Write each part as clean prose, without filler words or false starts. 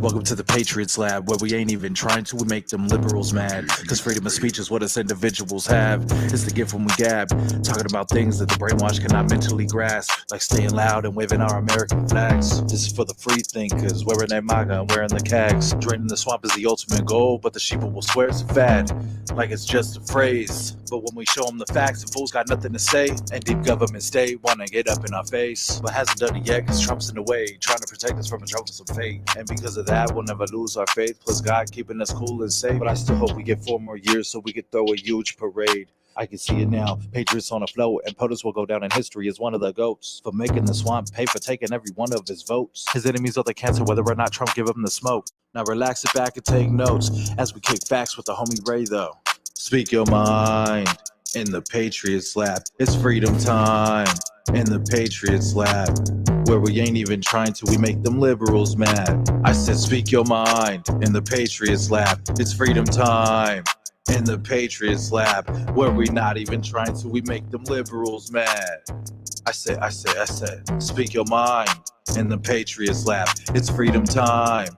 Welcome to the Patriots Lab, where we ain't even trying to make them liberals mad. Cause freedom of speech is what us individuals have. It's the gift when we gab, talking about things that the brainwash cannot mentally grasp, like staying loud and waving our American flags. This is for the free thinkers, wearing their MAGA and wearing the cags. Draining the swamp is the ultimate goal, but the sheeple will swear it's a fad, like it's just a phrase. But when we show them the facts, the fools got nothing to say, and deep government state wanna get up in our face, but hasn't done it yet cause Trump's in the way, trying to protect us from a troublesome fate. And because of that, we'll never lose our faith, plus God keeping us cool and safe. But I still hope we get 4 more years so we could throw a huge parade. I can see it now, Patriots on a float, and POTUS will go down in history as one of the GOATs for making the swamp pay for taking every one of his votes. His enemies are the cancer, whether or not Trump give him the smoke. Now relax it back and take notes as we kick facts with the homie Ray though. Speak your mind in the Patriots Lab. It's freedom time in the Patriots Lab, where we ain't even trying to, we make them liberals mad. I said speak your mind in the Patriots Lab. It's freedom time in the Patriots Lab, where we not even trying to, we make them liberals mad. I said, speak your mind in the Patriots Lab. It's freedom time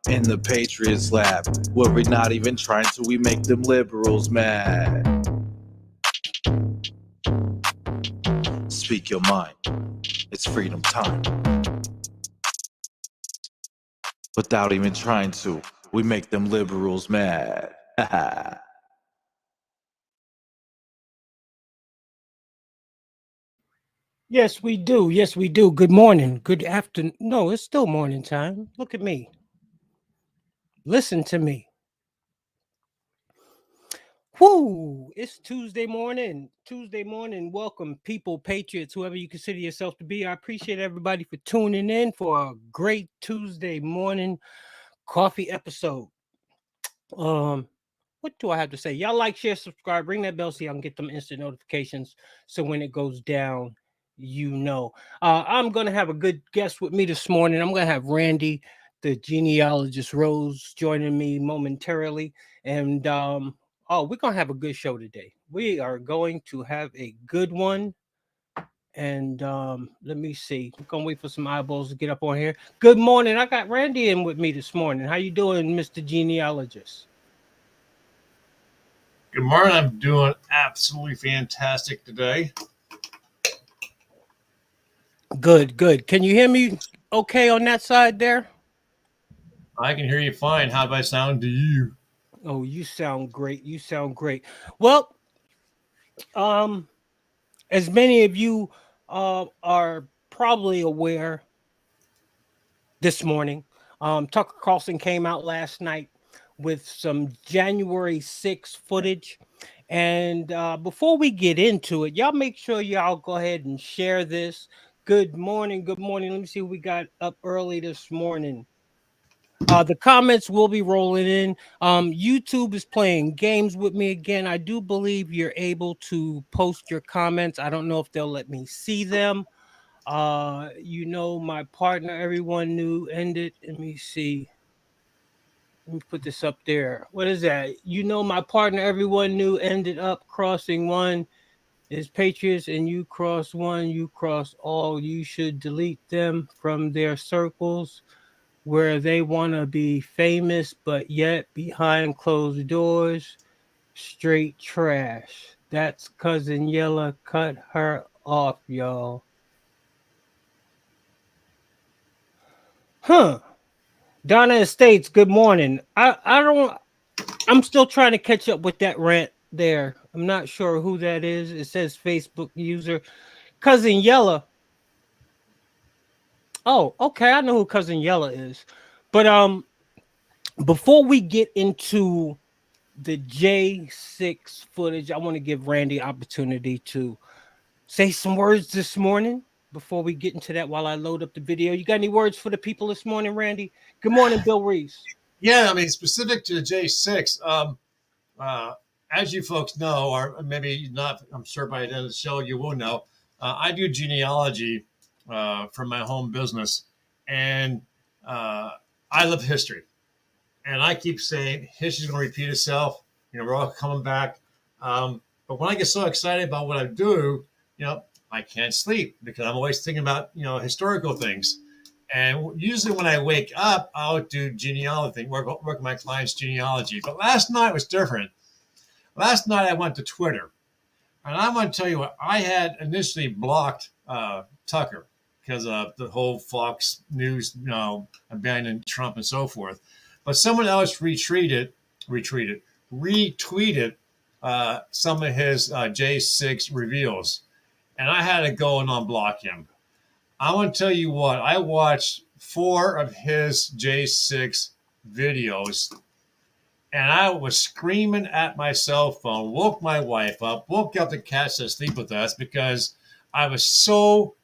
in the Patriots Lab, where we're not even trying to, we make them liberals mad. Speak your mind. It's freedom time. Without even trying to, we make them liberals mad. Yes, we do. Yes, we do. Good morning. Good afternoon. No, it's still morning time. Look at me. Listen to me. Whoo! It's Tuesday morning. Tuesday morning. Welcome, people, patriots, whoever you consider yourself to be. I appreciate everybody for tuning in for a great Tuesday morning coffee episode. What do I have to say? Y'all like, share, subscribe, ring that bell so y'all can get them instant notifications. So when it goes down, you know. I'm gonna have a good guest with me this morning. I'm gonna have Randy, the genealogist Rose, joining me momentarily. And we're gonna have a good show today. We are going to have a good one. And let me see. I'm gonna wait for some eyeballs to get up on here. Good morning. I got Randy in with me this morning. How you doing, Mr. Genealogist? Good morning. I'm doing absolutely fantastic today. Good, good. Can you hear me okay on that side there? I can hear you fine. How do I sound to you? Oh, you sound great. You sound great. Well, as many of you are probably aware, this morning, Tucker Carlson came out last night with some January 6th footage. And before we get into it, y'all make sure y'all go ahead and share this. Good morning. Good morning. Let me see what we got up early this morning. The comments will be rolling in. YouTube is playing games with me again. I do believe you're able to post your comments. I don't know if they'll let me see them. My partner, everyone knew, ended. Let me see. Let me put this up there. What is that? My partner, everyone knew, ended up crossing one. Is Patriots, and you cross one, you cross all. You should delete them from their circles where they want to be famous, but yet behind closed doors, straight trash. That's Cousin Yella. Cut her off, y'all. Huh. Donna Estates, good morning. I'm still trying to catch up with that rant there. I'm not sure who that is. It says Facebook user. Cousin Yella. Oh, okay. I know who Cousin Yella is. But before we get into the J6 footage, I want to give Randy opportunity to say some words this morning before we get into that while I load up the video. You got any words for the people this morning, Randy? Good morning, Bill Reese. Yeah, I mean, specific to the J6, as you folks know, or maybe not, I'm sure by the end of the show you will know, I do genealogy for my home business, and I love history. And I keep saying history's going to repeat itself. We're all coming back. But when I get so excited about what I do, I can't sleep because I'm always thinking about, historical things. And usually when I wake up, I'll do genealogy thing, work my client's genealogy. But last night was different. Last night I went to Twitter, and I'm going to tell you what, I had initially blocked Tucker because of the whole Fox News, abandoning Trump and so forth. But someone else retweeted some of his J6 reveals, and I had to go and unblock him. I want to tell you what, I watched 4 of his J6 videos, and I was screaming at my cell phone, woke my wife up, woke up the cats that sleep with us, because I was so,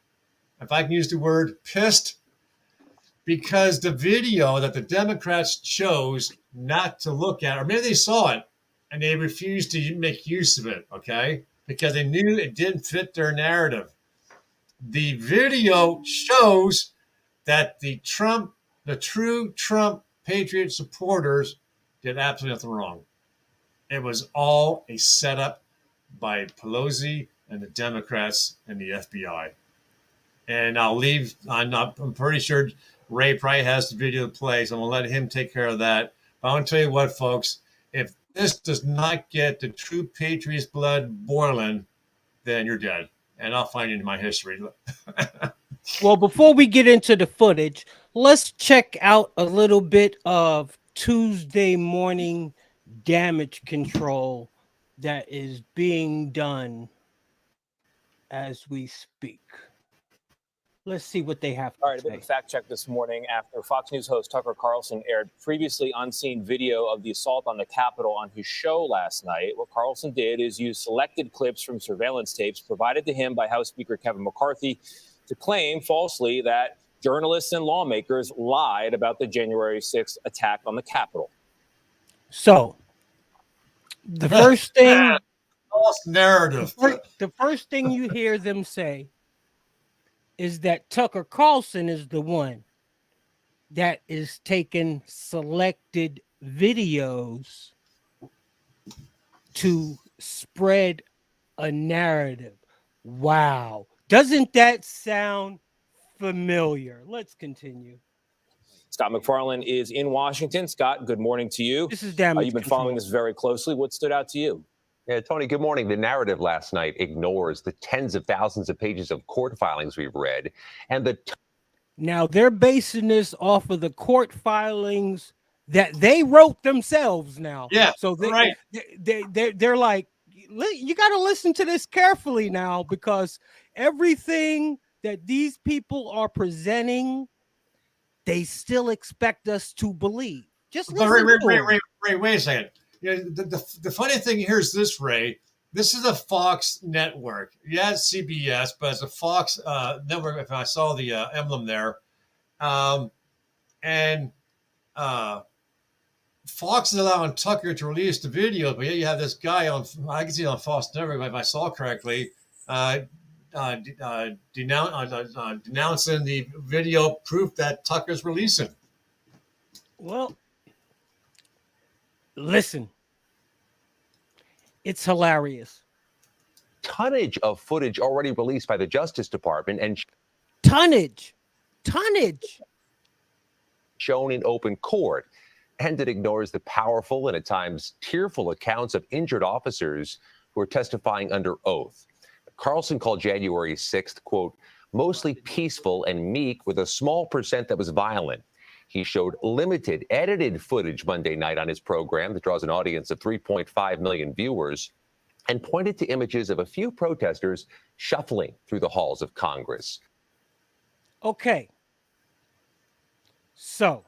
if I can use the word, pissed, because the video that the Democrats chose not to look at, or maybe they saw it and they refused to make use of it, okay? Because they knew it didn't fit their narrative. The video shows that the true Trump Patriot supporters did absolutely nothing wrong. It was all a setup by Pelosi and the Democrats and the FBI. And I'm pretty sure Ray probably has the video to play, so I'm going to let him take care of that. But I want to tell you what, folks, if this does not get the true Patriots' blood boiling, then you're dead. And I'll find it in my history. Well, before we get into the footage, let's check out a little bit of Tuesday morning damage control that is being done as we speak. Let's see what they have to All right, a bit of a fact check this morning after Fox News host Tucker Carlson aired previously unseen video of the assault on the Capitol on his show last night. What Carlson did is use selected clips from surveillance tapes provided to him by House Speaker Kevin McCarthy to claim falsely that journalists and lawmakers lied about the January 6th attack on the Capitol. So, the first thing, false narrative. the first thing you hear them say is that Tucker Carlson is the one that is taking selected videos to spread a narrative. Wow. Doesn't that sound familiar? Let's continue. Scott McFarlane is in Washington. Scott, good morning to you. This is damage You've been control. following this very closely. What stood out to you? Yeah, Tony, good morning. The narrative last night ignores the tens of thousands of pages of court filings we've read. And now they're basing this off of the court filings that they wrote themselves now. Yeah, so right. They're like, you got to listen to this carefully now, because everything that these people are presenting, they still expect us to believe. Just listen. Ray, wait a second. You know, the funny thing here is this, Ray. This is a Fox network. Yeah, it's CBS, but it's a Fox network. If I saw the emblem there, and Fox is allowing Tucker to release the video, but yet you have this guy on, I can see it on Fox network if I saw correctly, denouncing the video proof that Tucker's releasing. Well, listen, it's hilarious. tonnage of footage already released by the Justice Department and Tonnage. shown in open court. And it ignores the powerful and at times tearful accounts of injured officers who are testifying under oath. Carlson called January 6th, quote, mostly peaceful and meek with a small percent that was violent. He showed limited edited footage Monday night on his program that draws an audience of 3.5 million viewers and pointed to images of a few protesters shuffling through the halls of Congress. Okay. So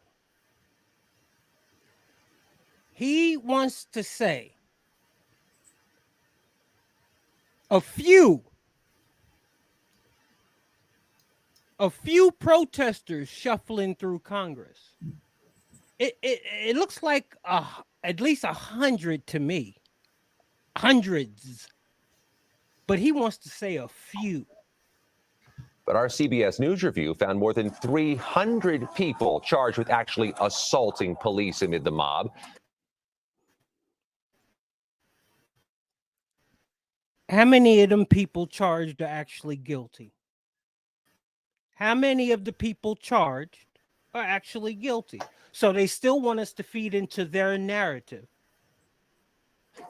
he wants to say a few protesters shuffling through Congress. It looks like at least 100 to me. Hundreds. But he wants to say a few. But our CBS News review found more than 300 people charged with actually assaulting police amid the mob. How many of them people charged are actually guilty? How many of the people charged are actually guilty? So they still want us to feed into their narrative.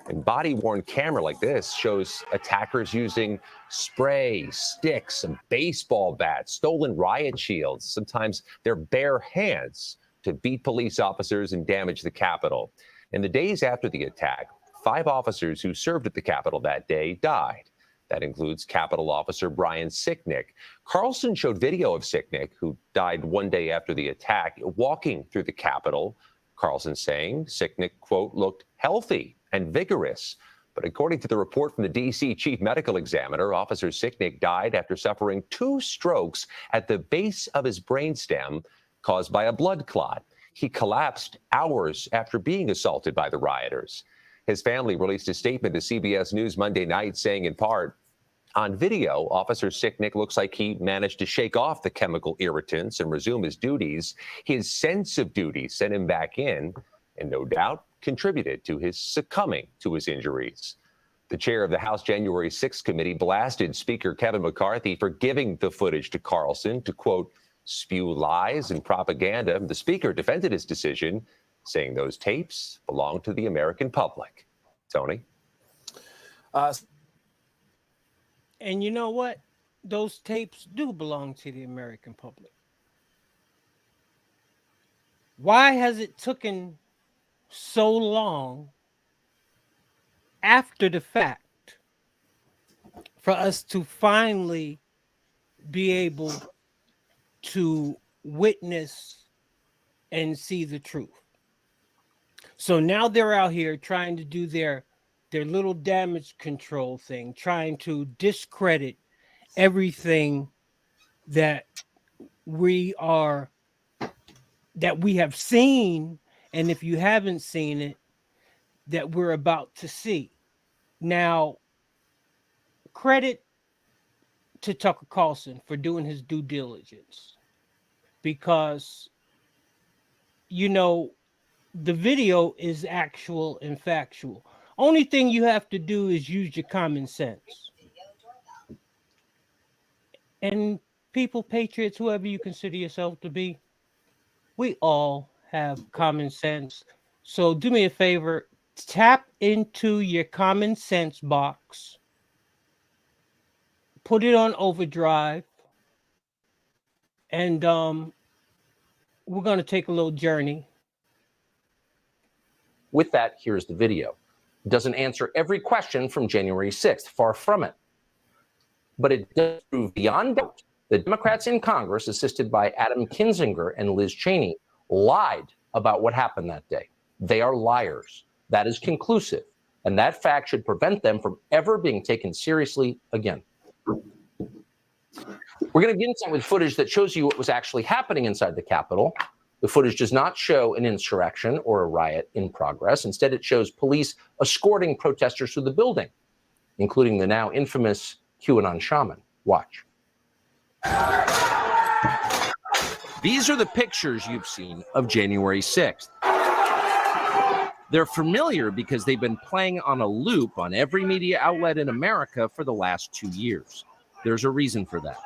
A body-worn camera like this shows attackers using spray, sticks, and baseball bats, stolen riot shields, sometimes their bare hands, to beat police officers and damage the Capitol. In the days after the attack, 5 officers who served at the Capitol that day died. That includes Capitol Officer Brian Sicknick. Carlson showed video of Sicknick, who died one day after the attack, walking through the Capitol. Carlson saying Sicknick, quote, looked healthy and vigorous. But according to the report from the D.C. Chief Medical Examiner, Officer Sicknick died after suffering 2 strokes at the base of his brainstem caused by a blood clot. He collapsed hours after being assaulted by the rioters. His family released a statement to CBS News Monday night saying, in part, on video, Officer Sicknick looks like he managed to shake off the chemical irritants and resume his duties. His sense of duty sent him back in, and no doubt contributed to his succumbing to his injuries. The chair of the House January 6th committee blasted Speaker Kevin McCarthy for giving the footage to Carlson to, quote, spew lies and propaganda. The speaker defended his decision, saying those tapes belong to the American public. Tony? And you know what? Those tapes do belong to the American public. Why has it taken so long after the fact for us to finally be able to witness and see the truth? So now they're out here trying to do their little damage control thing, trying to discredit everything that we have seen, and if you haven't seen it, that we're about to see. Now, credit to Tucker Carlson for doing his due diligence, because, you know, the video is actual and factual. Only thing you have to do is use your common sense. And people, patriots, whoever you consider yourself to be, we all have common sense. So do me a favor, tap into your common sense box, put it on overdrive, and we're going to take a little journey. With that, here's the video. It doesn't answer every question from January 6th, far from it. But it does prove beyond doubt that Democrats in Congress, assisted by Adam Kinzinger and Liz Cheney, lied about what happened that day. They are liars. That is conclusive. And that fact should prevent them from ever being taken seriously again. We're going to begin with footage that shows you what was actually happening inside the Capitol. The footage does not show an insurrection or a riot in progress. Instead, it shows police escorting protesters through the building, including the now infamous QAnon shaman. Watch. These are the pictures you've seen of January 6th. They're familiar because they've been playing on a loop on every media outlet in America for the last 2 years. There's a reason for that.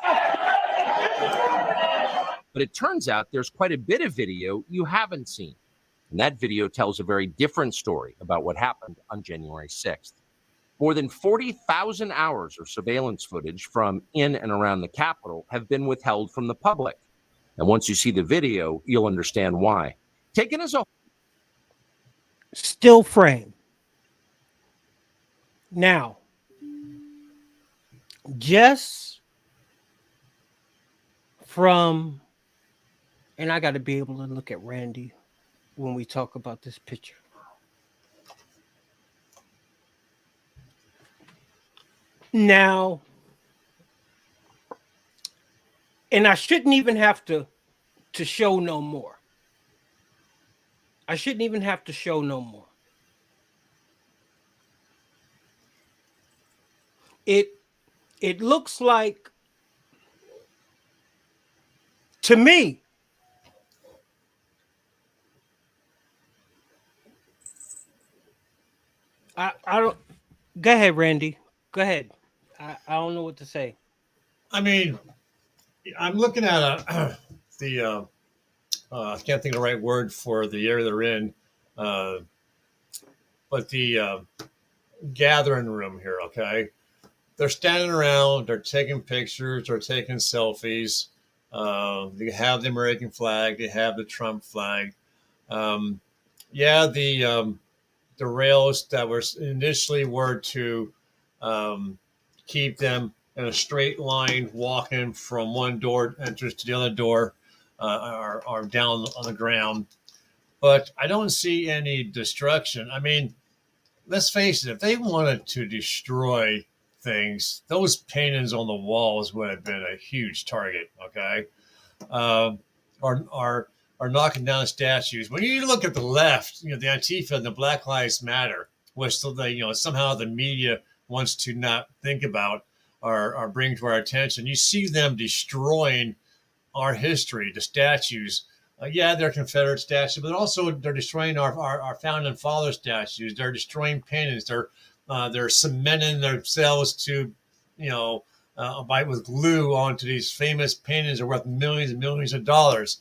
But it turns out there's quite a bit of video you haven't seen. And that video tells a very different story about what happened on January 6th. More than 40,000 hours of surveillance footage from in and around the Capitol have been withheld from the public. And once you see the video, you'll understand why. Taken as a still frame. Now, just from, and I got to be able to look at Randy when we talk about this picture. Now, and I shouldn't even have to show no more. I shouldn't even have to show no more. It looks like, to me, I don't. Go ahead, Randy. Go ahead. I don't know what to say. I mean, I'm looking at I can't think of the right word for the area they're in, uh, but the gathering room here. Okay, they're standing around, they're taking pictures, they're taking selfies. They have the American flag, they have the Trump flag. Um, yeah, the rails that were initially were to keep them in a straight line, walking from one door entrance to the other door, are down on the ground. But I don't see any destruction. I mean, let's face it, if they wanted to destroy things, those paintings on the walls would have been a huge target. Okay, um, or knocking down statues. When you look at the left, the Antifa and the Black Lives Matter, which somehow the media wants to not think about or bring to our attention, you see them destroying our history, the statues. Yeah, they're Confederate statues, but also they're destroying our founding father statues. They're destroying paintings. They're cementing themselves to, bite with glue onto these famous paintings that are worth millions and millions of dollars.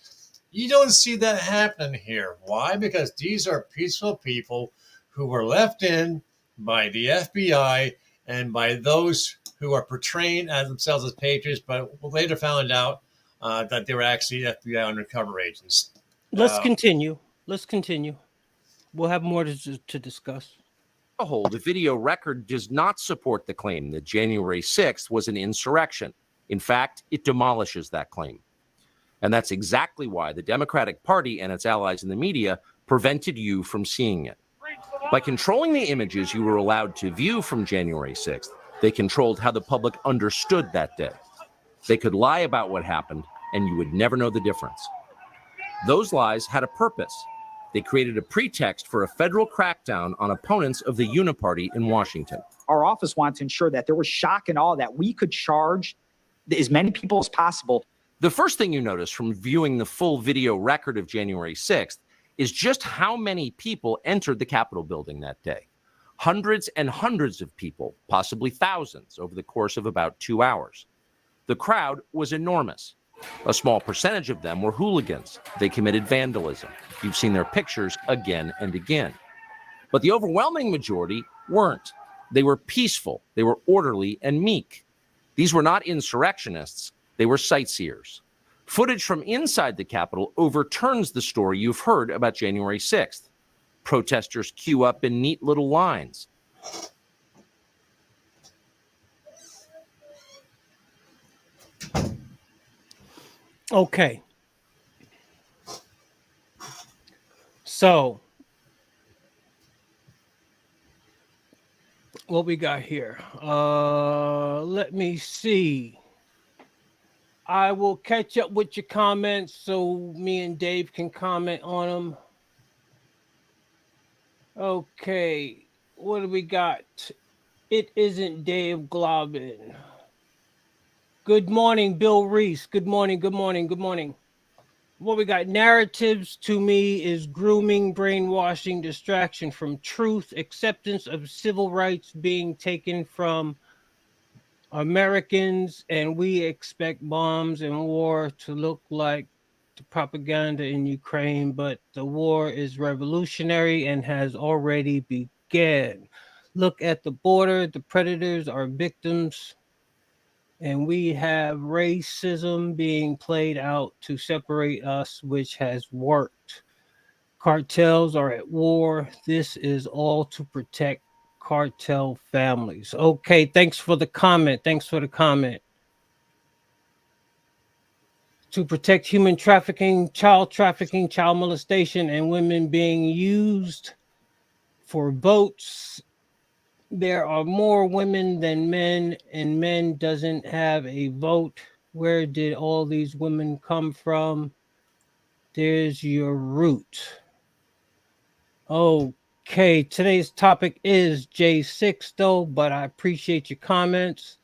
You don't see that happening here. Why? Because these are peaceful people who were left in by the FBI and by those who are portraying as themselves as patriots, but later found out that they were actually FBI undercover agents. Let's continue. We'll have more to discuss. The video record does not support the claim that January 6th was an insurrection. In fact, it demolishes that claim. And that's exactly why the Democratic Party and its allies in the media prevented you from seeing it. By controlling the images you were allowed to view from January 6th, they controlled how the public understood that day. They could lie about what happened, and you would never know the difference. Those lies had a purpose. They created a pretext for a federal crackdown on opponents of the Uniparty in Washington. Our office wanted to ensure that there was shock and awe, that we could charge as many people as possible. The first thing you notice from viewing the full video record of January 6th is just how many people entered the Capitol building that day. Hundreds and hundreds of people, possibly thousands, over the course of about 2 hours. The crowd was enormous. A small percentage of them were hooligans. They committed vandalism. You've seen their pictures again and again. But the overwhelming majority weren't. They were peaceful. They were orderly and meek. These were not insurrectionists. They were sightseers. Footage from inside the Capitol overturns the story you've heard about January 6th. Protesters queue up in neat little lines. Okay. So, what we got here? Let me see. I will catch up with your comments so me and Dave can comment on them. Okay. What do we got? It isn't Dave Globin. Good morning, Bill Reese. Good morning. What we got? Narratives to me is grooming, brainwashing, distraction from truth, acceptance of civil rights being taken from Americans, and we expect bombs and war to look like the propaganda in Ukraine, but the war is revolutionary and has already begun. Look at the border. The predators are victims. And we have racism being played out to separate us, which has worked. Cartels are at war. This is all to protect cartel families. Okay, thanks for the comment. To protect human trafficking, child molestation, and women being used for votes. There are more women than men, and men doesn't have a vote. Where did all these women come from? There's your root. Okay, today's topic is J6 though, but I appreciate your comments.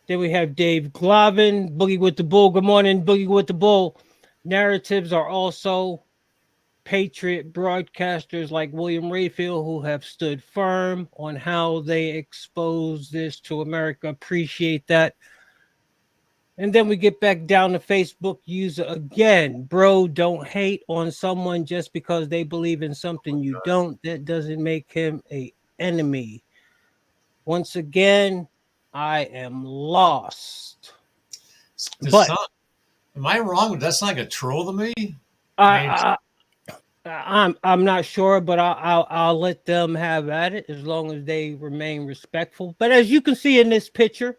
Then we have Dave Glavin, Boogie with the Bull. Good morning, Boogie with the Bull. Narratives are also patriot broadcasters like William Rayfield who have stood firm on how they expose this to America. Appreciate that. And then we get back down to Facebook user again. Bro, don't hate on someone just because they believe in something you don't. That doesn't make him an enemy. Once again, I am lost. But am I wrong? That's like a troll to me. I'm not sure, but I'll let them have at it as long as they remain respectful. But as you can see in this picture,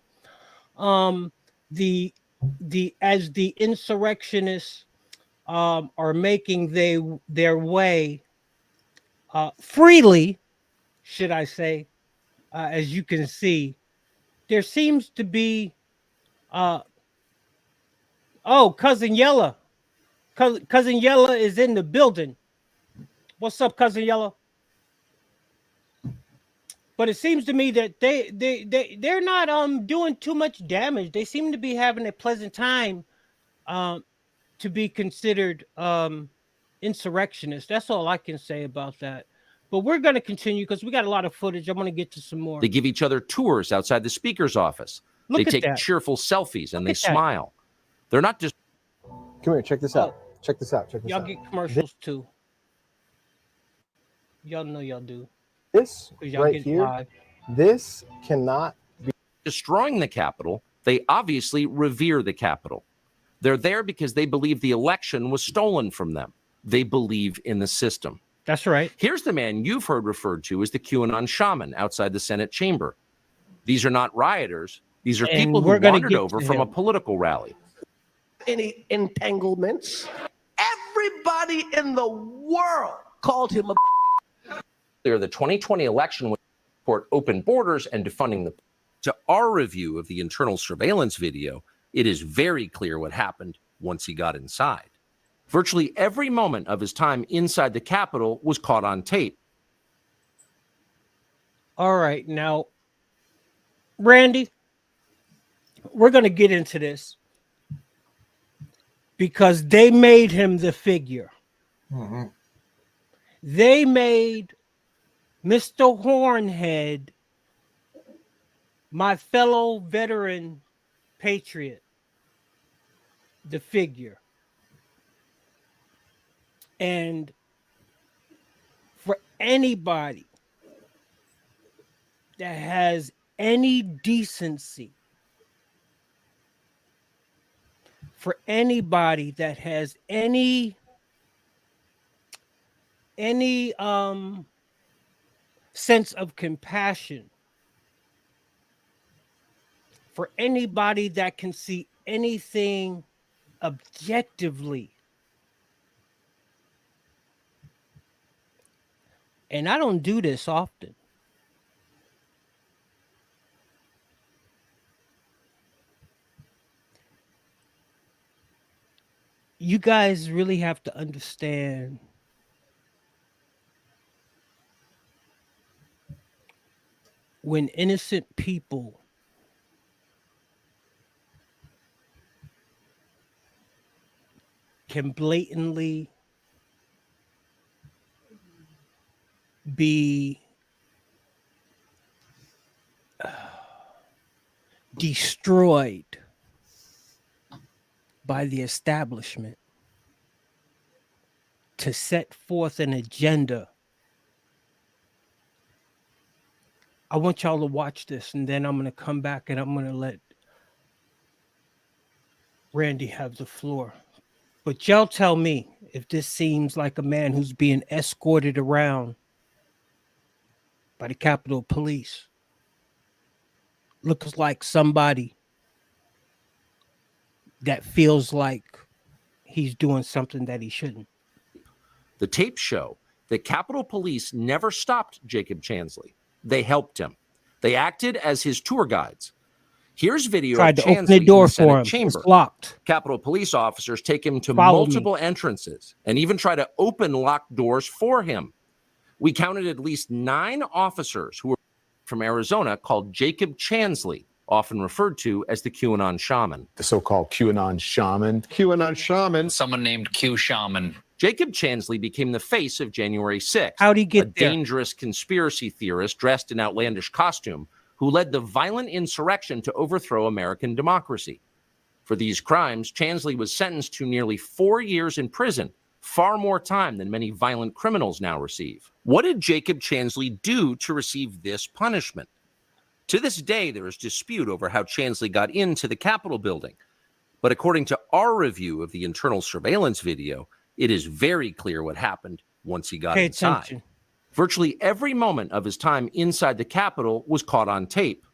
the insurrectionists are making their way freely, should I say, as you can see, there seems to be Cousin Yella. Cousin Yella is in the building. What's up, Cousin Yella? But it seems to me that they're not doing too much damage. They seem to be having a pleasant time to be considered insurrectionists. That's all I can say about that. But we're going to continue because we got a lot of footage. I'm going to get to some more. They give each other tours outside the speaker's office. They take cheerful selfies and they smile. They're not just. Come here, check this out. Check this out. Check this out. Y'all get commercials too. Y'all know y'all do. This right here, live. This cannot be destroying the Capitol. They obviously revere the Capitol. They're there because they believe the election was stolen from them. They believe in the system. That's right. Here's the man you've heard referred to as the QAnon shaman outside the Senate chamber. These are not rioters. These are people who wandered over from a political rally. Any entanglements? Everybody in the world called him a. The 2020 election would support open borders and defunding the. To our review of the internal surveillance video, it is very clear what happened once he got inside. Virtually every moment of his time inside the Capitol was caught on tape. All right, now, Randy, we're going to get into this because they made him the figure. Mm-hmm. They made Mr. Hornhead, my fellow veteran patriot, the figure. And for anybody that has any decency, for anybody that has any sense of compassion, for anybody that can see anything objectively. And I don't do this often. You guys really have to understand when innocent people can blatantly be destroyed by the establishment to set forth an agenda. I want y'all to watch this, and then I'm going to come back and I'm going to let Randy have the floor. But y'all tell me if this seems like a man who's being escorted around by the Capitol Police. Looks like somebody that feels like he's doing something that he shouldn't. The tapes show that Capitol Police never stopped Jacob Chansley. They helped him. They acted as his tour guides. Here's video Tried of to open Chansley the door in the Senate for him. chamber. It's locked. Capitol Police officers take him to Follow multiple entrances and even try to open locked doors for him. We counted at least 9 officers who were from Arizona called Jacob Chansley, often referred to as the QAnon shaman. the so-called QAnon shaman. QAnon shaman. Someone named Q Shaman. Jacob Chansley became the face of January 6th. How'd he get a there? dangerous conspiracy theorist dressed in outlandish costume who led the violent insurrection to overthrow American democracy. For these crimes, Chansley was sentenced to nearly 4 years in prison, far more time than many violent criminals now receive. What did Jacob Chansley do to receive this punishment? To this day, there is dispute over how Chansley got into the Capitol building. But according to our review of the internal surveillance video, it is very clear what happened once he got inside. Attention. Virtually every moment of his time inside the Capitol was caught on tape.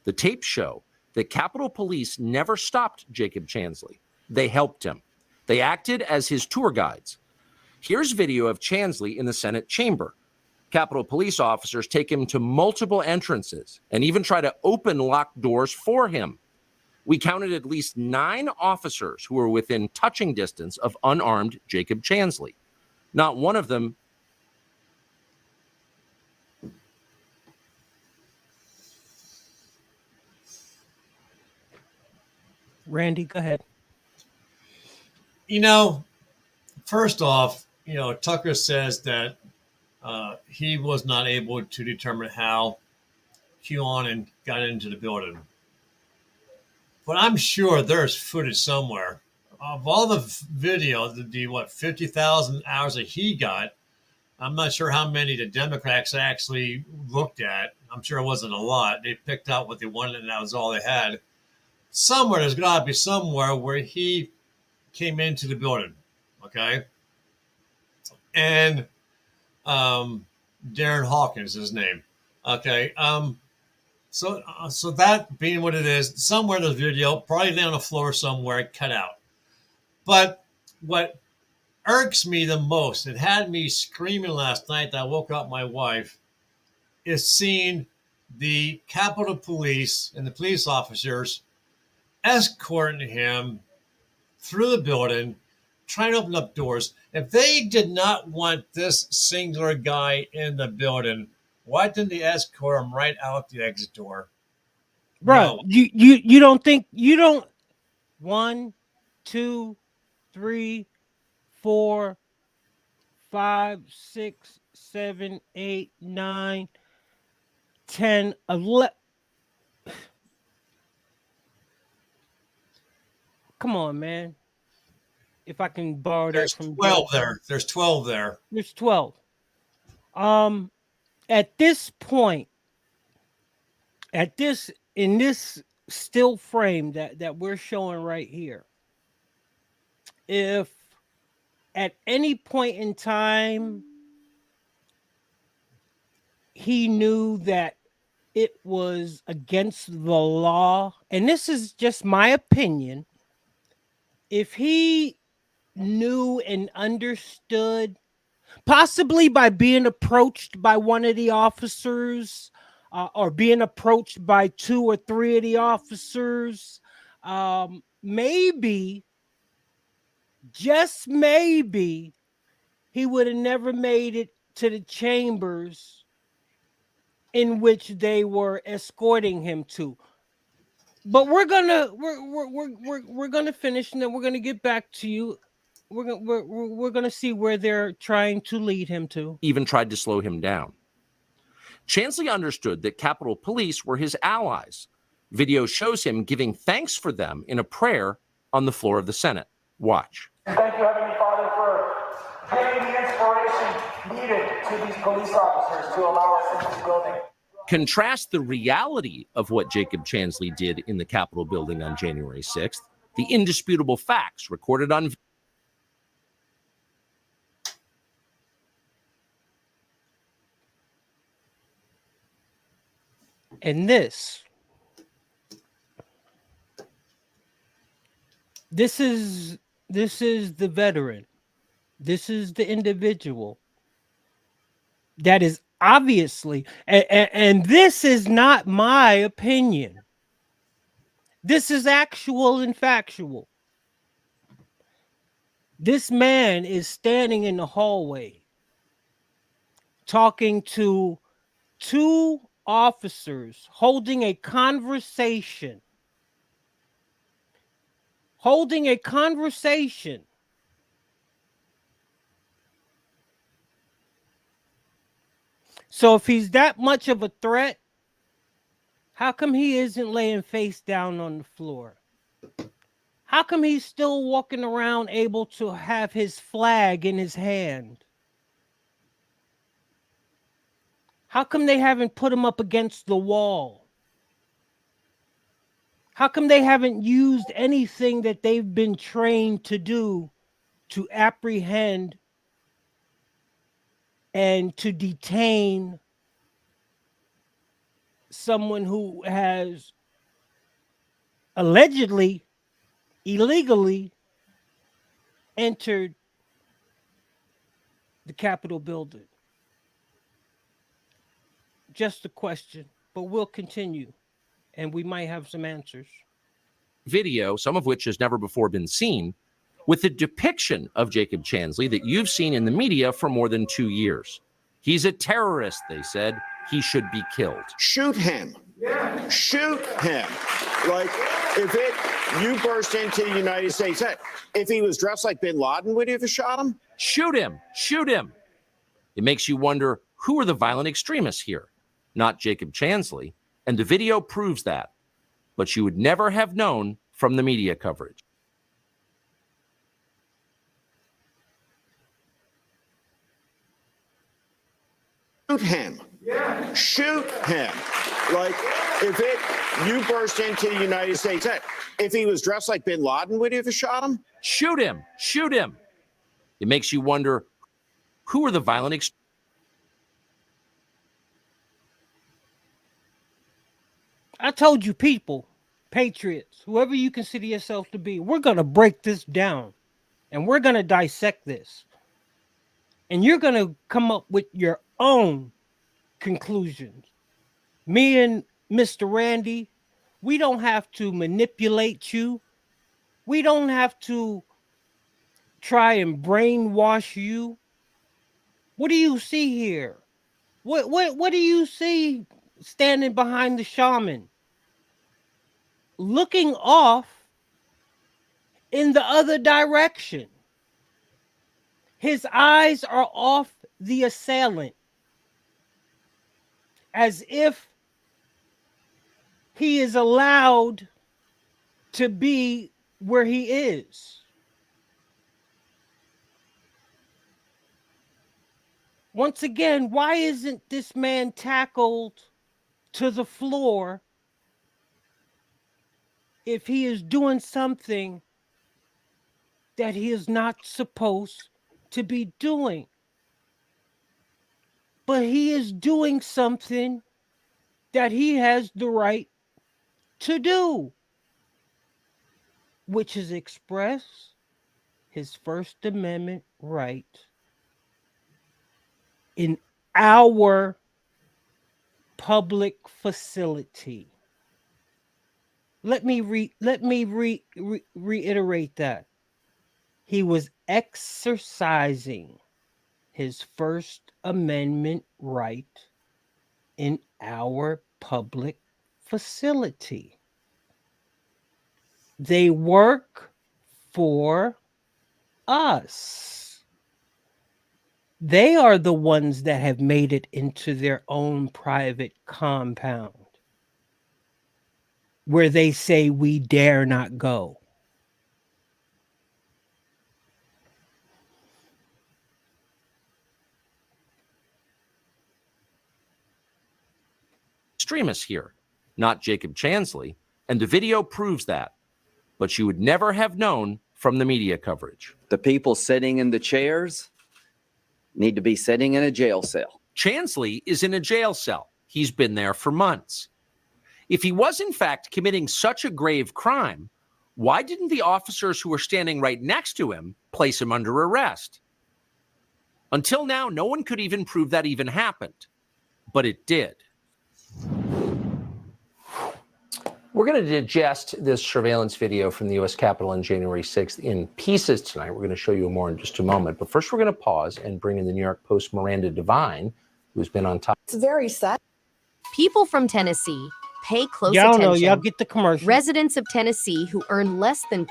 The tapes show that Capitol Police never stopped Jacob Chansley. They helped him. They acted as his tour guides. Here's video of Chansley in the Senate chamber. Capitol Police officers take him to multiple entrances and even try to open locked doors for him. We counted at least 9 officers who were within touching distance of unarmed Jacob Chansley. Not one of them. Randy, go ahead. First off, Tucker says that he was not able to determine how QAnon got into the building. But I'm sure there's footage somewhere of all the video, the 50,000 hours that he got. I'm not sure how many the Democrats actually looked at. I'm sure it wasn't a lot. They picked out what they wanted, and that was all they had. Somewhere, there's got to be somewhere where he came into the building, okay? And Darren Hawkins is his name, okay? So that being what it is, somewhere in the video, probably down the floor somewhere, cut out. But what irks me the most, it had me screaming last night that I woke up my wife, is seeing the Capitol Police and the police officers escorting him through the building, trying to open up doors. If they did not want this singular guy in the building, why didn't they escort him right out the exit door? Bro, No. you don't think you don't 1, 2, 3, 4, 5, 6, 7, 8, 9, 10, 11. Come on, man. If I can borrow There's that from 12 there. There's 12 there. There's 12. At this point, in this still frame that we're showing right here, if at any point in time he knew that it was against the law, and this is just my opinion, if he knew and understood, possibly by being approached by one of the officers, or being approached by 2 or 3 of the officers, maybe, just maybe, he would have never made it to the chambers in which they were escorting him to. But we're gonna finish, and then we're gonna get back to you. We're gonna see where they're trying to lead him to. Even tried to slow him down. Chansley understood that Capitol Police were his allies. Video shows him giving thanks for them in a prayer on the floor of the Senate. Watch. Thank you, Heavenly Father, for giving the inspiration needed to these police officers to allow us into the building. Contrast the reality of what Jacob Chansley did in the Capitol building on January 6th, the indisputable facts recorded on. And this is the veteran. This is the individual that is obviously, and this is not my opinion. This is actual and factual. This man is standing in the hallway talking to 2 officers, holding a conversation. So if he's that much of a threat, how come he isn't laying face down on the floor? How come he's still walking around able to have his flag in his hand? How come they haven't put him up against the wall? How come they haven't used anything that they've been trained to do to apprehend and to detain someone who has allegedly, illegally entered the Capitol building? Just a question, but we'll continue and we might have some answers. Video, some of which has never before been seen, with the depiction of Jacob Chansley that you've seen in the media for more than 2 years. He's a terrorist, they said. He should be killed. Shoot him. Shoot him. Like, you burst into the United States, if he was dressed like bin Laden, would you have shot him? Shoot him. Shoot him. It makes you wonder, who are the violent extremists here? Not Jacob Chansley. And the video proves that. But you would never have known from the media coverage. Shoot him. Shoot him. Like, you burst into the United States, if he was dressed like bin Laden, would you have shot him? Shoot him. Shoot him. It makes you wonder, who are the violent extremists? I told you, people, patriots, whoever you consider yourself to be, we're going to break this down and we're going to dissect this. And you're going to come up with your own conclusions. Me and Mr. Randy, we don't have to manipulate you. We don't have to try and brainwash you. What do you see here? What do you see standing behind the shaman? Looking off in the other direction. His eyes are off the assailant, as if he is allowed to be where he is. Once again, why isn't this man tackled to the floor if he is doing something that he is not supposed to be doing? But he is doing something that he has the right to do, which is express his First Amendment right in our public facility. Let me reiterate that. He was exercising his First Amendment right in our public facility. They work for us. They are the ones that have made it into their own private compound, where they say we dare not go. Extremists here, not Jacob Chansley, and the video proves that. But you would never have known from the media coverage. The people sitting in the chairs need to be sitting in a jail cell. Chansley is in a jail cell. He's been there for months. If he was in fact committing such a grave crime, why didn't the officers who were standing right next to him place him under arrest? Until now, no one could even prove that even happened, but it did. We're going to digest this surveillance video from the U.S. Capitol on January 6th in pieces tonight. We're going to show you more in just a moment. But first, we're going to pause and bring in the New York Post Miranda Devine, who's been on top. It's very sad. People from Tennessee pay close y'all attention. know, y'all get the commercial. Residents of Tennessee who earn less than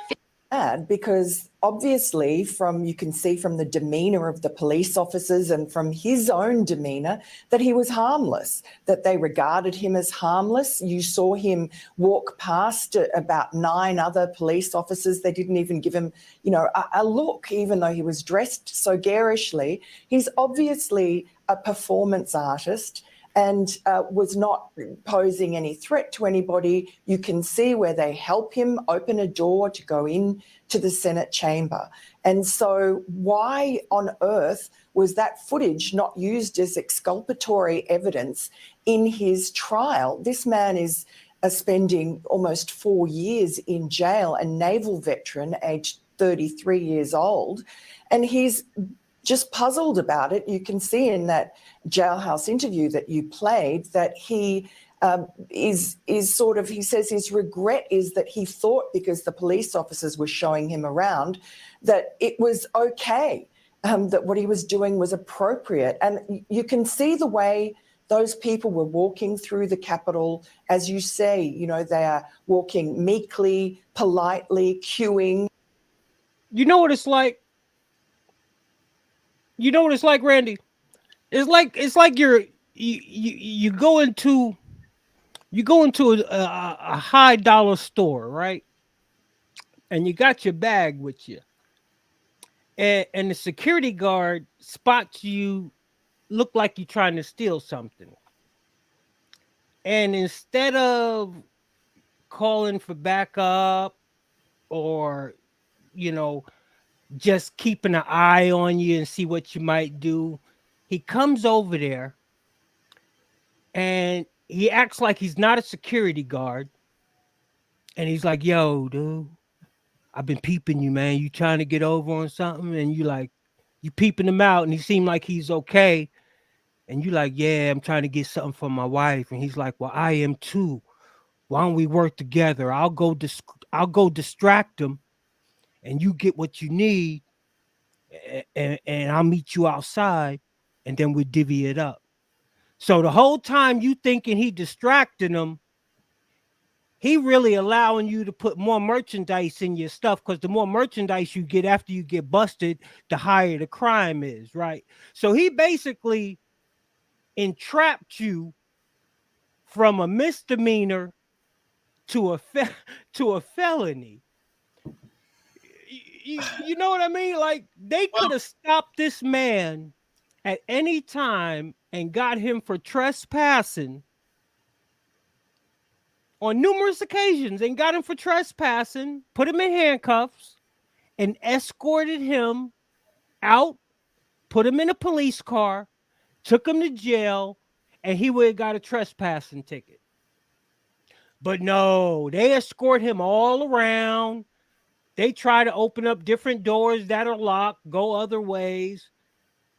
because obviously you can see from the demeanor of the police officers and from his own demeanor that he was harmless, that they regarded him as harmless. You saw him walk past about 9 other police officers. They didn't even give him, a look, even though he was dressed so garishly. He's obviously a performance artist and was not posing any threat to anybody. You can see where they help him open a door to go in to the Senate chamber. And so why on earth was that footage not used as exculpatory evidence in his trial? This man is spending almost 4 years in jail, a naval veteran, aged 33 years old, and he's just puzzled about it. You can see in that jailhouse interview that you played that he is sort of, he says his regret is that he thought because the police officers were showing him around that it was okay, that what he was doing was appropriate. And you can see the way those people were walking through the Capitol. As you say, they are walking meekly, politely, queuing. You know what it's like? You know what it's like, Randy? It's like you go into a high dollar store, right? And you got your bag with you, and the security guard spots you, look like you're trying to steal something, and instead of calling for backup or just keeping an eye on you and see what you might do, he comes over there and he acts like he's not a security guard. And he's like, yo, dude, I've been peeping you, man. You trying to get over on something? And you peeping him out, and he seemed like he's okay. And you like, yeah, I'm trying to get something for my wife. And he's like, well, I am too. Why don't we work together? I'll go distract him, and you get what you need, and I'll meet you outside, and then we'll divvy it up. So the whole time you thinking he distracting them, he really allowing you to put more merchandise in your stuff, because the more merchandise you get after you get busted, the higher the crime is, right? So he basically entrapped you from a misdemeanor to a felony. You know what I mean? Like, they could have stopped this man at any time and got him for trespassing on numerous occasions, and got him for trespassing, put him in handcuffs, and escorted him out, put him in a police car, took him to jail, and he would have got a trespassing ticket. But no, they escort him all around. They try to open up different doors that are locked, go other ways,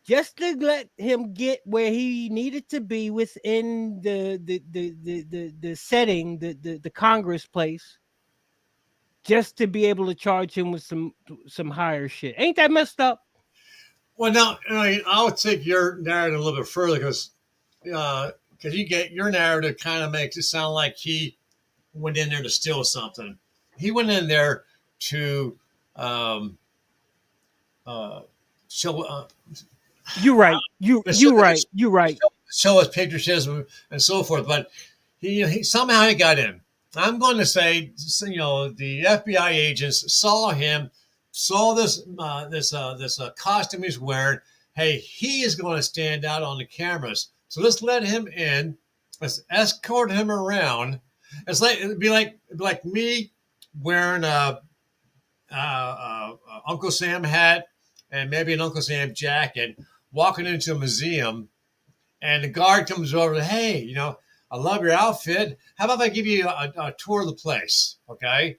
just to let him get where he needed to be within the setting, the Congress place, just to be able to charge him with some higher shit. Ain't that messed up? Well, now I would take your narrative a little bit further, because you get your narrative kind of makes it sound like he went in there to steal something. He went in there to show. You're right. You're right. Show his patriotism and so forth. But he somehow got in. I'm going to say, the FBI agents saw him, saw this costume he's wearing. Hey, he is going to stand out on the cameras. So let's let him in. Let's escort him around. It'd be like me wearing a Uncle Sam hat and maybe an Uncle Sam jacket, walking into a museum, and the guard comes over and, hey, I love your outfit. How about if I give you a tour of the place? Okay.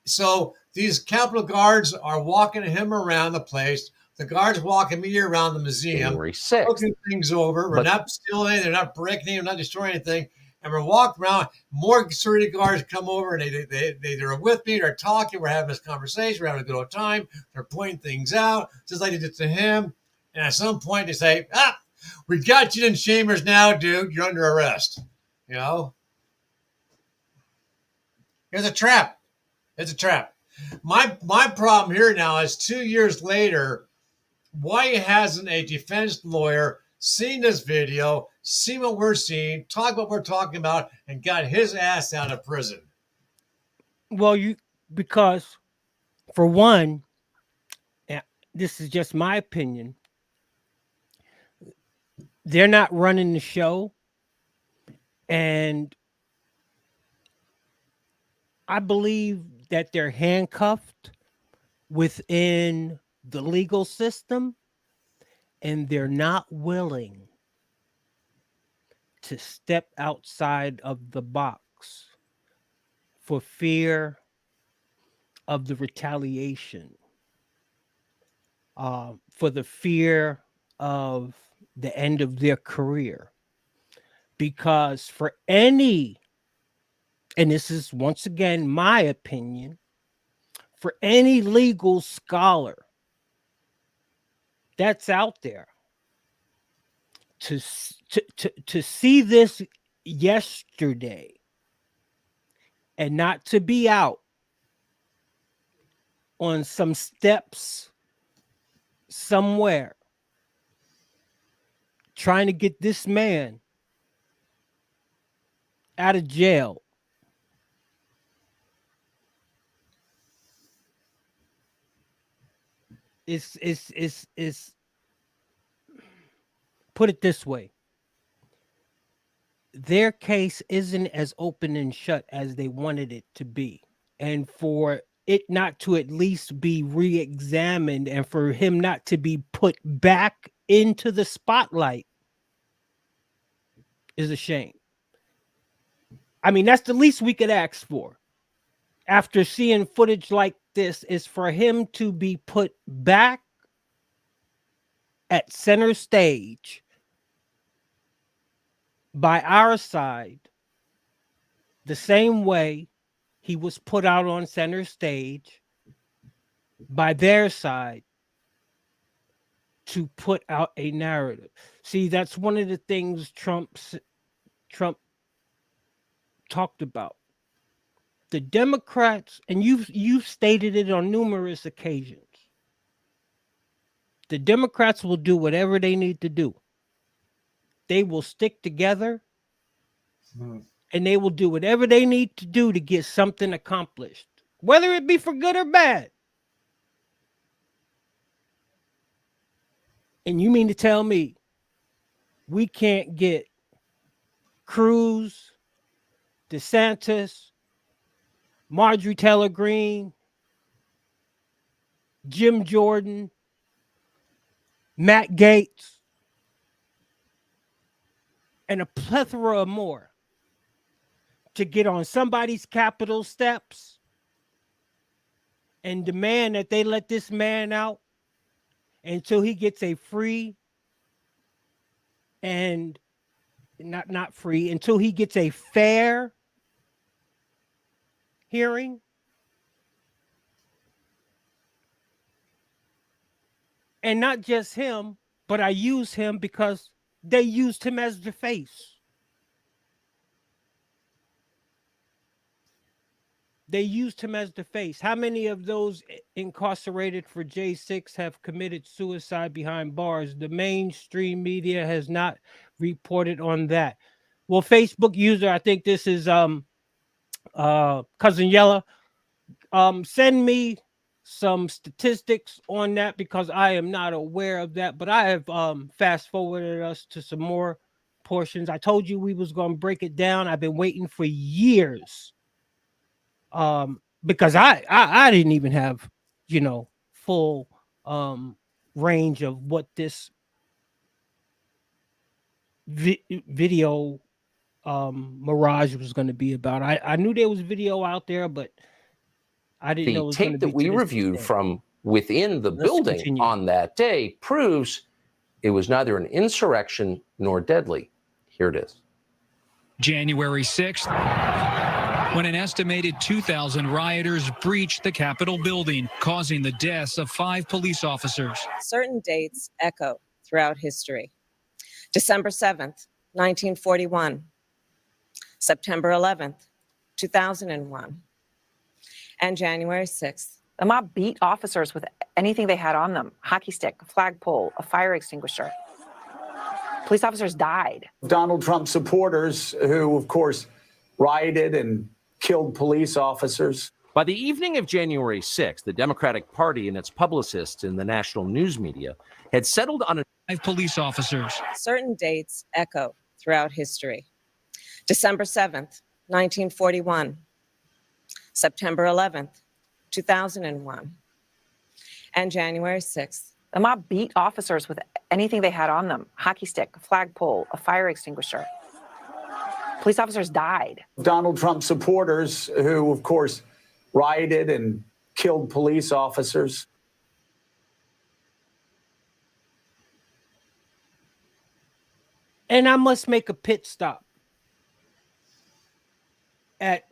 So these Capitol guards are walking him around the place. The guards walking me around the museum, looking things over. We're not stealing, they're not breaking anything, we're not destroying anything. And we're walking around. More security guards come over, and they're with me. They're talking. We're having this conversation. We're having a good old time. They're pointing things out, just like they did to him. And at some point, they say, we got you in chambers now, dude. You're under arrest. It's a trap. It's a trap. My problem here now is 2 years later, why hasn't a defense lawyer seen this video, seen what we're seeing, talk what we're talking about, and got his ass out of prison? Well, because for one, this is just my opinion, they're not running the show, and I believe that they're handcuffed within the legal system, and they're not willing to step outside of the box for fear of the retaliation, for the fear of the end of their career. Because for any, and this is once again my opinion, for any legal scholar that's out there to see this yesterday and not to be out on some steps somewhere trying to get this man out of jail, is put it this way, their case isn't as open and shut as they wanted it to be, and for it not to at least be re-examined and for him not to be put back into the spotlight is a shame. I mean, that's the least we could ask for after seeing footage like this, is for him to be put back at center stage by our side the same way he was put out on center stage by their side to put out a narrative. See, that's one of the things Trump talked about. The Democrats, and you've stated it on numerous occasions, the Democrats will do whatever they need to do. They will stick together and they will do whatever they need to do to get something accomplished, whether it be for good or bad. And you mean to tell me we can't get Cruz, DeSantis, Marjorie Taylor Greene, Jim Jordan, Matt Gaetz, and a plethora of more to get on somebody's Capitol steps and demand that they let this man out until he gets a free and not free, until he gets a fair hearing? And not just him, but I use him because they used him as the face. They used him as the face. How many of those incarcerated for J6 have committed suicide behind bars? The mainstream media has not reported on that. Well, Facebook user, I think this is Cousin Yella, send me some statistics on that because I am not aware of that, but I have fast forwarded us to some more portions. I told you we was going to break it down. I've been waiting for years because I didn't even have, full range of what this video mirage was going to be about. I knew there was video out there, but I didn't know it was going to be. The tape that we reviewed from within the building on that day proves it was neither an insurrection nor deadly. Here it is. January 6th, when an estimated 2,000 rioters breached the Capitol building, causing the deaths of 5 police officers. Certain dates echo throughout history. December 7th, 1941. September 11th, 2001. and January 6th. The mob beat officers with anything they had on them: hockey stick, a flagpole, a fire extinguisher. Police officers died. Donald Trump supporters who, of course, rioted and killed police officers. By the evening of January 6th, the Democratic Party and its publicists in the national news media had settled on 5 police officers. Certain dates echo throughout history. December 7th, 1941. September 11th, 2001. And January 6th. The mob beat officers with anything they had on them: hockey stick, a flagpole, a fire extinguisher. Police officers died. Donald Trump supporters who, of course, rioted and killed police officers. And I must make a pit stop at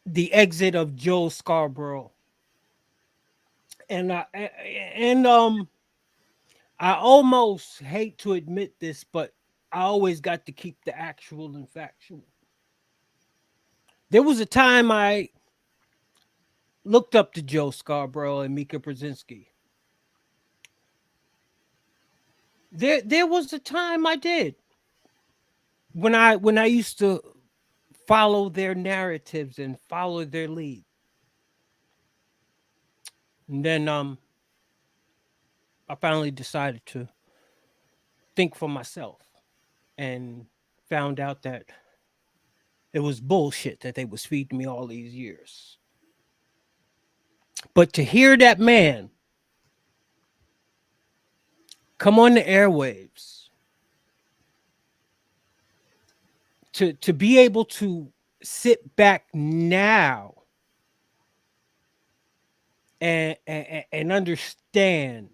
the exit of Joe Scarborough. And I almost hate to admit this, but I always got to keep the actual and factual. There was a time I looked up to Joe Scarborough and Mika Brzezinski. There was a time I did when I used to follow their narratives and follow their lead. And then I finally decided to think for myself and found out that it was bullshit that they was feeding me all these years. But to hear that man come on the airwaves, to be able to sit back now and understand,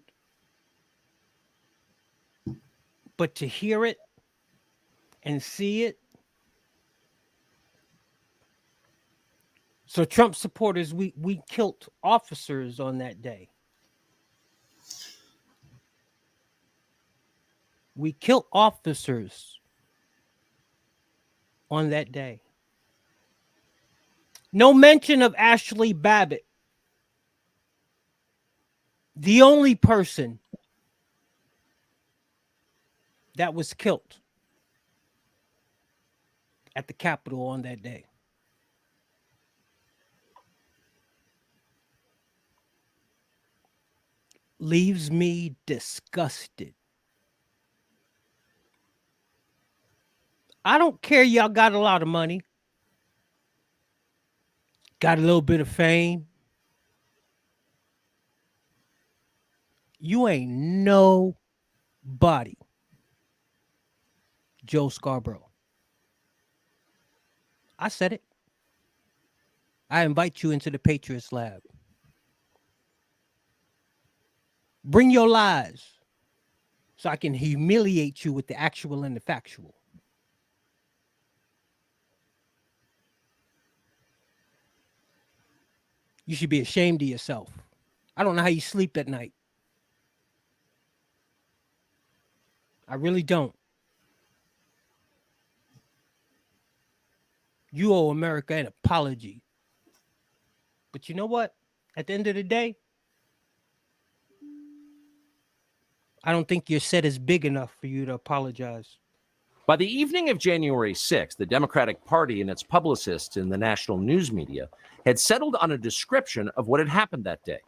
but to hear it and see it. So Trump supporters, we killed officers on that day. We killed officers on that day. No mention of Ashley Babbitt, the only person that was killed at the Capitol on that day. Leaves me disgusted. I don't care y'all got a lot of money, got a little bit of fame. You ain't nobody, Joe Scarborough. I said it. I invite you into the Patriots Lab. Bring your lies so I can humiliate you with the actual and the factual. You should be ashamed of yourself. I don't know how you sleep at night. I really don't. You owe America an apology. But you know what? At the end of the day, I don't think your set is big enough for you to apologize. By the evening of January 6th, the Democratic Party and its publicists in the national news media had settled on a description of what had happened that day.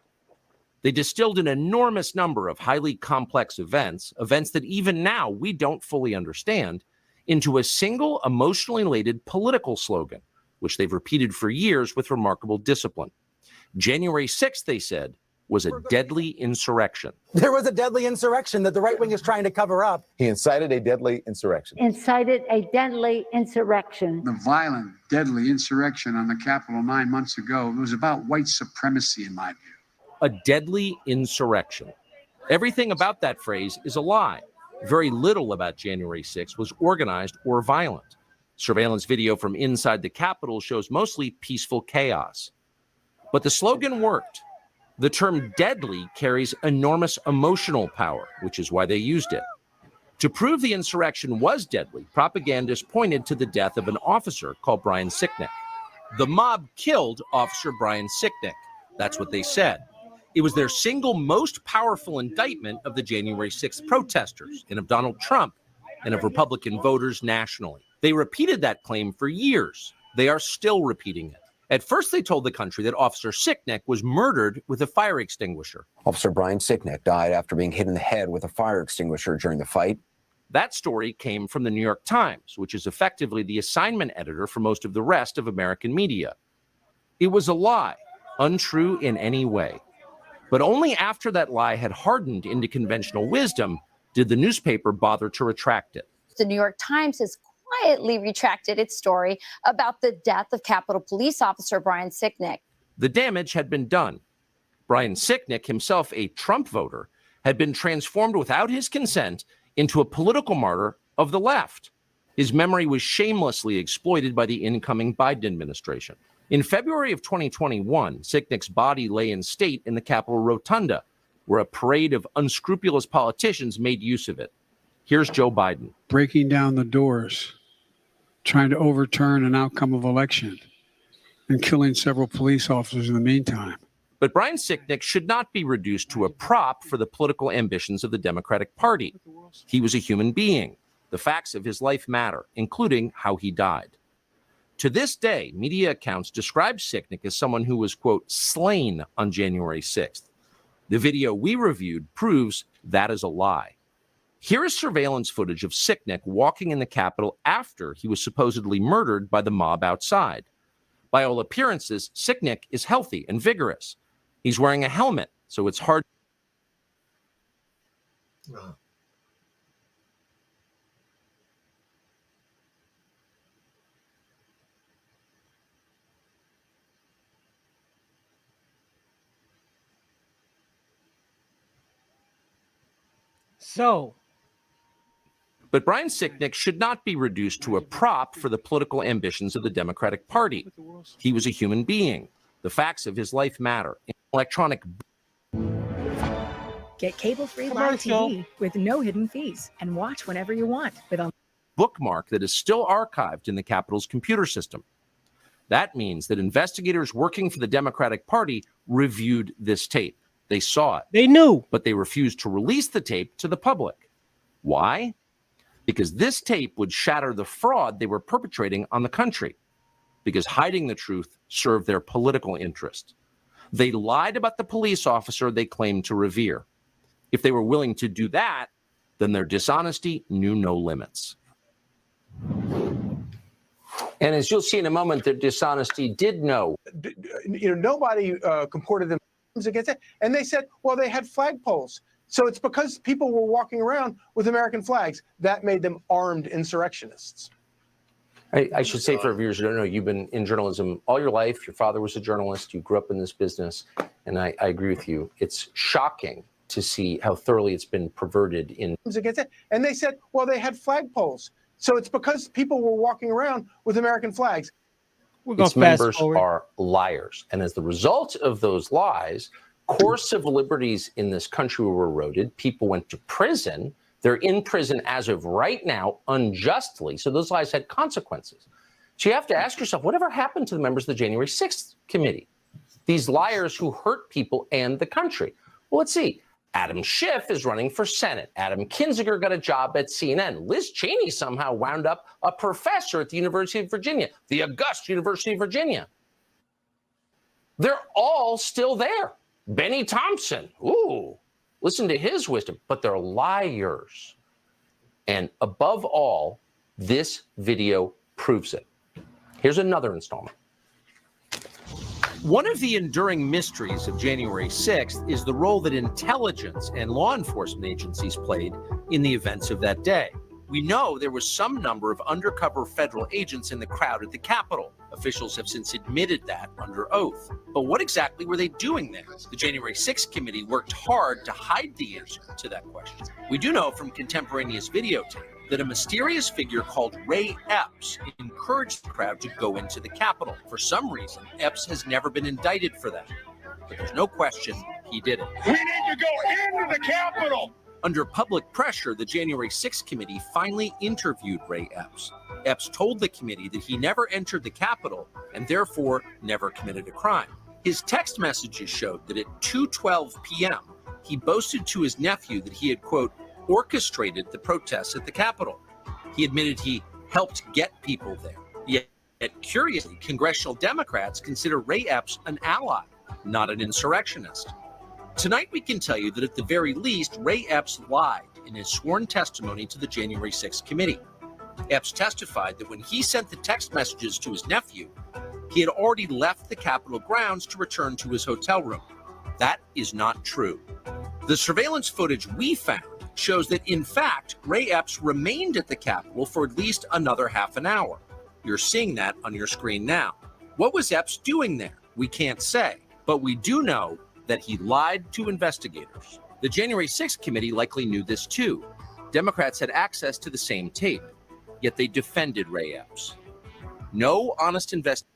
They distilled an enormous number of highly complex events that even now we don't fully understand, into a single emotionally elated political slogan, which they've repeated for years with remarkable discipline. January 6th, they said, was a deadly insurrection. There was a deadly insurrection that the right wing is trying to cover up. He incited a deadly insurrection. Incited a deadly insurrection. The violent, deadly insurrection on the Capitol 9 months ago, it was about white supremacy, in my view. A deadly insurrection. Everything about that phrase is a lie. Very little about January 6th was organized or violent. Surveillance video from inside the Capitol shows mostly peaceful chaos. But the slogan worked. The term deadly carries enormous emotional power, which is why they used it. To prove the insurrection was deadly, propagandists pointed to the death of an officer called Brian Sicknick. The mob killed Officer Brian Sicknick. That's what they said. It was their single most powerful indictment of the January 6th protesters and of Donald Trump and of Republican voters nationally. They repeated that claim for years. They are still repeating it. At first, they told the country that Officer Sicknick was murdered with a fire extinguisher. Officer Brian Sicknick died after being hit in the head with a fire extinguisher during the fight. That story came from the New York Times, which is effectively the assignment editor for most of the rest of American media. It was a lie, untrue in any way. But only after that lie had hardened into conventional wisdom did the newspaper bother to retract it. The New York Times has quietly retracted its story about the death of Capitol Police Officer Brian Sicknick. The damage had been done. Brian Sicknick, himself a Trump voter, had been transformed without his consent into a political martyr of the left. His memory was shamelessly exploited by the incoming Biden administration. In February of 2021, Sicknick's body lay in state in the Capitol Rotunda, where a parade of unscrupulous politicians made use of it. Here's Joe Biden. Breaking down the doors, trying to overturn an outcome of election, and killing several police officers in the meantime. But Brian Sicknick should not be reduced to a prop for the political ambitions of the Democratic Party. He was a human being. The facts of his life matter, including how he died. To this day, media accounts describe Sicknick as someone who was, quote, slain on January 6th. The video we reviewed proves that is a lie. Here is surveillance footage of Sicknick walking in the Capitol after he was supposedly murdered by the mob outside. By all appearances, Sicknick is healthy and vigorous. He's wearing a helmet, so it's hard. But Brian Sicknick should not be reduced to a prop for the political ambitions of the Democratic Party. He was a human being. The facts of his life matter. Electronic. Get cable-free live TV with no hidden fees and watch whenever you want with a bookmark that is still archived in the Capitol's computer system. That means that investigators working for the Democratic Party reviewed this tape. They saw it. They knew. But they refused to release the tape to the public. Why? Because this tape would shatter the fraud they were perpetrating on the country. Because hiding the truth served their political interest. They lied about the police officer they claimed to revere. If they were willing to do that, then their dishonesty knew no limits. And as you'll see in a moment, their dishonesty did know. Nobody comported themselves against it. And they said, well, they had flagpoles. So it's because people were walking around with American flags that made them armed insurrectionists. I should say for our viewers who don't know, you've been in journalism all your life. Your father was a journalist. You grew up in this business. And I agree with you. It's shocking to see how thoroughly it's been perverted in. Against it. And they said, well, they had flagpoles. So it's because people were walking around with American flags. Its members are liars. And as the result of those lies, core civil liberties in this country were eroded. People went to prison. They're in prison as of right now, unjustly. So those lies had consequences. So you have to ask yourself, whatever happened to the members of the January 6th committee? These liars who hurt people and the country. Well, let's see. Adam Schiff is running for Senate. Adam Kinzinger got a job at CNN. Liz Cheney somehow wound up a professor at the University of Virginia, the august University of Virginia. They're all still there. Benny Thompson, ooh, listen to his wisdom, but they're liars. And above all, this video proves it. Here's another installment. One of the enduring mysteries of January 6th is the role that intelligence and law enforcement agencies played in the events of that day. We know there was some number of undercover federal agents in the crowd at the Capitol. Officials have since admitted that under oath. But what exactly were they doing there? The January 6th committee worked hard to hide the answer to that question. We do know from contemporaneous videotape that a mysterious figure called Ray Epps encouraged the crowd to go into the Capitol. For some reason, Epps has never been indicted for that. But there's no question he did it. We need to go into the Capitol. Under public pressure, the January 6th committee finally interviewed Ray Epps. Epps told the committee that he never entered the Capitol and therefore never committed a crime. His text messages showed that at 2:12 p.m., he boasted to his nephew that he had, quote, orchestrated the protests at the Capitol. He admitted he helped get people there. Yet, curiously, congressional Democrats consider Ray Epps an ally, not an insurrectionist. Tonight, we can tell you that at the very least, Ray Epps lied in his sworn testimony to the January 6th committee. Epps testified that when he sent the text messages to his nephew, he had already left the Capitol grounds to return to his hotel room. That is not true. The surveillance footage we found shows that, in fact, Ray Epps remained at the Capitol for at least another half an hour. You're seeing that on your screen now. What was Epps doing there? We can't say, but we do know that he lied to investigators. The January 6th committee likely knew this too. Democrats had access to the same tape, yet they defended Ray Epps. No honest investigation.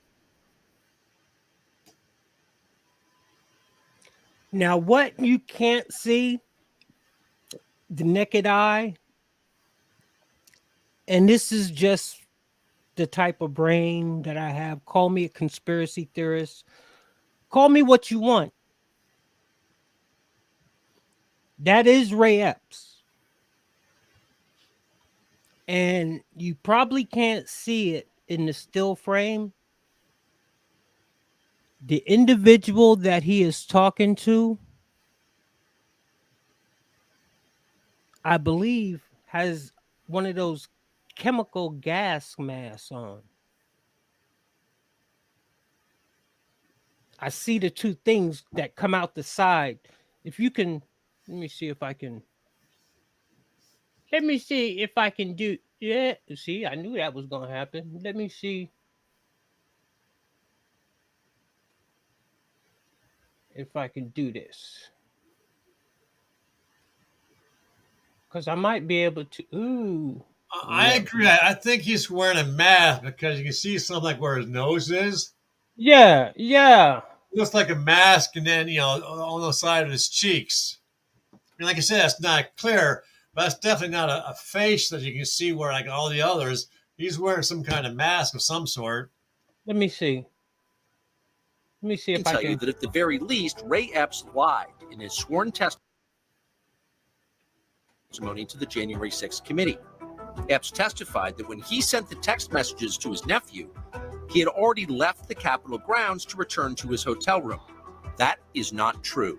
Now, what you can't see, the naked eye, and this is just the type of brain that I have. Call me a conspiracy theorist. Call me what you want. That is Ray Epps. And you probably can't see it in the still frame. The individual that he is talking to, I believe, has one of those chemical gas masks on. I see the two things that come out the side. If you can, let me see if I can do. Yeah, see, I knew that was going to happen. Let me see if I can do this. Because I might be able to. Ooh. I agree. I think he's wearing a mask because you can see something like where his nose is. Yeah, yeah. It looks like a mask, and then, on the side of his cheeks. I mean, like I said, it's not clear, but it's definitely not a face that you can see where, like all the others, he's wearing some kind of mask of some sort. Let me see. Let me see if I tell can. you that at the very least, Ray Epps lied in his sworn testimony to the January 6th committee. Epps testified that when he sent the text messages to his nephew, he had already left the Capitol grounds to return to his hotel room. That is not true.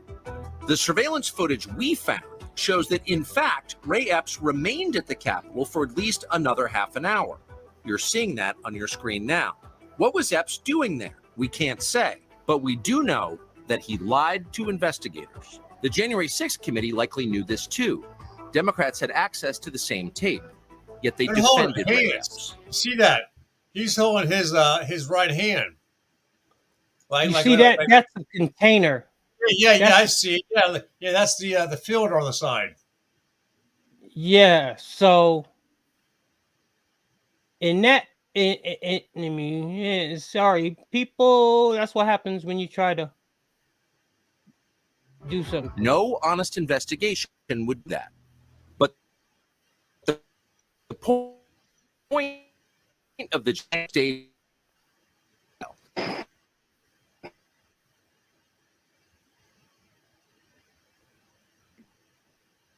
The surveillance footage we found shows that, in fact, Ray Epps remained at the Capitol for at least another half an hour. You're seeing that on your screen now. What was Epps doing there? We can't say, but we do know that he lied to investigators. The January 6th committee likely knew this too. Democrats had access to the same tape, yet they defended Ray Epps. See that? He's holding his right hand. You see that? That's a container. Yeah, I see. Yeah, that's the filter on the side. Yeah. So, in that, I mean, sorry, people. That's what happens when you try to do something. No honest investigation would do that. But the point of the state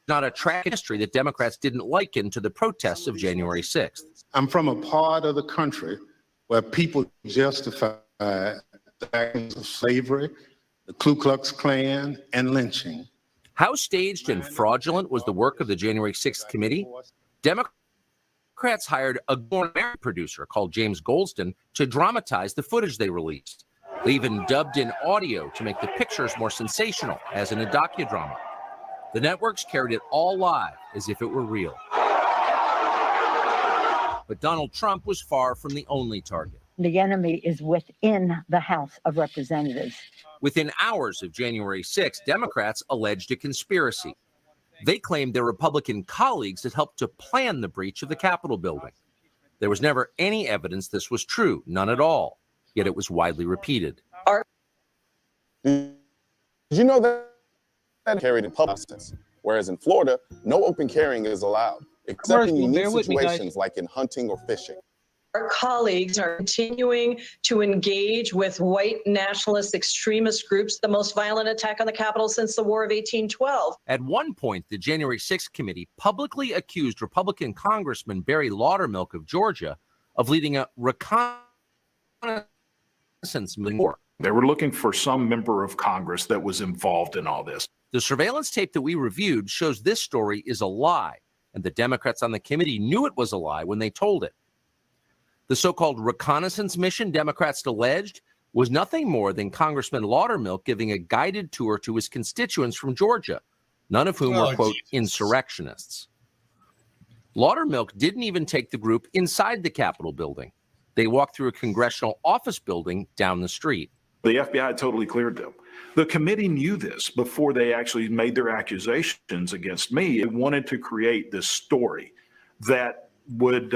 not a track history that Democrats didn't liken to the protests of January 6th. I'm from a part of the country where people justify the actions of slavery, the Ku Klux Klan, and lynching. How staged and fraudulent was the work of the January 6th committee? Democrats hired a producer called James Goldston to dramatize the footage they released. They even dubbed in audio to make the pictures more sensational, as in a docudrama. The networks carried it all live as if it were real. But Donald Trump was far from the only target. The enemy is within the House of Representatives. Within hours of January 6th, Democrats alleged a conspiracy. They claimed their Republican colleagues had helped to plan the breach of the Capitol building. There was never any evidence this was true, none at all, yet it was widely repeated. Did you know that carried in public where whereas in Florida, no open carrying is allowed, except in unique situations like in hunting or fishing. Our colleagues are continuing to engage with white nationalist extremist groups, the most violent attack on the Capitol since the War of 1812. At one point, the January 6th committee publicly accused Republican Congressman Barry Laudermilk of Georgia of leading a reconnaissance mission. They were looking for some member of Congress that was involved in all this. The surveillance tape that we reviewed shows this story is a lie, and the Democrats on the committee knew it was a lie when they told it. The so-called reconnaissance mission Democrats alleged was nothing more than Congressman Laudermilk giving a guided tour to his constituents from Georgia, none of whom were, quote, insurrectionists. Laudermilk didn't even take the group inside the Capitol building. They walked through a congressional office building down the street. The FBI totally cleared them. The committee knew this before they actually made their accusations against me. They wanted to create this story that would,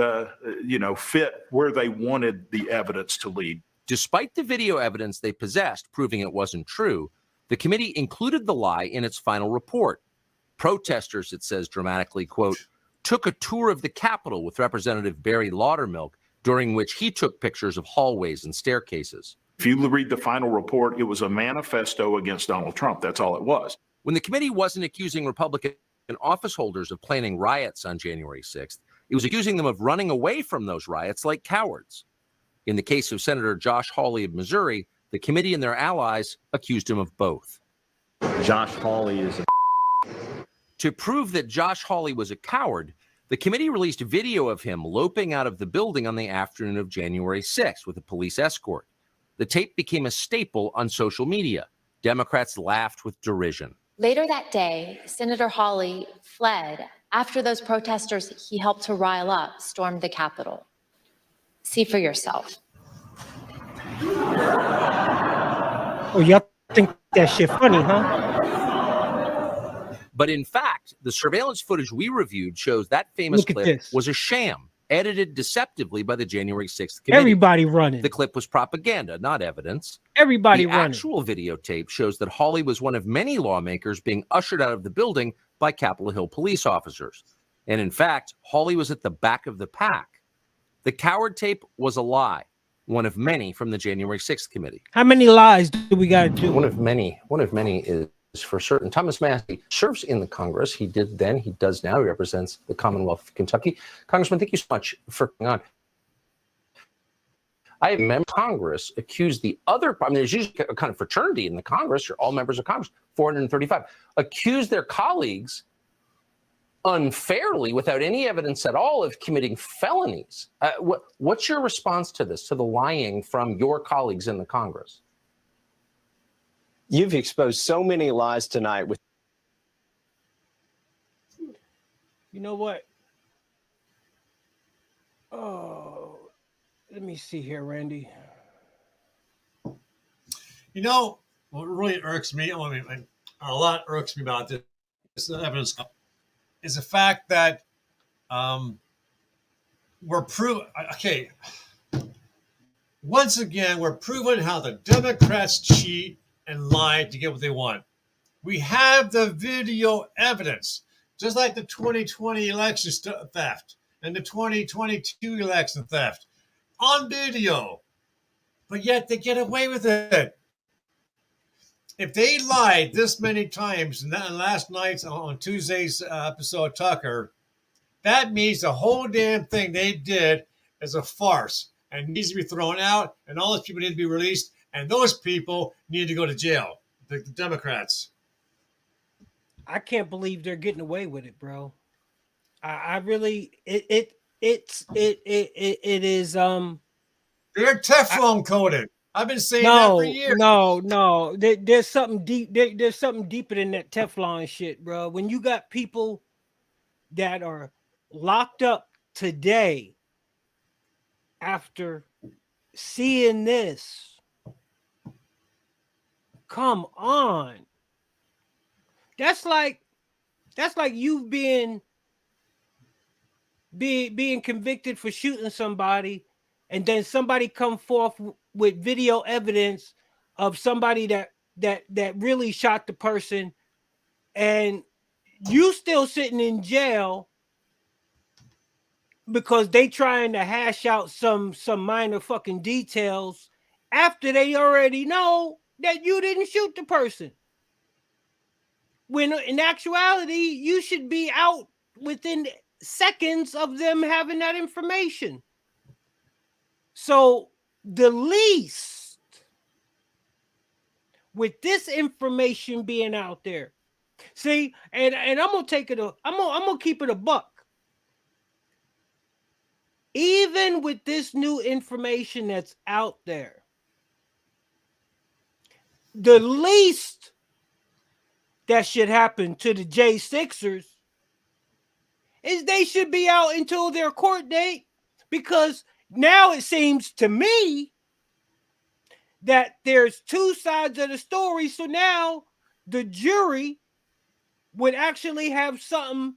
fit where they wanted the evidence to lead. Despite the video evidence they possessed proving it wasn't true, the committee included the lie in its final report. Protesters, it says dramatically, quote, took a tour of the Capitol with Representative Barry Laudermilk, during which he took pictures of hallways and staircases. If you read the final report, it was a manifesto against Donald Trump. That's all it was. When the committee wasn't accusing Republican office holders of planning riots on January 6th, it was accusing them of running away from those riots like cowards. In the case of Senator Josh Hawley of Missouri, the committee and their allies accused him of both. Josh Hawley is a... To prove that Josh Hawley was a coward, the committee released video of him loping out of the building on the afternoon of January 6th with a police escort. The tape became a staple on social media. Democrats laughed with derision. Later that day, Senator Hawley fled after those protesters he helped to rile up stormed the Capitol. See for yourself. Oh, y'all think that shit funny, huh? But in fact, the surveillance footage we reviewed shows that famous clip was a sham, edited deceptively by the January 6th committee. Everybody running. The clip was propaganda, not evidence. Everybody running. The actual videotape shows that Hawley was one of many lawmakers being ushered out of the building by Capitol Hill police officers. And in fact, Hawley was at the back of the pack. The coward tape was a lie, one of many from the January 6th committee. How many lies do we got to do? One of many is for certain. Thomas Massie serves in the Congress. He did then, he does now. He represents the Commonwealth of Kentucky. Congressman, thank you so much for coming on. I remember Congress accused the other, there's usually a kind of fraternity in the Congress, you're all members of Congress, 435, accused their colleagues unfairly, without any evidence at all, of committing felonies. What's your response to this, to the lying from your colleagues in the Congress? You've exposed so many lies tonight. You know what? Oh, let me see here, Randy. You know, what really irks me, a lot irks me about this evidence, is the fact that we're proving, okay, once again, we're proving how the Democrats cheat and lie to get what they want. We have the video evidence, just like the 2020 election theft and the 2022 election theft on video, but yet they get away with it. If they lied this many times in last night's on Tuesday's episode of Tucker, that means the whole damn thing they did is a farce and needs to be thrown out, and all those people need to be released, and those people need to go to jail. The Democrats. I can't believe they're getting away with it, bro. I really it is they're Teflon coated. I've been saying that for years. No. There's something deep. There's something deeper than that Teflon shit, bro. When you got people that are locked up today after seeing this, come on. That's like you being convicted for shooting somebody, and then somebody come forth with video evidence of somebody that really shot the person, and You still sitting in jail because they trying to hash out some minor fucking details after they already know that you didn't shoot the person. When in actuality, you should be out within seconds of them having that information. So the least with this information being out there, see, and I'm gonna take it. I'm gonna keep it a buck. Even with this new information that's out there, the least that should happen to the J6ers is they should be out until their court date, because now it seems to me that there's two sides of the story. So now the jury would actually have something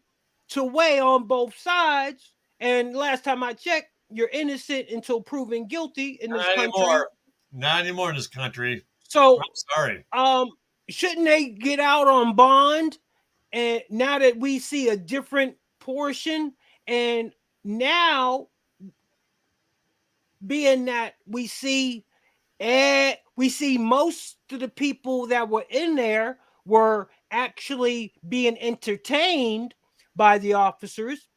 to weigh on both sides. And last time I checked, you're innocent until proven guilty in this country. Not anymore in this country. So I'm sorry. Shouldn't they get out on bond? And now that we see a different portion, and now being that we see most of the people that were in there were actually being entertained by the officers,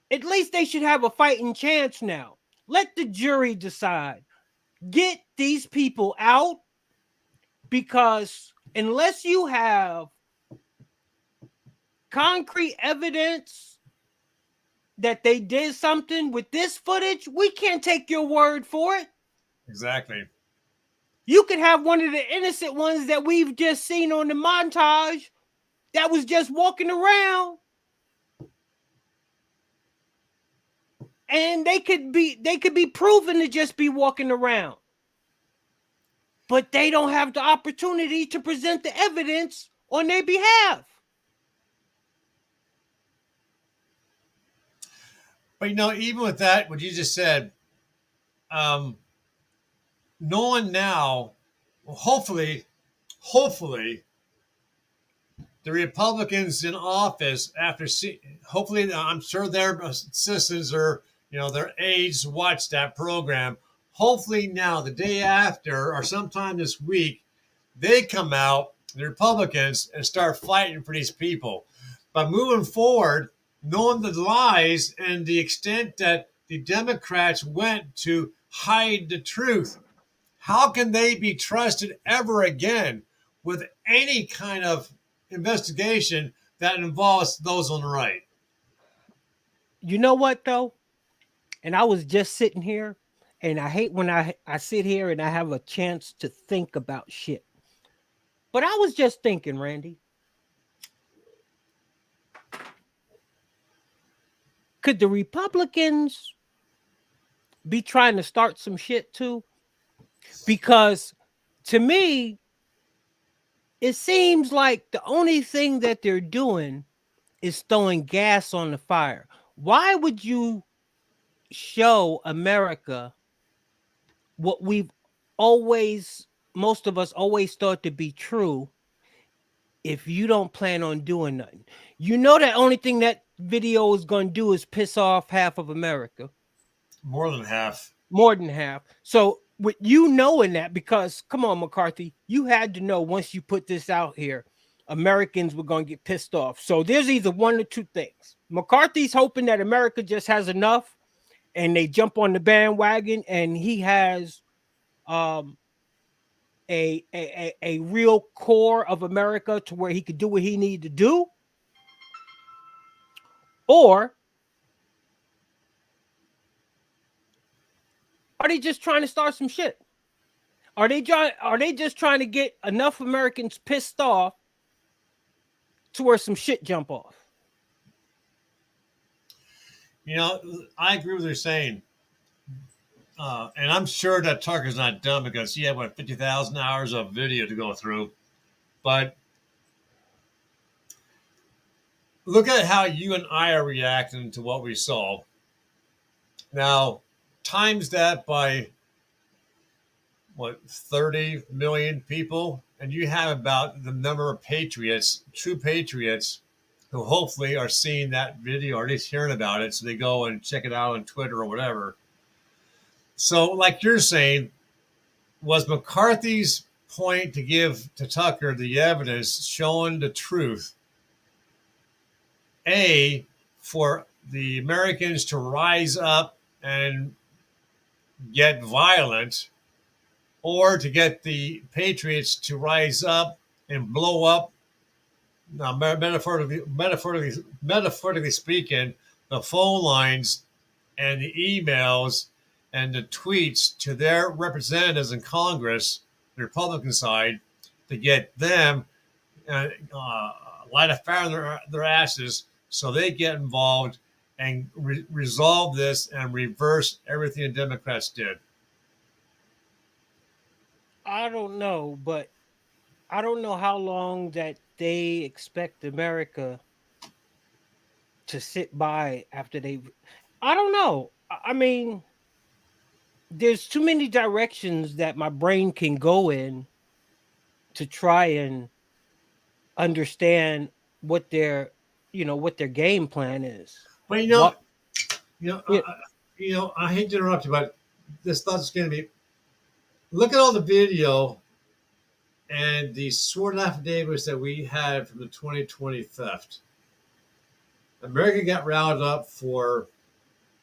at least they should have a fighting chance now. Let the jury decide. Get these people out, because unless you have concrete evidence that they did something with this footage, we can't take your word for it. Exactly. You could have one of the innocent ones that we've just seen on the montage that was just walking around, and they could be proven to just be walking around, but they don't have the opportunity to present the evidence on their behalf. But even with that, what you just said, knowing now, hopefully, the Republicans in office, hopefully, I'm sure their citizens or their aides watch that program. Hopefully now, the day after or sometime this week, they come out, the Republicans, and start fighting for these people. But moving forward, knowing the lies and the extent that the Democrats went to hide the truth, how can they be trusted ever again with any kind of investigation that involves those on the right? You know what, though? And I was just sitting here, and I hate when I sit here and I have a chance to think about shit. But I was just thinking, Randy, could the Republicans be trying to start some shit too? Because to me, it seems like the only thing that they're doing is throwing gas on the fire. Why would you show America what most of us always thought to be true if you don't plan on doing nothing? You know that only thing that video is going to do is piss off half of America. More than half. More than half. So with you knowing that, because come on, McCarthy, you had to know once you put this out here, Americans were going to get pissed off. So there's either one or two things. McCarthy's hoping that America just has enough and they jump on the bandwagon, and he has a real core of America to where he could do what he needed to do. Or are they just trying to start some shit? Are they just trying to get enough Americans pissed off to where some shit jump off? I agree with what you're saying. And I'm sure that Tucker's not dumb, because he had 50,000 hours of video to go through. But look at how you and I are reacting to what we saw. Now, times that by 30 million people and you have about the number of patriots, true patriots, who hopefully are seeing that video or at least hearing about it, so they go and check it out on Twitter or whatever. So, like you're saying, was McCarthy's point to give to Tucker the evidence showing the truth, A, for the Americans to rise up and get violent, or to get the patriots to rise up and blow up, now metaphorically speaking, the phone lines and the emails and the tweets to their representatives in Congress, the Republican side, to get them light a fire in their asses so they get involved and resolve this and reverse everything the Democrats did. I don't know, but I don't know how long that they expect America to sit by after they. I don't know. I mean, there's too many directions that my brain can go in to try and understand what their game plan is. But I hate to interrupt you, but this thought's going to be: look at all the video and the sworn affidavits that we had from the 2020 theft. America got riled up for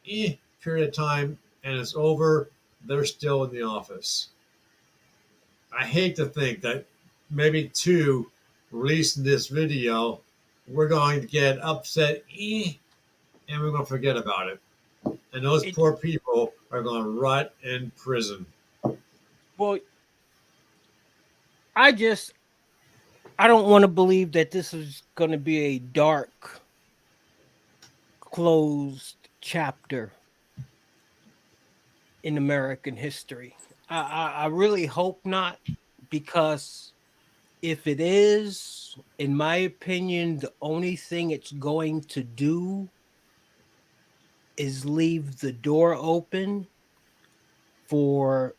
a period of time, and it's over. They're still in the office. I hate to think that maybe two releasing this video, we're going to get upset and we're going to forget about it. And those poor people are going to rot in prison. Well, I don't want to believe that this is going to be a dark, closed chapter in American history. I really hope not, because if it is, in my opinion, the only thing it's going to do is leave the door open for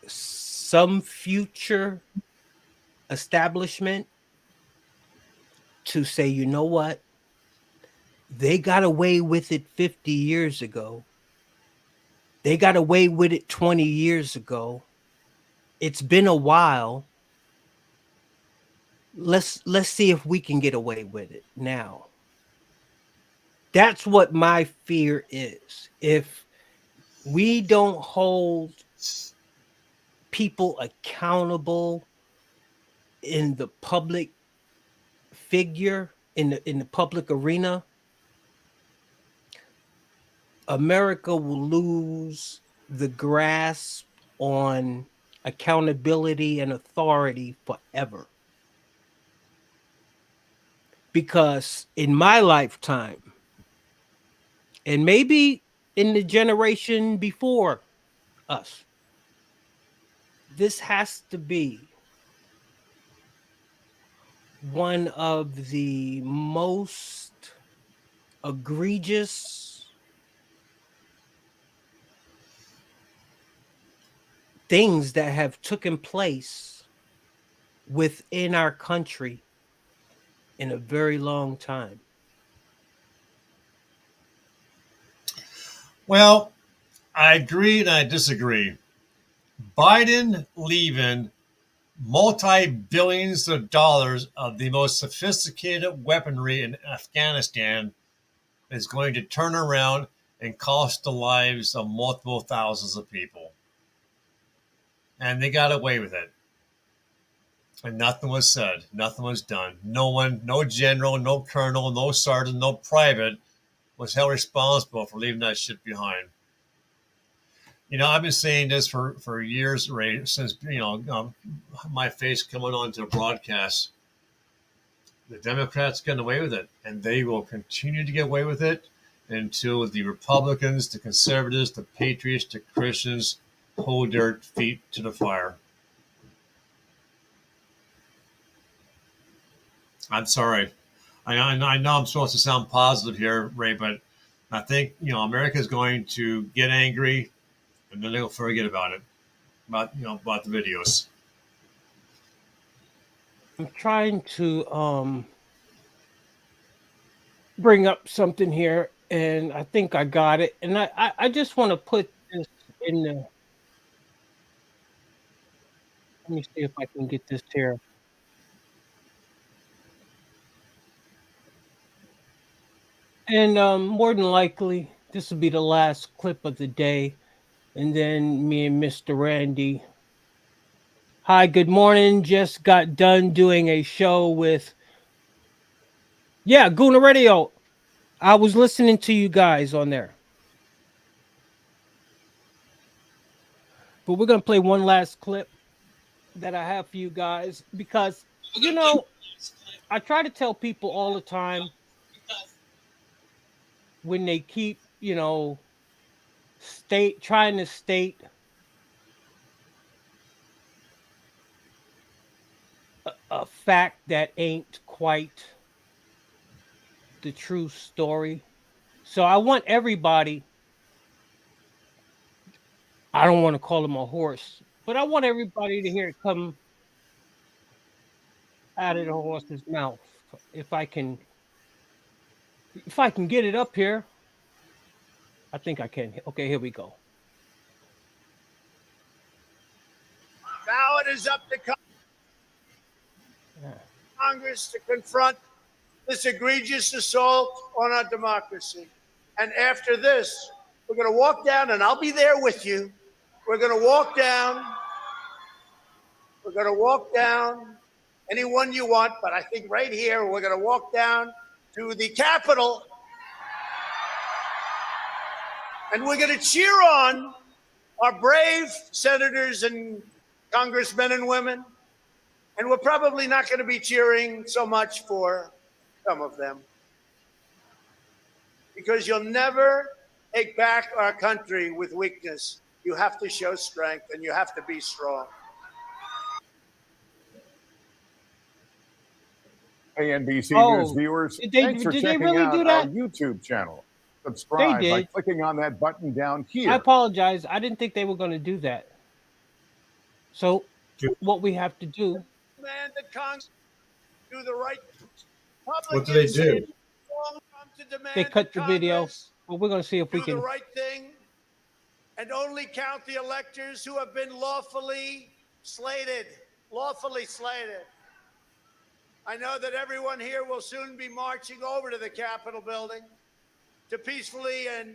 some future establishment to say, you know what? They got away with it 50 years ago. They got away with it 20 years ago. It's been a while. Let's see if we can get away with it now. That's what my fear is. If we don't hold people accountable in the public figure, in the public arena, America will lose the grasp on accountability and authority forever. Because in my lifetime, and maybe in the generation before us, this has to be one of the most egregious things that have taken place within our country in a very long time. Well, I agree and I disagree. Biden leaving multi-billions of dollars of the most sophisticated weaponry in Afghanistan is going to turn around and cost the lives of multiple thousands of people. And they got away with it. And nothing was said. Nothing was done. No one, no general, no colonel, no sergeant, no private was held responsible for leaving that shit behind. You know, I've been saying this for years, Ray, since, my face coming onto the broadcast. The Democrats getting away with it, and they will continue to get away with it until the Republicans, the conservatives, the patriots, the Christians hold their feet to the fire. I'm sorry. I know I'm supposed to sound positive here, Ray, but I think, America is going to get angry, and then they'll forget about it, about the videos. I'm trying to bring up something here, and I think I got it. And I just want to put this in the. Let me see if I can get this here. And more than likely, this will be the last clip of the day. And then me and Mr. Randy. Hi, good morning. Just got done doing a show with, Gooner Radio. I was listening to you guys on there. But we're going to play one last clip that I have for you guys because, I try to tell people all the time when they keep, trying to state a fact that ain't quite the true story. So I want everybody, I don't want to call him a horse, but I want everybody to hear it come out of the horse's mouth. If I can get it up here. I think I can. Okay, here we go. Now it is up to Congress to confront this egregious assault on our democracy. And after this, we're going to walk down, and I'll be there with you. We're going to walk down. We're going to walk down anyone you want, but I think right here, we're going to walk down to the Capitol, and we're going to cheer on our brave senators and congressmen and women. And we're probably not going to be cheering so much for some of them, because you'll never take back our country with weakness. You have to show strength, and you have to be strong. Hey, NBC News viewers, did thanks for they checking really out do our that? YouTube channel. Subscribe by clicking on that button down here. I apologize. I didn't think they were going to do that. So what we have to do. Man, the Congress do the right. What do they do? They cut the video. Well, we're going to see if we Do can. the right thing and only count the electors who have been lawfully slated. Lawfully slated. I know that everyone here will soon be marching over to the Capitol building to peacefully and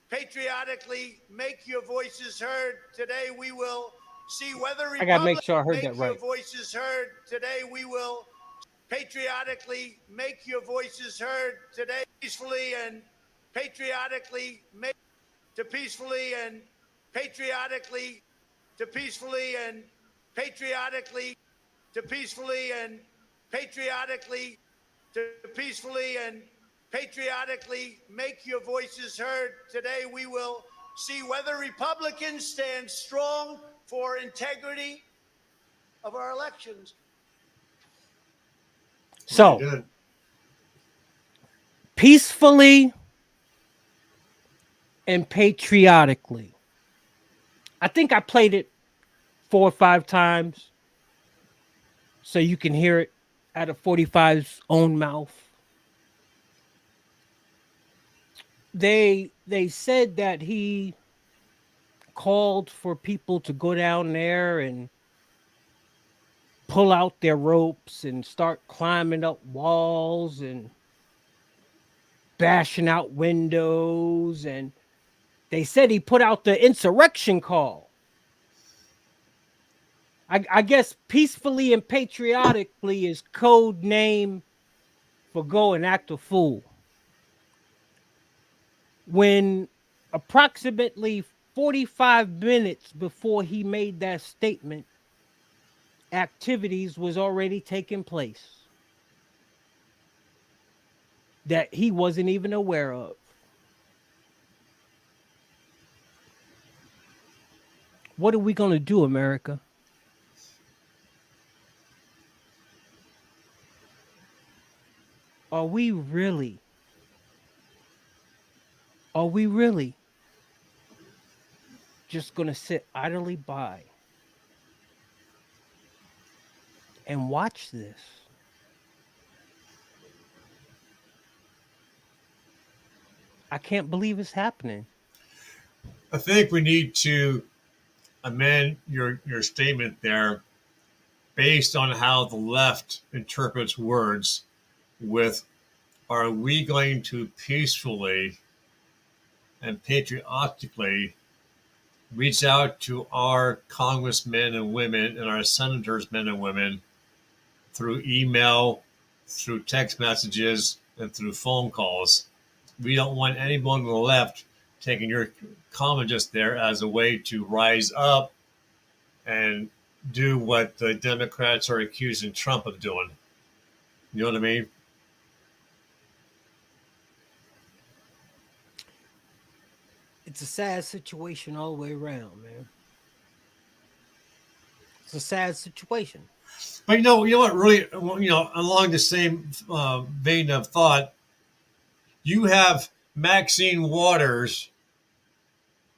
patriotically make your voices heard. Today we will see whether I got to make sure I heard that right. your voices heard. Today we will patriotically make your voices heard. Today peacefully and patriotically make to peacefully and patriotically to peacefully and patriotically to peacefully and patriotically to peacefully and patriotically make your voices heard. Today we will see whether Republicans stand strong for integrity of our elections. So, peacefully and patriotically. I think I played it 4 or 5 times so you can hear it out of 45's own mouth. They said that he called for people to go down there and pull out their ropes and start climbing up walls and bashing out windows. And they said he put out the insurrection call. I guess peacefully and patriotically is code name for go and act a fool. When approximately 45 minutes before he made that statement, activities was already taking place that he wasn't even aware of. What are we going to do, America? Are we really just going to sit idly by And watch this. I can't believe it's happening. I think we need to amend your statement there based on how the left interprets words with, are we going to peacefully and patriotically reach out to our congressmen and women and our senators, men and women, through email, through text messages, and through phone calls. We don't want anyone on the left taking your comment just there as a way to rise up and do what the Democrats are accusing Trump of doing. You know what I mean? It's a sad situation all the way around, man. It's a sad situation. But you know what? Really, along the same vein of thought, you have Maxine Waters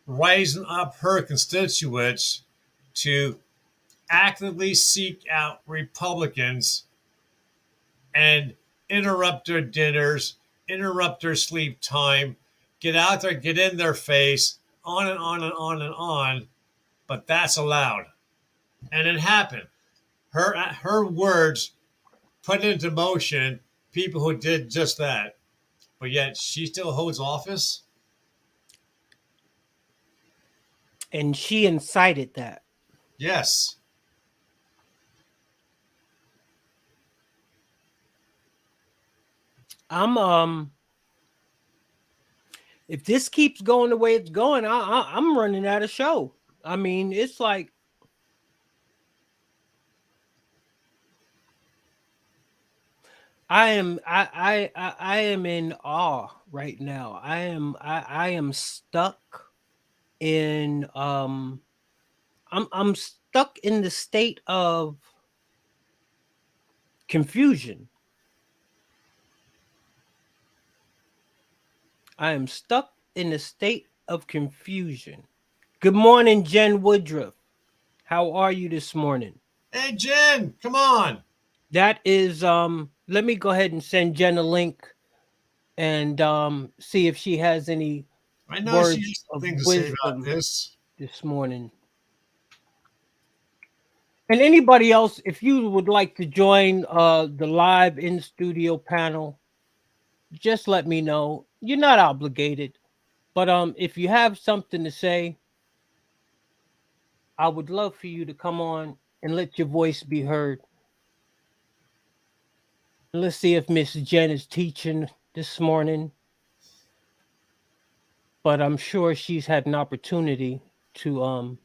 rising up her constituents to actively seek out Republicans and interrupt their dinners, interrupt their sleep time, get out there, get in their face, on and on and on and on. But that's allowed. And it happened. Her words put into motion people who did just that. But yet she still holds office. And she incited that. Yes. If this keeps going the way it's going, I'm running out of show. I mean, it's like I am in awe right now. I am stuck in I'm stuck in the state of confusion. I am stuck in a state of confusion. Good morning, Jen Woodruff. How are you this morning? Hey, Jen, come on. That is, let me go ahead and send Jen a link and see if she has any words of wisdom this morning. And anybody else, if you would like to join the live in-studio panel, just let me know. You're not obligated, but if you have something to say, I would love for you to come on and let your voice be heard. Let's see if Miss Jen is teaching this morning, but I'm sure she's had an opportunity to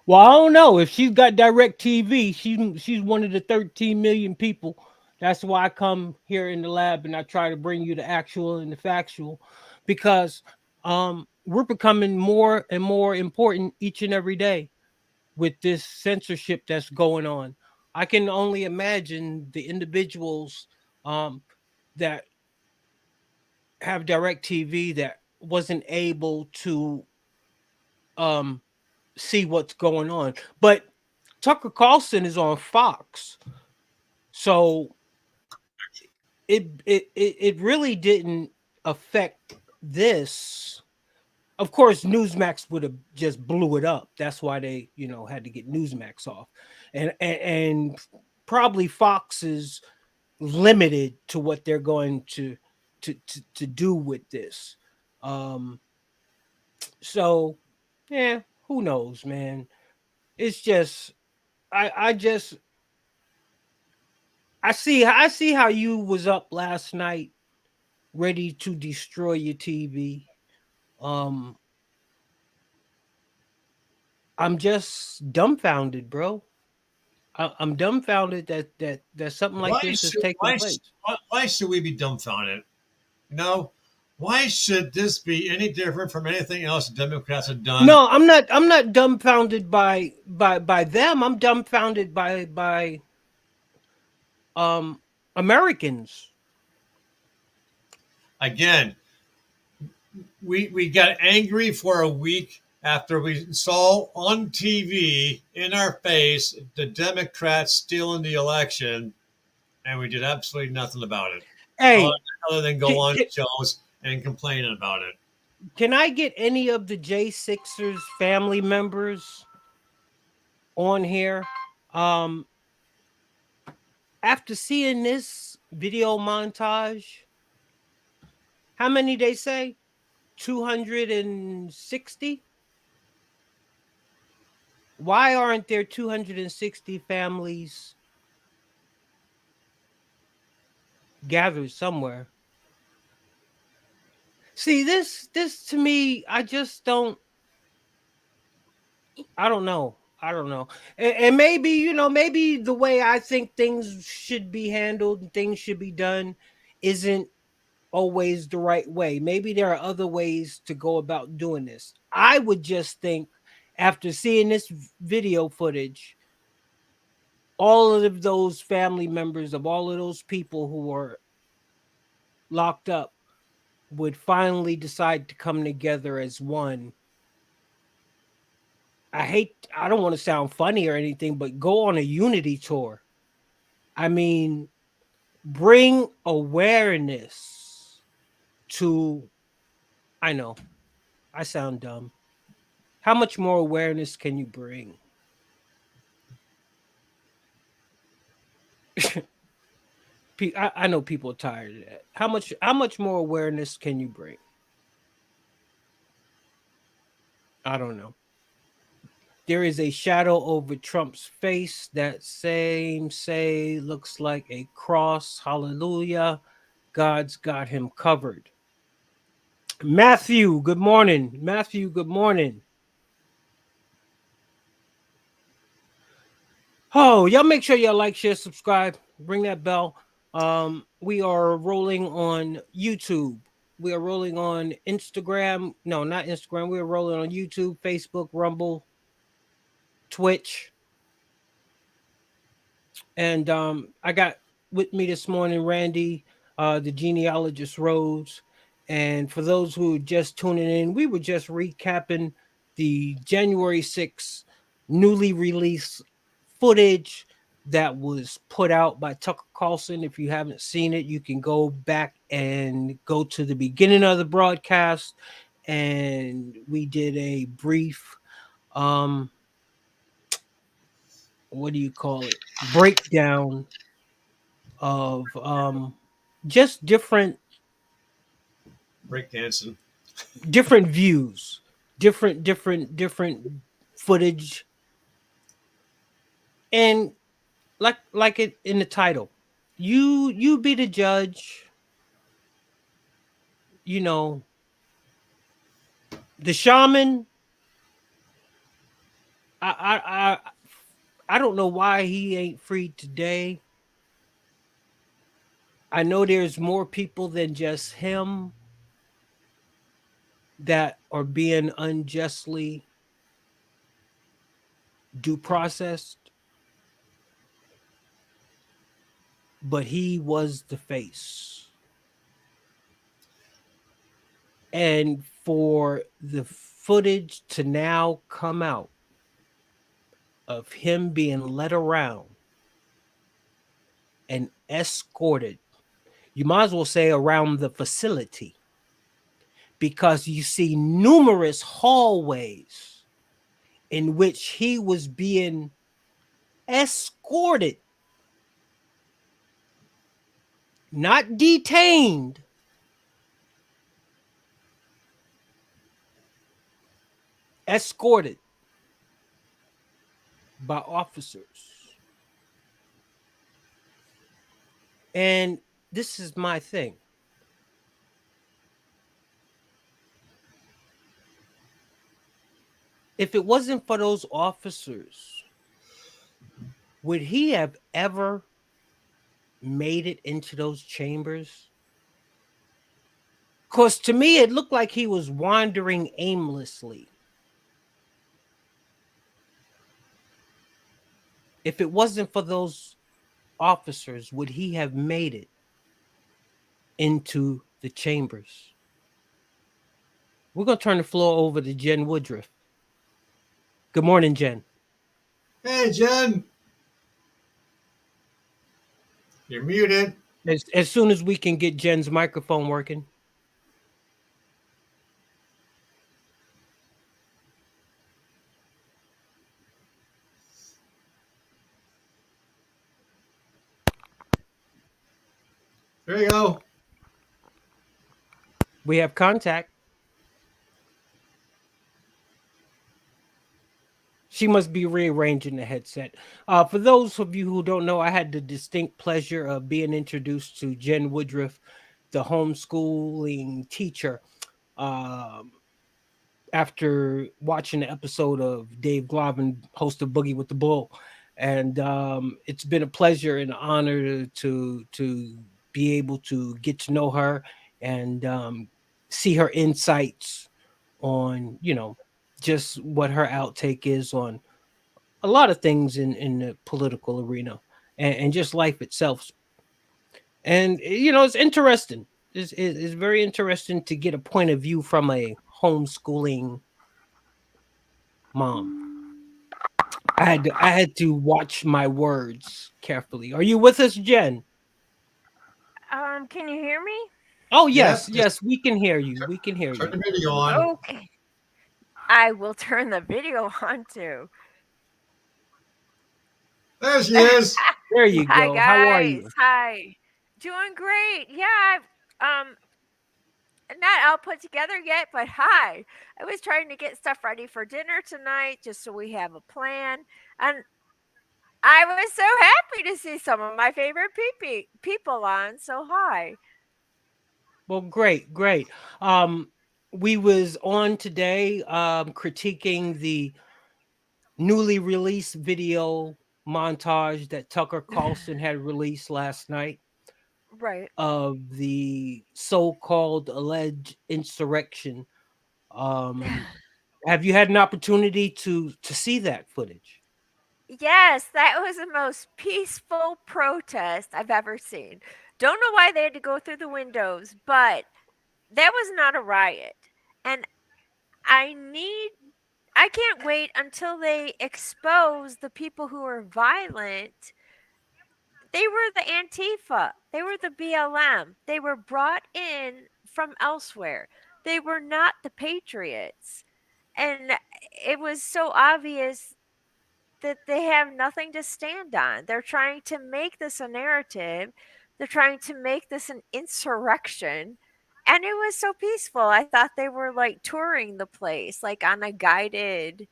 well, I don't know if she's got DirecTV. She's one of the 13 million people. That's why I come here in the lab and I try to bring you the actual and the factual, because we're becoming more and more important each and every day with this censorship that's going on. I can only imagine the individuals that have DirecTV that wasn't able to see what's going on. But Tucker Carlson is on Fox, so it really didn't affect this. Of course, Newsmax would have just blew it up. That's why they, had to get Newsmax off, and probably Fox is limited to what they're going to do with this. So, yeah, who knows, man? It's just, I see how you was up last night, ready to destroy your TV. I'm just dumbfounded, bro. I'm dumbfounded that something like this is taking place. Why should we be dumbfounded? Why should this be any different from anything else the Democrats have done? No, I'm not dumbfounded by them. I'm dumbfounded by Americans. Again, we got angry for a week after we saw on TV in our face the Democrats stealing the election, and we did absolutely nothing about it. Hey, other than go on shows and complaining about it. Can I get any of the J6ers family members on here? After seeing this video montage, how many they say? 260? Why aren't there 260 families gathered somewhere? See, this to me, I just don't. I don't know. And maybe, maybe the way I think things should be handled and things should be done isn't always the right way. Maybe there are other ways to go about doing this. I would just think, after seeing this video footage, all of those family members of all of those people who are locked up would finally decide to come together as one. I don't want to sound funny or anything, but go on a unity tour. I mean, bring awareness to, I know, I sound dumb. How much more awareness can you bring? I know people are tired of that. How much more awareness can you bring? I don't know. There is a shadow over Trump's face. That same say looks like a cross. Hallelujah. God's got him covered. Matthew, good morning. Matthew, good morning. Oh, y'all make sure y'all like, share, subscribe, ring that bell. We are rolling on YouTube. We are rolling on Instagram. No, not Instagram. We are rolling on YouTube, Facebook, Rumble, Twitch. And I got with me this morning Randy, the genealogist Rose. And for those who are just tuning in, we were just recapping the January 6th newly released footage that was put out by Tucker Carlson. If you haven't seen it, you can go back and go to the beginning of the broadcast. And we did a brief what do you call it, breakdown of just different breakdancing, different views, different footage, and like it in the title, you be the judge. You know, the shaman, I don't know why he ain't free today. I know there's more people than just him that are being unjustly due processed, but he was the face. And for the footage to now come out of him being led around and escorted, you might as well say around the facility, because you see numerous hallways in which he was being escorted, not detained, escorted by officers. And this is my thing. If it wasn't for those officers, would he have ever made it into those chambers? Because to me, it looked like he was wandering aimlessly. If it wasn't for those officers, would he have made it into the chambers? We're going to turn the floor over to Jen Woodruff. Good morning, Jen. Hey, Jen. You're muted. As soon as we can get Jen's microphone working. There you go. We have contact. She must be rearranging the headset. For those of you who don't know, I had the distinct pleasure of being introduced to Jen Woodruff, the homeschooling teacher, after watching the episode of Dave Glavin, host of Boogie with the Bull. And it's been a pleasure and honor to be able to get to know her and see her insights on, just what her outtake is on a lot of things in the political arena and just life itself. And, it's interesting. It's very interesting to get a point of view from a homeschooling mom. I had to watch my words carefully. Are you with us, Jen? Can you hear me? Oh, yes, we can hear you. We can hear Turn the you. video on. Okay. I will turn the video on too. There she is. There you Hi go. guys. How are you? Hi. Doing great. Yeah. Not all put together yet, but hi. I was trying to get stuff ready for dinner tonight just so we have a plan. And I was so happy to see some of my favorite people on. So hi. Well, great. We was on today critiquing the newly released video montage that Tucker Carlson had released last night Right. of the so-called alleged insurrection. Have you had an opportunity to see that footage? Yes, that was the most peaceful protest I've ever seen. Don't know why they had to go through the windows, but that was not a riot. And I can't wait until they expose the people who are violent. They were the Antifa. They were the BLM. They were brought in from elsewhere. They were not the Patriots. And it was so obvious that they have nothing to stand on. They're trying to make this a narrative. They're trying to make this an insurrection. And it was so peaceful. I thought they were like touring the place, like on a guided,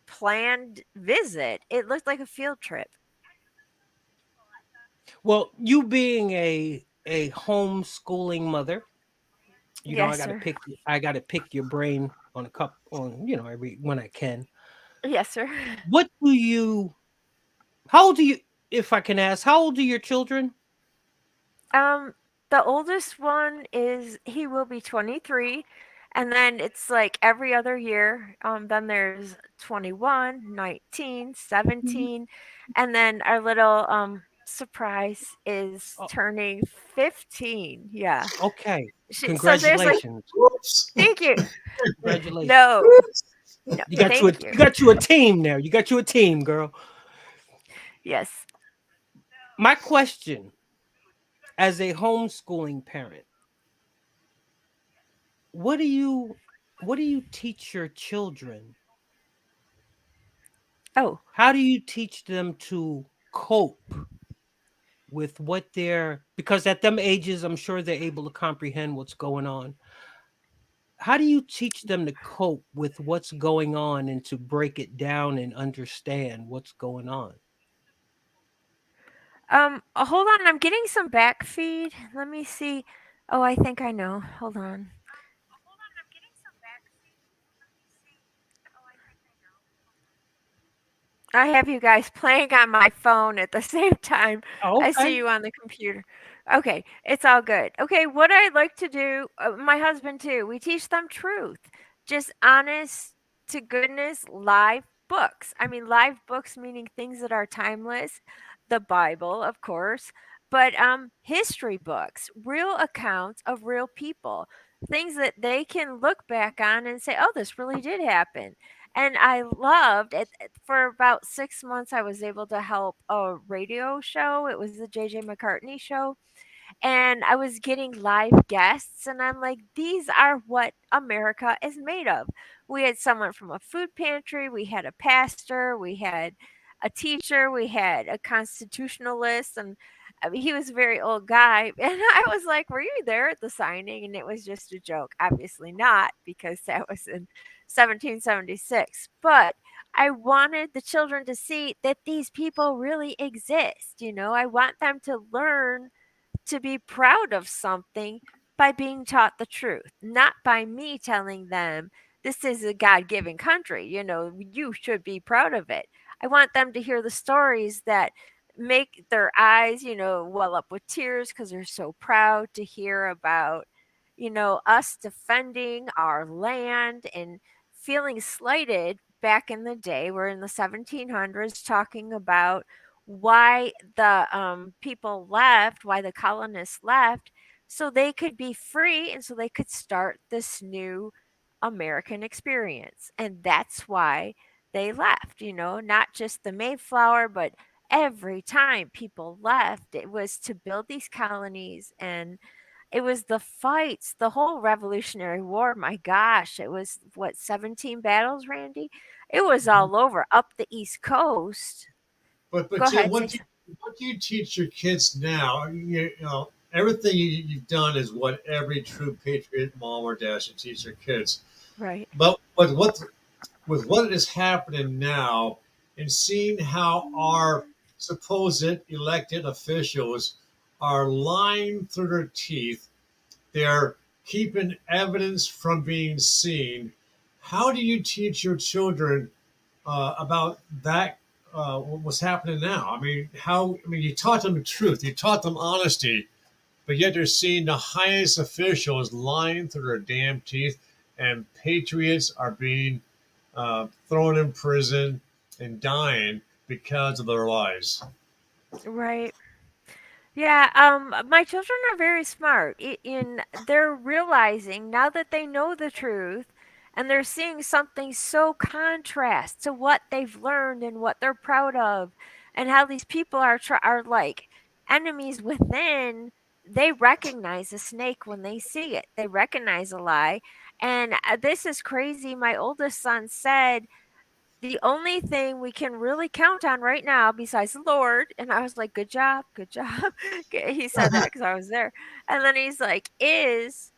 planned visit. It looked like a field trip. Well, you being a homeschooling mother, Yes, I gotta pick your brain on every when I can. Yes, sir. How old do you, if I can ask, how old are your children? The oldest one he will be 23, and then it's like every other year. Then there's 21, 19, 17, and then our little surprise is turning 15. Yeah. Okay. So there's like, Congratulations. thank you. Congratulations. No, You got thank you got you a team now. You got you a team, girl. Yes. My question, as a homeschooling parent, what do you teach your children? Oh. How do you teach them to cope with what because at them ages, I'm sure they're able to comprehend what's going on. How do you teach them to cope with what's going on and to break it down and understand what's going on? Hold on. I'm getting some back feed. Let me see. Oh, I think I know. Hold on. I have you guys playing on my phone at the same time. Oh, I okay. see you on the computer. Okay, it's all good. Okay, what I'd like to do, my husband too, we teach them truth. Just honest to goodness live books. I mean, live books meaning things that are timeless. The Bible, of course, but history books, real accounts of real people, things that they can look back on and say, "Oh, this really did happen." And I loved it. For about 6 months, I was able to help a radio show. It was the JJ McCartney show. And I was getting live guests, and I'm like, these are what America is made of. We had someone from a food pantry, we had a pastor, we had a teacher, we had a constitutionalist, and I mean, he was a very old guy. And I was like, were you there at the signing? And it was just a joke. Obviously not, because that was in 1776. But I wanted the children to see that these people really exist. I want them to learn to be proud of something by being taught the truth, not by me telling them this is a God given country. You should be proud of it. I want them to hear the stories that make their eyes, well up with tears because they're so proud to hear about, us defending our land and feeling slighted back in the day. We're in the 1700s talking about why the people left, why the colonists left, so they could be free and so they could start this new American experience. And that's why they left, not just the Mayflower, but every time people left, it was to build these colonies. And it was the fights, the whole Revolutionary War. My gosh, it was 17 battles, Randy? It was all over up the East Coast. But Go Jim, ahead. what do you teach your kids now? Everything you've done is what every true patriot mom or dad should teach their kids. Right. But what with what is happening now, and seeing how our supposed elected officials are lying through their teeth, they're keeping evidence from being seen. How do you teach your children about that? What's happening now? I mean, you taught them the truth, you taught them honesty, but yet they're seeing the highest officials lying through their damn teeth, and patriots are being thrown in prison and dying because of their lies. Right. Yeah, my children are very smart. They're realizing now that they know the truth, and they're seeing something so contrast to what they've learned and what they're proud of, and how these people are like enemies within. They recognize a snake when they see it. They recognize a lie, and this is crazy. My oldest son said, the only thing we can really count on right now besides the Lord, and I was like, good job, good job. He said that because I was there. And then he's like, is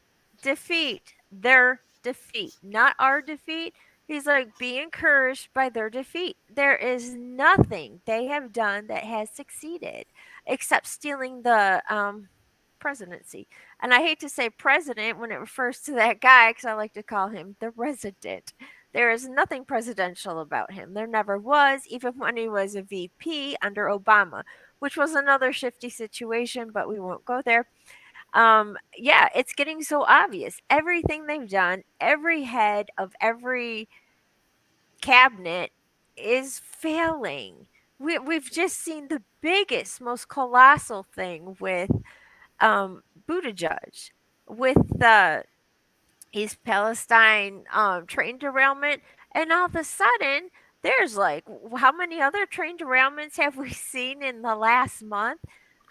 defeat, their defeat, not our defeat. He's like, be encouraged by their defeat. There is nothing they have done that has succeeded except stealing the presidency. And I hate to say president when it refers to that guy because I like to call him the resident. There is nothing presidential about him. There never was, even when he was a VP under Obama, which was another shifty situation, but we won't go there. Yeah, it's getting so obvious. Everything they've done, every head of every cabinet is failing. We've just seen the biggest, most colossal thing with Buttigieg, with the East Palestine train derailment, and all of a sudden there's like, how many other train derailments have we seen in the last month?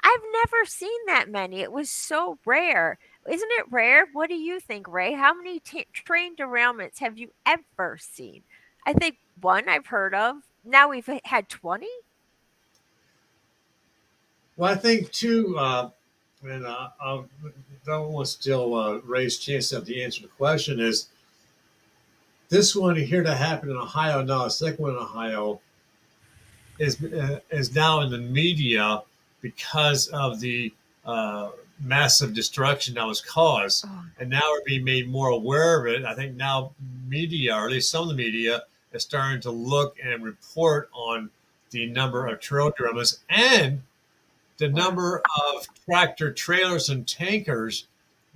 I've never seen that many. It was so rare. Isn't it rare? What do you think, Ray? How many train derailments have you ever seen? I think one I've heard of. Now we've had 20. Well, I think too, and I don't want to still Ray's chance of the answer to the question is this one here that happened in Ohio now, the second one in Ohio is now in the media because of the massive destruction that was caused. And now we're being made more aware of it. I think now media, or at least some of the media, is starting to look and report on the number of trail derailments and the number of tractor trailers and tankers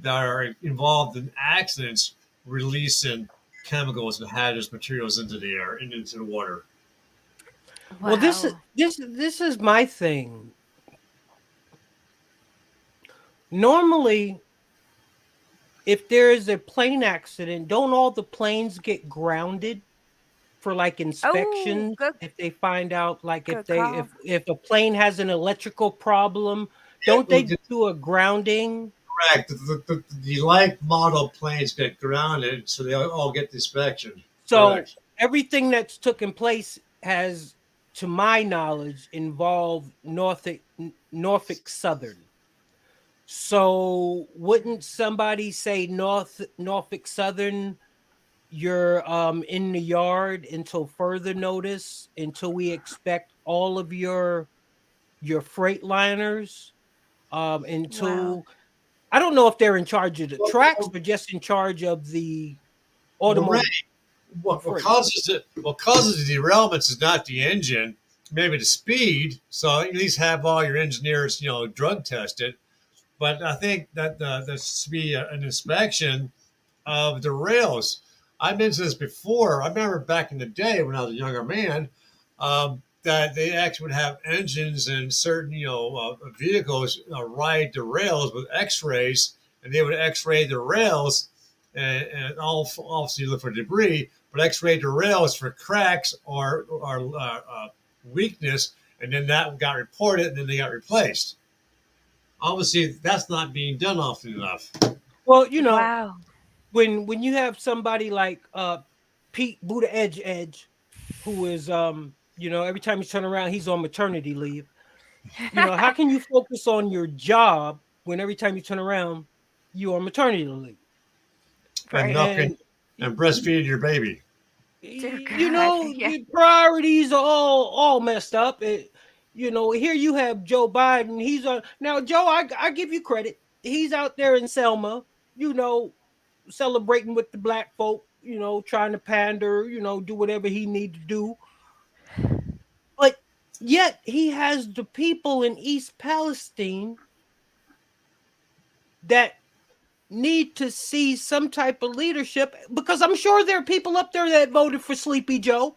that are involved in accidents releasing chemicals and hazardous materials into the air and into the water. Wow. Well, this is my thing. Normally, if there is a plane accident, don't all the planes get grounded? for like inspections. good- If they find out, like if good they call. if a plane has an electrical problem, don't they do a grounding? Correct. The like model planes get grounded, so they all get the inspection. So Correct. everything that's taken place has, to my knowledge, involved Norfolk Southern. So wouldn't somebody say Norfolk Southern, you're in the yard until further notice, until we expect all of your Freightliners, until I don't know if they're in charge of the tracks or just in charge of the automobile. What causes the derailments is not the engine, maybe the speed. So at least have all your engineers, drug tested. But I think that there should be an inspection of the rails. I've mentioned this before. I remember back in the day when I was a younger man, that they actually would have engines in certain, vehicles ride the rails with X-rays, and they would X-ray the rails, and obviously look for debris, but X-ray the rails for cracks or weakness, and then that got reported, and then they got replaced. Obviously, that's not being done often enough. Well, when you have somebody like Pete Buttigieg, who is every time you turn around, he's on maternity leave. How can you focus on your job when every time you turn around, you're on maternity leave? And breastfeed your baby. Your priorities are all messed up. Here you have Joe Biden. He's on now. Joe, I give you credit. He's out there in Selma, celebrating with the black folk. Trying to pander. Do whatever he need to do. But yet he has the people in East Palestine that need to see some type of leadership, because I'm sure there are people up there that voted for Sleepy Joe.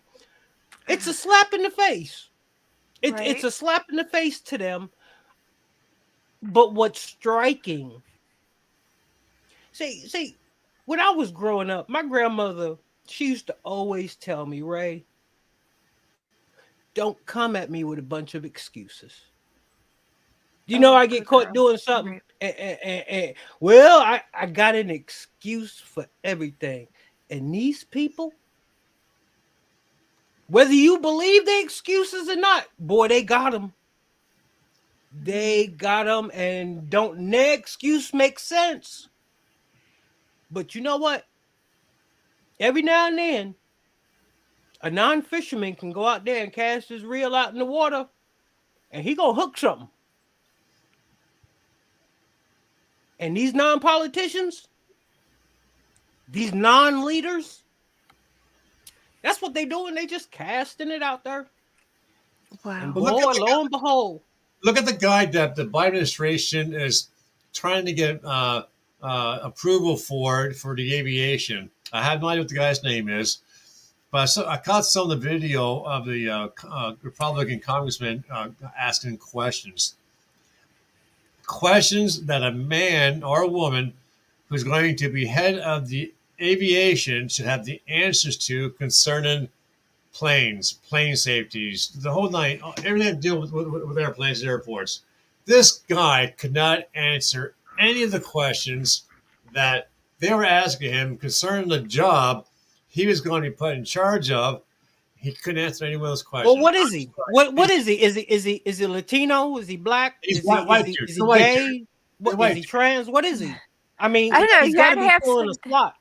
It's a slap in the face. It's a slap in the face to them. But what's striking, see, when I was growing up, my grandmother, she used to always tell me, Ray, don't come at me with a bunch of excuses. I get caught doing something. Well, I got an excuse for everything. And these people, whether you believe the excuses or not, boy, they got them. They got them, and don't no excuse make sense. But you know what? Every now and then, a non-fisherman can go out there and cast his reel out in the water, and he gonna hook something. And these non-politicians, these non-leaders, that's what they doing. They just casting it out there. Wow. And lo and behold. Look at the guide that the Biden administration is trying to get approval for the aviation. I have no idea what the guy's name is, but I caught some of the video of the Republican congressman asking questions that a man or a woman who's going to be head of the aviation should have the answers to concerning planes, plane safeties, the whole night, everything to do with airplanes and airports. This guy could not answer any of the questions that they were asking him concerning the job he was going to be put in charge of. He couldn't answer any of those questions. Well, what is he? What is he? Is he Latino? Is he black? He's is white. Is he gay? What, is he trans? What is he? I mean, I know, he's got to be filling a slot.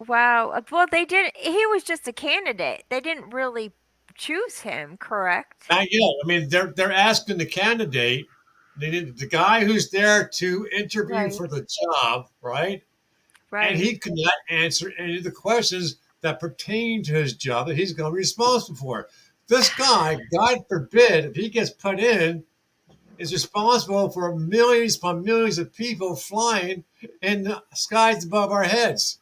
Wow. Well, they did. He was just a candidate. They didn't really choose him, correct? Not yet. I mean, they're asking the candidate, the guy who's there to interview for the job, right? Right. And he could not answer any of the questions that pertain to his job that he's going to be responsible for. This guy, God forbid, if he gets put in, is responsible for millions upon millions of people flying in the skies above our heads.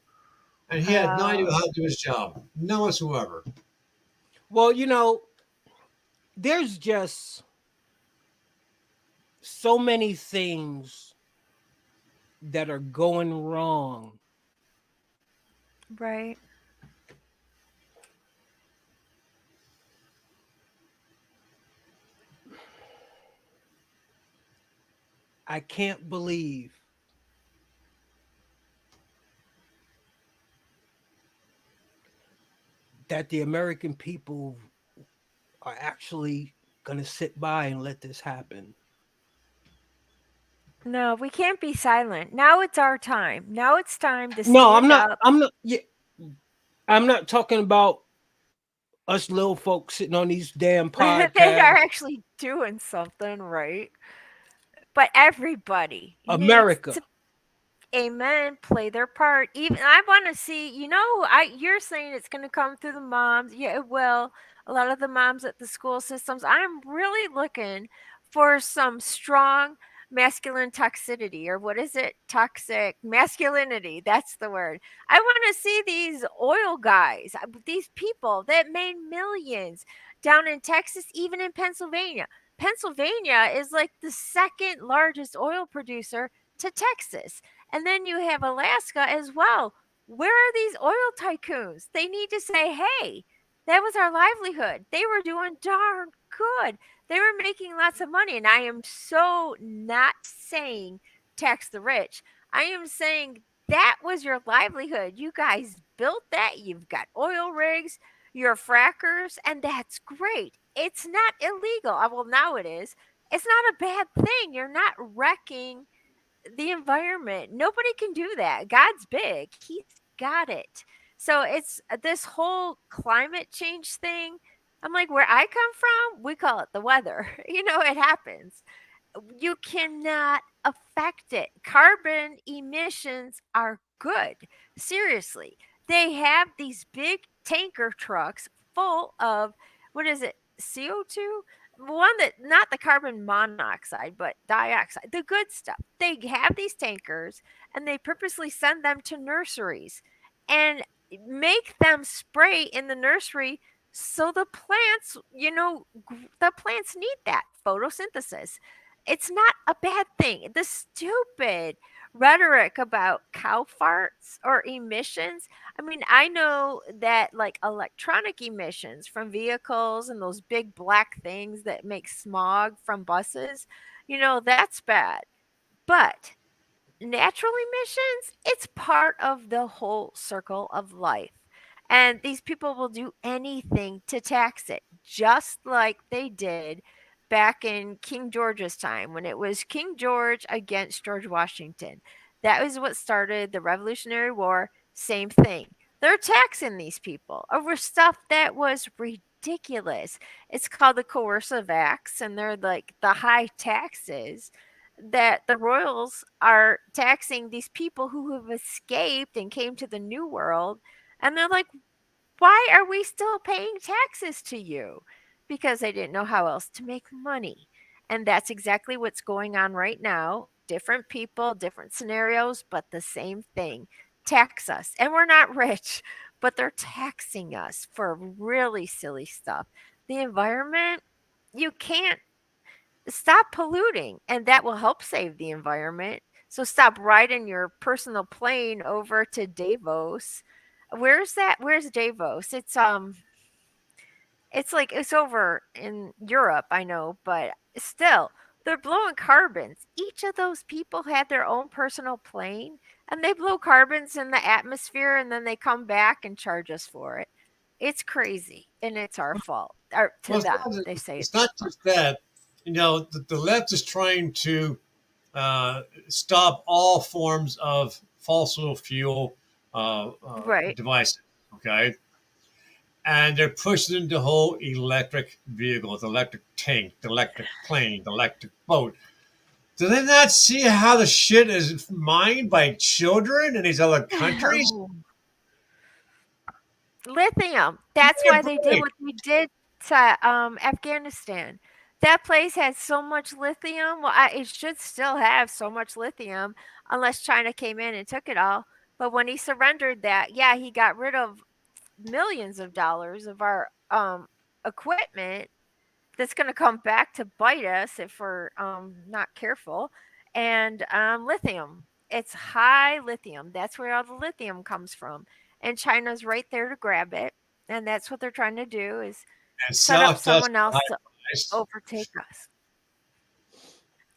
And he had no idea how to do his job. None whatsoever. Well, there's just so many things that are going wrong Right. I can't believe that the American people are actually going to sit by and let this happen. No, we can't be silent. Now it's our time. Now it's time to stand No, I'm not. up. Yeah, I'm not talking about us little folks sitting on these damn They are podcasts. actually doing something right. But everybody America. needs to, amen, play their part. Even I want to see, you're saying it's going to come through the moms. Yeah, it will. A lot of the moms at the school systems. I'm really looking for some strong masculine toxicity, or what is it? Toxic masculinity. That's the word. I want to see these oil guys, these people that made millions down in Texas, even in Pennsylvania. Pennsylvania is like the second largest oil producer to Texas. And then you have Alaska as well. Where are these oil tycoons? They need to say, hey, that was our livelihood. They were doing darn good. They were making lots of money. And I am so not saying tax the rich. I am saying that was your livelihood. You guys built that. You've got oil rigs, you're frackers, and that's great. It's not illegal. Well, now it is. It's not a bad thing. You're not wrecking the environment. Nobody can do that. God's big. He's got it. So it's this whole climate change thing. I'm like, where I come from, we call it the weather. It happens. You cannot affect it. Carbon emissions are good. Seriously. They have these big tanker trucks full of, what is it, CO2? One that, not the carbon monoxide, but dioxide, the good stuff. They have these tankers and they purposely send them to nurseries and make them spray in the nursery so the plants, the plants need that photosynthesis. It's not a bad thing. The stupid rhetoric about cow farts or emissions. I mean, I know that like electronic emissions from vehicles and those big black things that make smog from buses, that's bad. But natural emissions, it's part of the whole circle of life. And these people will do anything to tax it, just like they did back in King George's time when it was King George against George Washington. That was what started the Revolutionary War. Same thing. They're taxing these people over stuff that was ridiculous. It's called the Coercive Acts, and they're like the high taxes that the royals are taxing these people who have escaped and came to the New World. And they're like, why are we still paying taxes to you? Because they didn't know how else to make money. And that's exactly what's going on right now. Different people, different scenarios, but the same thing. Tax us. And we're not rich, but they're taxing us for really silly stuff. The environment, you can't stop polluting, and that will help save the environment. So stop riding your personal plane over to Davos. Where's that? Where's Davos? It's like it's over in Europe, I know, but still, they're blowing carbons. Each of those people had their own personal plane, and they blow carbons in the atmosphere, and then they come back and charge us for it. It's crazy, and it's our fault. Or to them, they say it's not just that. The left is trying to stop all forms of fossil fuel devices. Okay. And they're pushing into whole electric vehicles, electric tank, the electric plane, the electric boat. Do they not see how the shit is mined by children in these other countries? Lithium. That's why they did what they did to Afghanistan. That place had so much lithium. Well, it should still have so much lithium unless China came in and took it all. But when he surrendered that, yeah, he got rid of millions of dollars of our equipment that's going to come back to bite us if we're not careful. And lithium, it's high lithium. That's where all the lithium comes from. and China's right there to grab it. And that's what they're trying to do is And set sell up it to us someone else high to price. overtake us.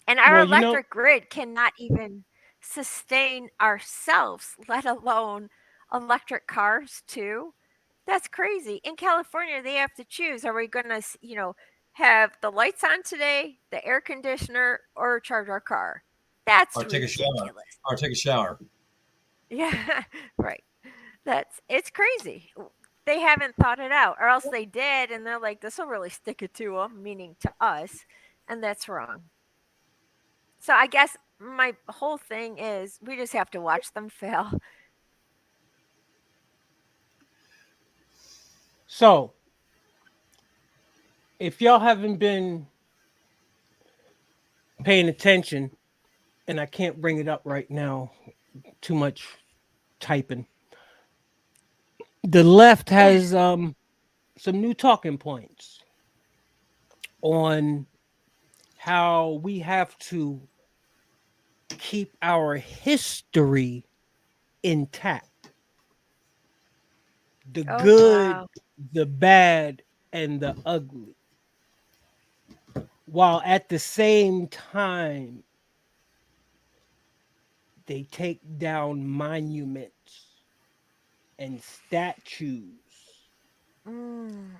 And our Well, you know, electric grid cannot even sustain ourselves, let alone electric cars too. That's crazy. In California, they have to choose: are we going to, have the lights on today, the air conditioner, or charge our car? That's Or take a shower. ridiculous. Or take a shower. Yeah, right. It's crazy. They haven't thought it out, or else they did, and they're like, this will really stick it to them, meaning to us, and that's wrong. So I guess my whole thing is we just have to watch them fail. So, if y'all haven't been paying attention, and I can't bring it up right now, too much typing. The left has some new talking points on how we have to keep our history intact. The good, the bad, and the ugly. While at the same time, they take down monuments and statues.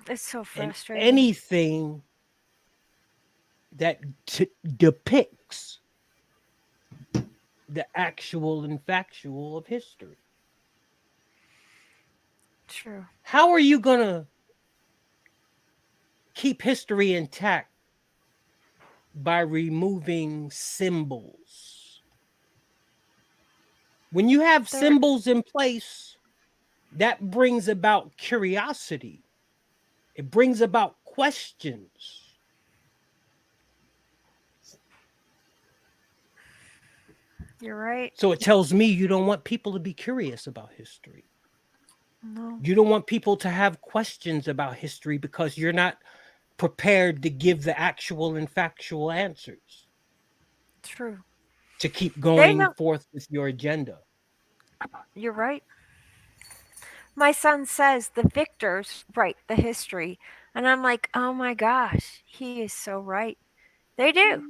It's so And frustrating. anything that depicts the actual and factual of history. True. How are you going to keep history intact by removing symbols? When you have symbols in place, that brings about curiosity. It brings about questions. You're right. So it tells me you don't want people to be curious about history. No. You don't want people to have questions about history because you're not prepared to give the actual and factual answers. True. To keep going forth with your agenda. You're right. My son says the victors write the history. And I'm like, oh my gosh, he is so right. They do.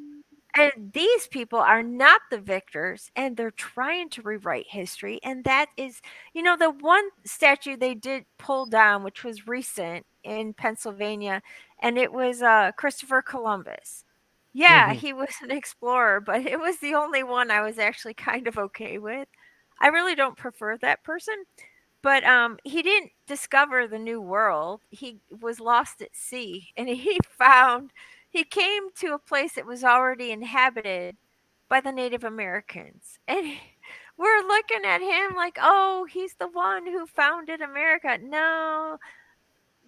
And these people are not the victors, and they're trying to rewrite history. And that is, the one statue they did pull down, which was recent in Pennsylvania, and it was Christopher Columbus. Yeah, he was an explorer, but it was the only one I was actually kind of okay with. I really don't prefer that person. But he didn't discover the new world. He was lost at sea, and he came to a place that was already inhabited by the Native Americans. And we're looking at him like, oh, he's the one who founded America. No,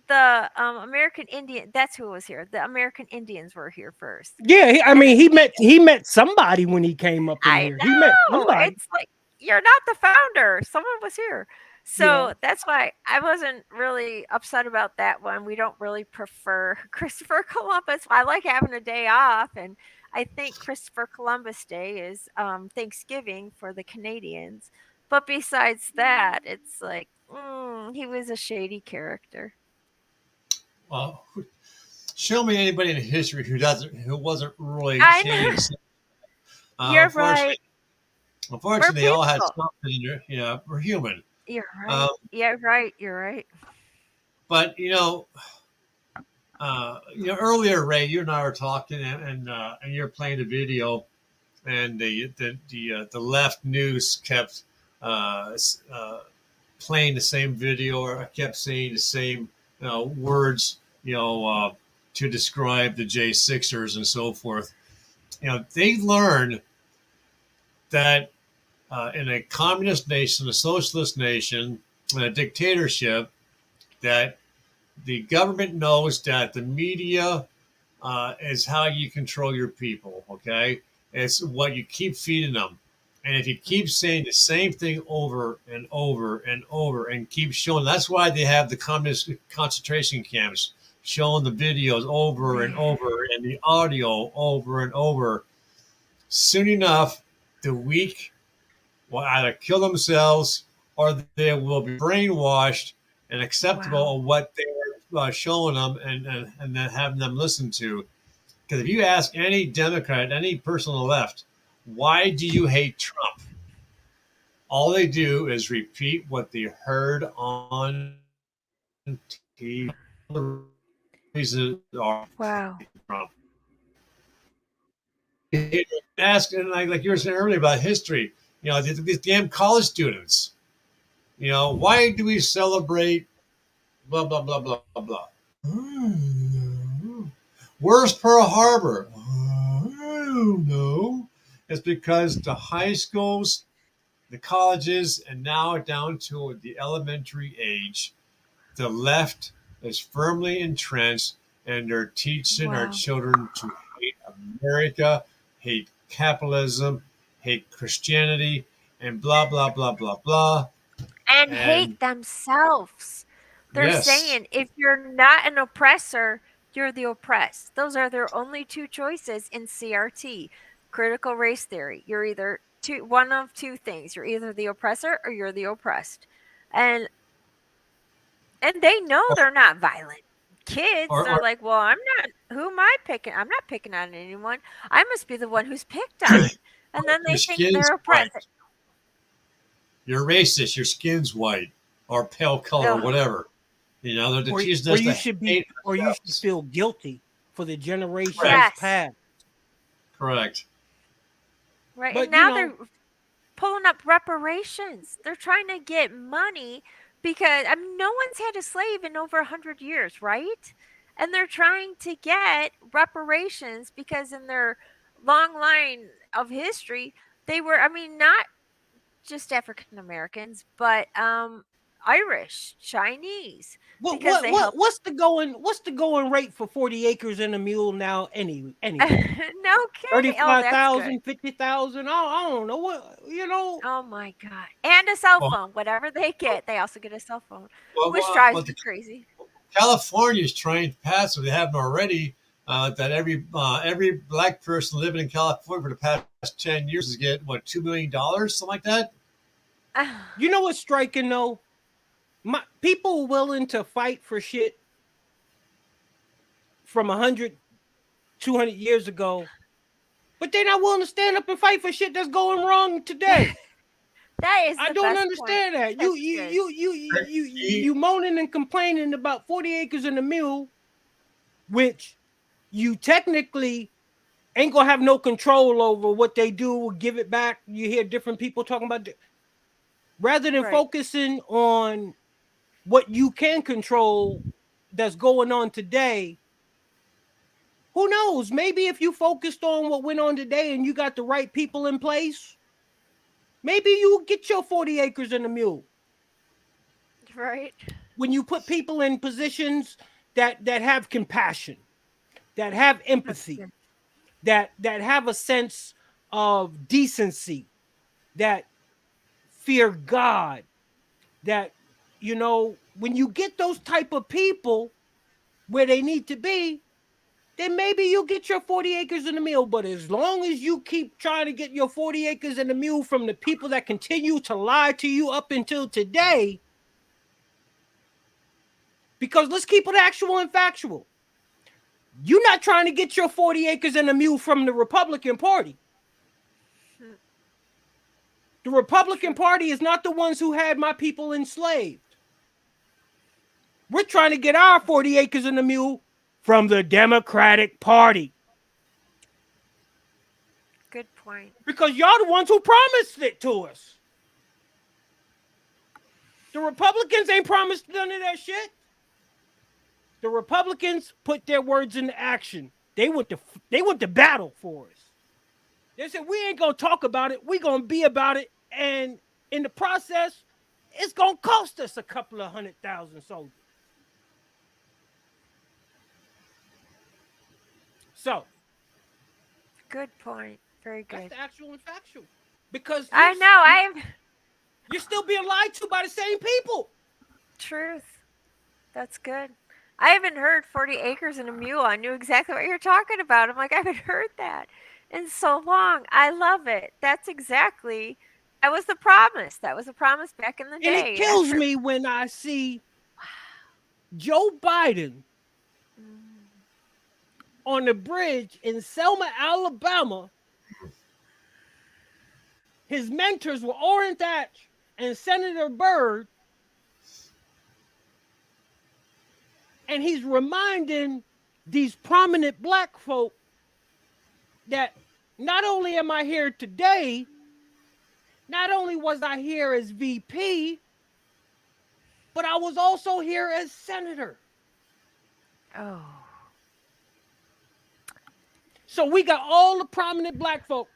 the American Indian, that's who was here. The American Indians were here first. Yeah, he met somebody when he came up in here. He met somebody. It's like, you're not the founder. Someone was here. So that's why I wasn't really upset about that one. We don't really prefer Christopher Columbus. I like having a day off, and I think Christopher Columbus Day is Thanksgiving for the Canadians. But besides that, it's like he was a shady character. Well, show me anybody in history who wasn't really shady. You're right. Unfortunately, they all had something. We're human. You're right. You're right. But earlier, Ray, you and I were talking, and you're playing the video, and the left news kept playing the same video, or kept saying the same words, to describe the J6ers and so forth. They learned that. In a communist nation, a socialist nation, in a dictatorship, that the government knows that the media is how you control your people, okay? It's what you keep feeding them. And if you keep saying the same thing over and over and over and keep showing, that's why they have the communist concentration camps, showing the videos over and over and the audio over and over. Soon enough, the weak will either kill themselves or they will be brainwashed and acceptable of what they're showing them and then having them listen to. Because if you ask any Democrat, any person on the left, why do you hate Trump? All they do is repeat what they heard on TV. Wow. Trump. Ask, and like you were saying earlier about history, you know, these damn college students, you know, why do we celebrate blah, blah, blah, blah, blah. Where's Pearl Harbor? I don't know. It's because the high schools, the colleges, and now down to the elementary age, the left is firmly entrenched, and they're teaching our children to hate America, hate capitalism, hate Christianity, and blah, blah, blah, blah, blah. And hate themselves. They're saying if you're not an oppressor, you're the oppressed. Those are their only two choices in CRT, critical race theory. You're either one of two things. You're either the oppressor or you're the oppressed. And they know they're not violent. Kids are like, well, I'm not. Who am I picking? I'm not picking on anyone. I must be the one who's picked on. And then they think they're oppressed. White. You're racist. Your skin's white or pale color, or whatever. You know, they're teaching us you should be, or you should feel guilty for the generations past. Correct. Right, But, and now they're pulling up reparations. They're trying to get money because no one's had a slave in over 100 years, right? And they're trying to get reparations because in their long line of history, they were, not just African Americans, but Irish, Chinese. What's the going rate for 40 acres and a mule now? Anyway, No kidding. 35,000, 50,000. I don't know what, Oh my God! And a cell phone. Whatever they get, they also get a cell phone, which drives me crazy. California is trying to pass, if they haven't already, that every black person living in California for the past 10 years is getting $2 million, something like that. You know what's striking though? People willing to fight for shit from 100, 200 years ago, but they're not willing to stand up and fight for shit that's going wrong today. I don't understand that. You moaning and complaining about 40 acres and a mule, which you technically ain't gonna have no control over what they do or give it back. You hear different people talking about rather than focusing on what you can control that's going on today. Who knows? Maybe if you focused on what went on today and you got the right people in place, maybe you get your 40 acres and a mule. Right. When you put people in positions that have compassion, that have empathy, that have a sense of decency, that fear God, that, when you get those type of people where they need to be, then maybe you'll get your 40 acres and a mule. But as long as you keep trying to get your 40 acres and a mule from the people that continue to lie to you up until today, because let's keep it actual and factual. You're not trying to get your 40 acres and a mule from the Republican Party. The Republican Party is not the ones who had my people enslaved. We're trying to get our 40 acres and a mule from the Democratic Party. Good point. Because y'all the ones who promised it to us. The Republicans ain't promised none of that shit. The Republicans put their words into action. They went to battle for us. They said, we ain't going to talk about it. We're going to be about it. And in the process, it's going to cost us a couple of 100,000 soldiers. So. Good point. Very good. That's the actual and factual. Because I know. You're still being lied to by the same people. Truth. That's good. I haven't heard 40 acres and a mule. I knew exactly what you're talking about. I'm like, I haven't heard that in so long. I love it. That's exactly That was the promise. That was a promise back in the And day. it kills me when I see Joe Biden on the bridge in Selma, Alabama. His mentors were Orrin Hatch and Senator Byrd. And he's reminding these prominent black folk that not only am I here today, not only was I here as VP, but I was also here as senator. Oh. So we got all the prominent black folk,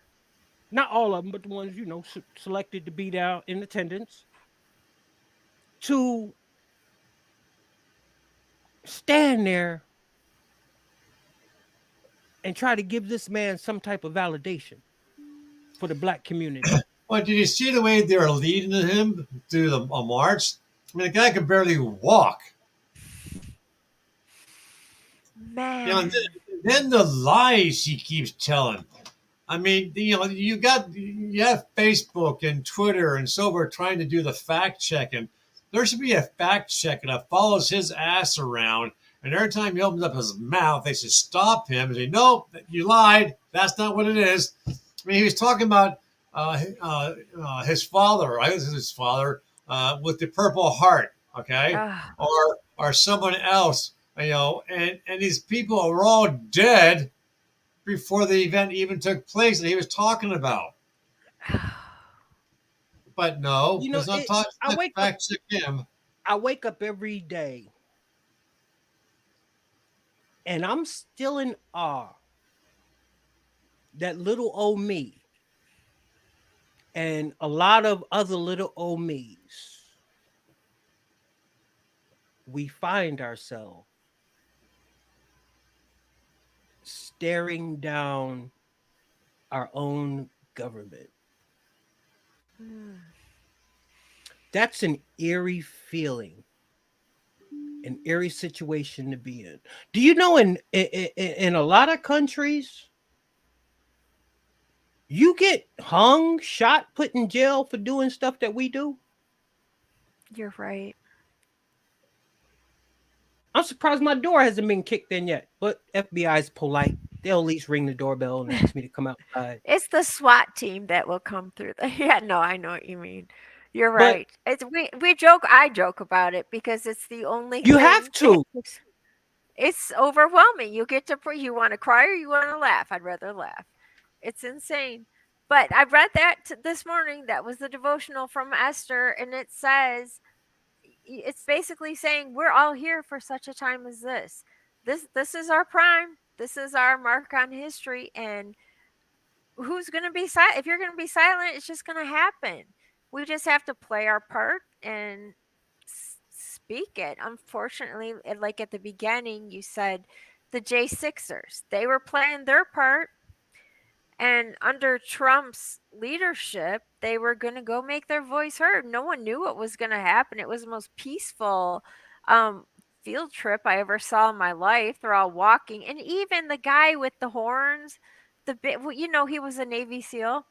not all of them, but the ones, you know, selected to be there in attendance, to stand there and try to give this man some type of validation for the black community. Well, did you see the way they're leading him through a march? I mean, the guy could barely walk. Man. You know, then the lies he keeps telling. I mean, you know, you have Facebook and Twitter and so we're trying to do the fact checking. There should be a fact checker that follows his ass around, and every time he opens up his mouth, they should stop him and say, "No, you lied. That's not what it is." I mean, he was talking about his father. I guess it's his father with the Purple Heart, okay, or someone else, you know, and these people are all dead before the event even took place that he was talking about. But no, you know, it's not talking. I wake up every day and I'm still in awe that little old me and a lot of other little old me's, we find ourselves staring down our own government. That's an eerie feeling, an eerie situation to be in. Do you know in a lot of countries, you get hung, shot, put in jail for doing stuff that we do? You're right. I'm surprised my door hasn't been kicked in yet, but FBI is polite. They'll at least ring the doorbell and ask me to come outside. It's the SWAT team that will come through. Yeah, no, I know what you mean. You're right. We joke. I joke about it because it's the only. You have to. It's overwhelming. You get to. You want to cry or you want to laugh. I'd rather laugh. It's insane. But I read that this morning. That was the devotional from Esther, and it says, it's basically saying we're all here for such a time as this. This is our prime. This is our mark on history, and who's going to be silent? If you're going to be silent, it's just going to happen. We just have to play our part and speak it. Unfortunately, like at the beginning, you said the J6ers, they were playing their part, and under Trump's leadership, they were going to go make their voice heard. No one knew what was going to happen. It was the most peaceful field trip I ever saw in my life. They're all walking, and even the guy with the horns, you know, he was a Navy SEAL,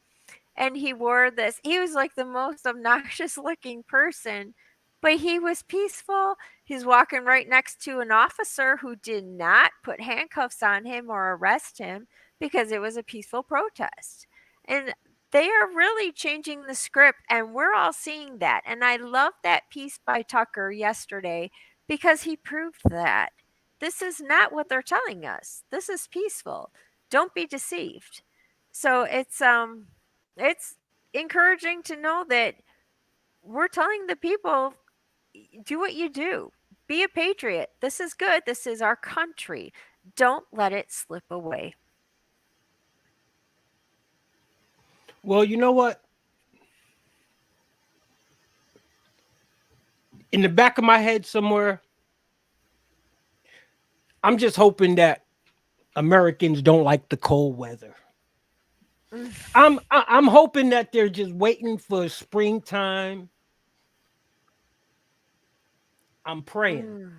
and he wore this. He was like the most obnoxious looking person, but he was peaceful. He's walking right next to an officer who did not put handcuffs on him or arrest him because it was a peaceful protest. And they are really changing the script, and we're all seeing that. And I love that piece by Tucker yesterday because he proved that this is not what they're telling us. This is peaceful. Don't be deceived. So it's encouraging to know that we're telling the people, do what you do. Be a patriot. This is good. This is our country. Don't let it slip away. Well, you know what? In the back of my head somewhere, I'm just hoping that Americans don't like the cold weather. I'm hoping that they're just waiting for springtime. I'm praying.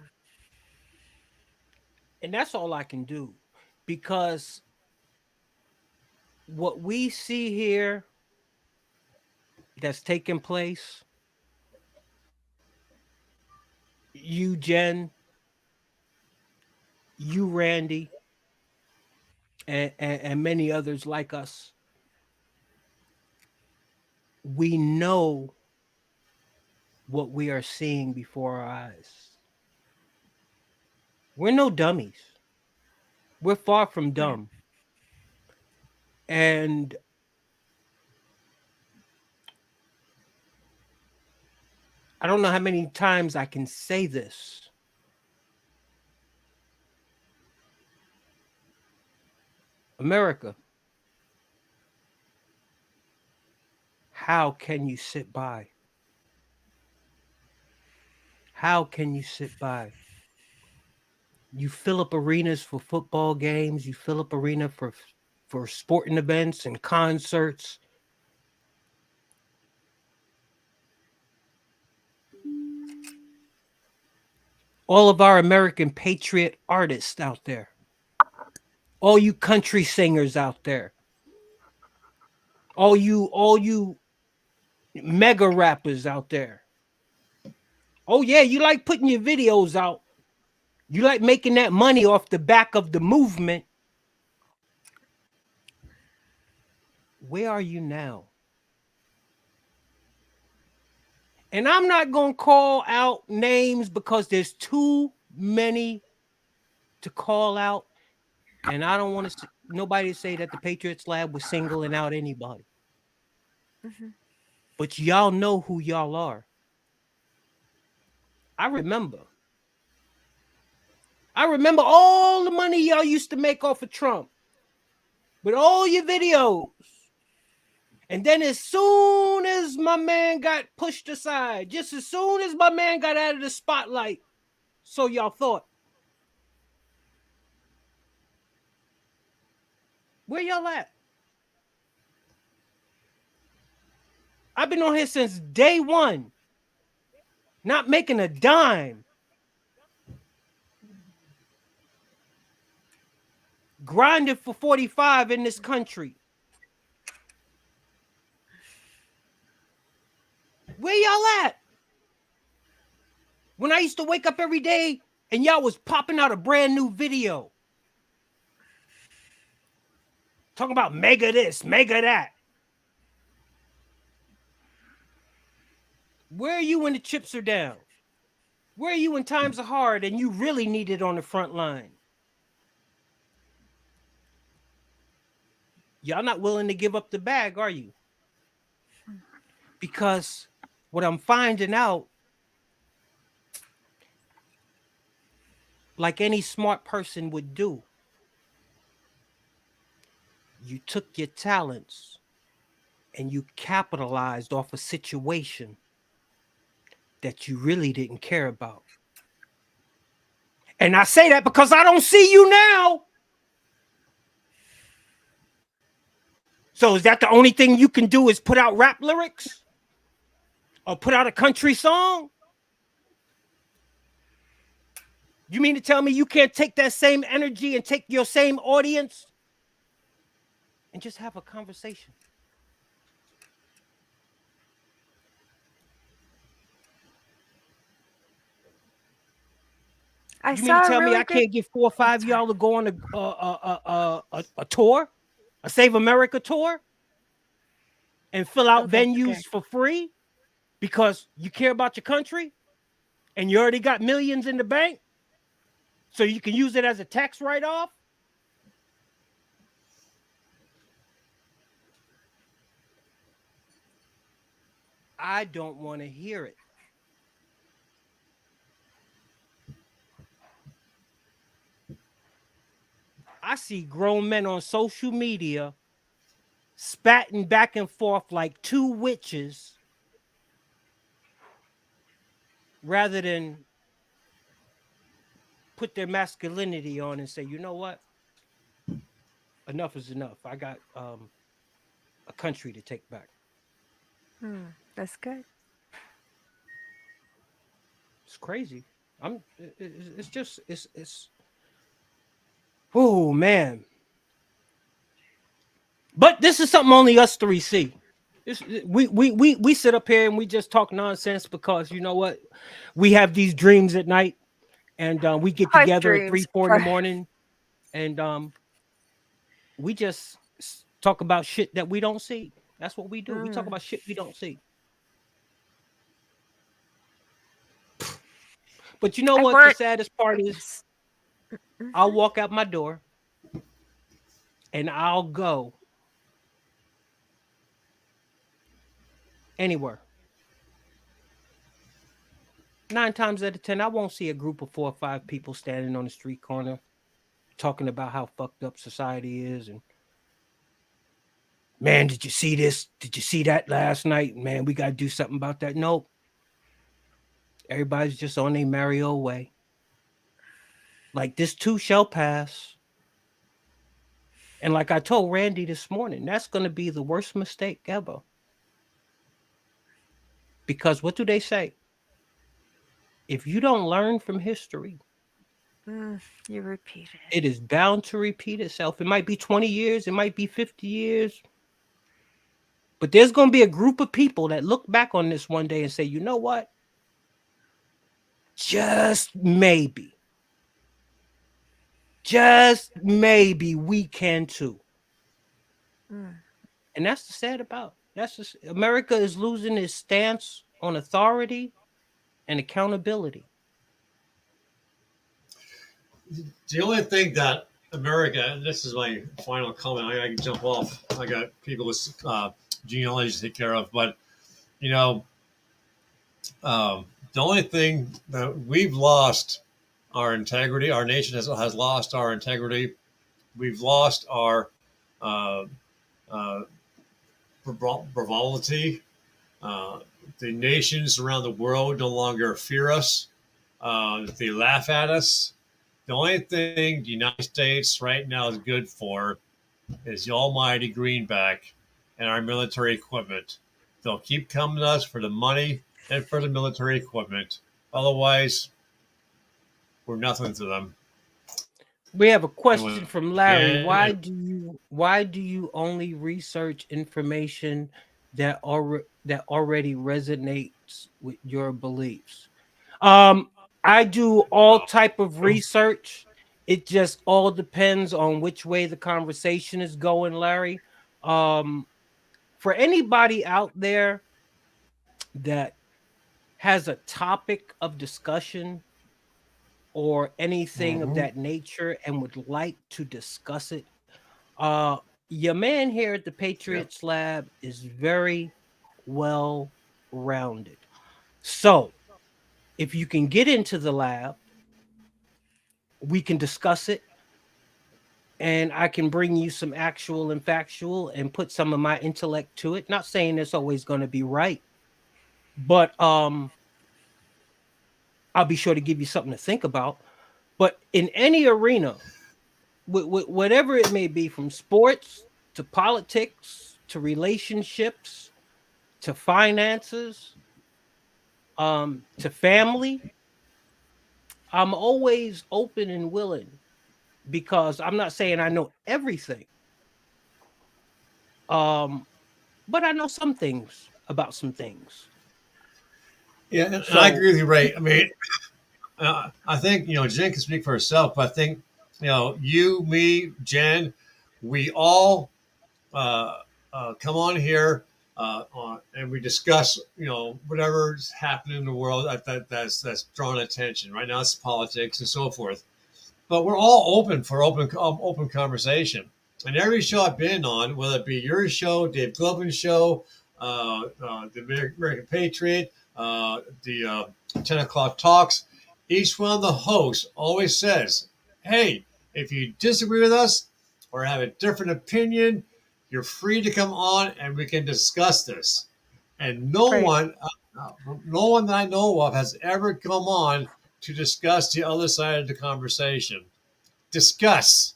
And that's all I can do, because what we see here that's taking place, you, Jen, you, Randy, and many others like us, we know what we are seeing before our eyes. We're no dummies. We're far from dumb. And I don't know how many times I can say this. America, how can you sit by? How can you sit by? You fill up arenas for football games. You fill up arena for sporting events and concerts. All of our American patriot artists out there. All you country singers out there. All you mega rappers out there. Oh yeah, you like putting your videos out. You like making that money off the back of the movement. Where are you now? And I'm not going to call out names because there's too many to call out. And I don't want nobody to say that the Patriots Lab was singling out anybody. Mm-hmm. But y'all know who y'all are. I remember all the money y'all used to make off of Trump with all your videos. And then as soon as my man got pushed aside, just as soon as my man got out of the spotlight, so y'all thought. Where y'all at? I've been on here since day one, not making a dime. Grinded for 45 in this country. Where y'all at? When I used to wake up every day and y'all was popping out a brand new video. Talking about mega this, mega that. Where are you when the chips are down? Where are you when times are hard and you really need it on the front line? Y'all not willing to give up the bag, are you? Because what I'm finding out, like any smart person would do, you took your talents and you capitalized off a situation that you really didn't care about. And I say that because I don't see you now. So is that the only thing you can do is put out rap lyrics? Or put out a country song? You mean to tell me you can't take that same energy and take your same audience and just have a conversation? You mean to tell me I can't get 4 or 5 y'all to go on a tour, a Save America tour, and fill out venues for free because you care about your country and you already got millions in the bank so you can use it as a tax write-off? I don't want to hear it. I see grown men on social media spatting back and forth like two witches rather than put their masculinity on and say, you know what? Enough is enough. I got a country to take back. That's good. It's crazy. It's oh man. But this is something only us three see. We sit up here and we just talk nonsense because you know what? We have these dreams at night, and we get Pipe together at dreams. 3, 4 in the morning, and we just talk about shit that we don't see. That's what we do. We talk about shit we don't see. But you know what the saddest part is? I'll walk out my door and I'll go anywhere. 9 times out of 10, I won't see a group of 4 or 5 people standing on the street corner talking about how fucked up society is. And man, did you see this? Did you see that last night? Man, we got to do something about that. Nope. Everybody's just on their merry old way. Like, this too shall pass. And like I told Randy this morning, that's going to be the worst mistake ever. Because what do they say? If you don't learn from history, you repeat it. It is bound to repeat itself. It might be 20 years. It might be 50 years. But there's going to be a group of people that look back on this one day and say, you know what? Just maybe we can too. And that's the sad about. That's just, America is losing its stance on authority and accountability. The only thing that America, and this is my final comment, I can jump off. I got people with genealogy to take care of, but you know, the only thing that we've lost our integrity, our nation has lost our integrity. We've lost our frivolity. The nations around the world no longer fear us. They laugh at us. The only thing the United States right now is good for is the almighty greenback and our military equipment. They'll keep coming to us for the money and for the military equipment. Otherwise, we're nothing to them. We have a question from Larry. Why do you only research information that already resonates with your beliefs? I do all type of research. It just all depends on which way the conversation is going, Larry. For anybody out there that has a topic of discussion or anything of that nature and would like to discuss it, your man here at the Patriots Lab is very well rounded. So if you can get into the lab, we can discuss it, and I can bring you some actual and factual and put some of my intellect to it. Not saying it's always going to be right, but I'll be sure to give you something to think about. But in any arena, whatever it may be, from sports to politics to relationships to finances to family, I'm always open and willing, because I'm not saying I know everything, but I know some things about some things. Yeah, and I agree with you, Ray. I mean, I think, Jen can speak for herself, but I think, you, me, Jen, we all come on here and we discuss, whatever's happening in the world that's drawing attention. Right now it's politics and so forth. But we're all open for open conversation. And every show I've been on, whether it be your show, Dave Glovin's show, the American Patriot, the 10 o'clock talks, each one of the hosts always says, hey, if you disagree with us or have a different opinion, you're free to come on and we can discuss this. And no one that I know of has ever come on to discuss the other side of the conversation. Discuss.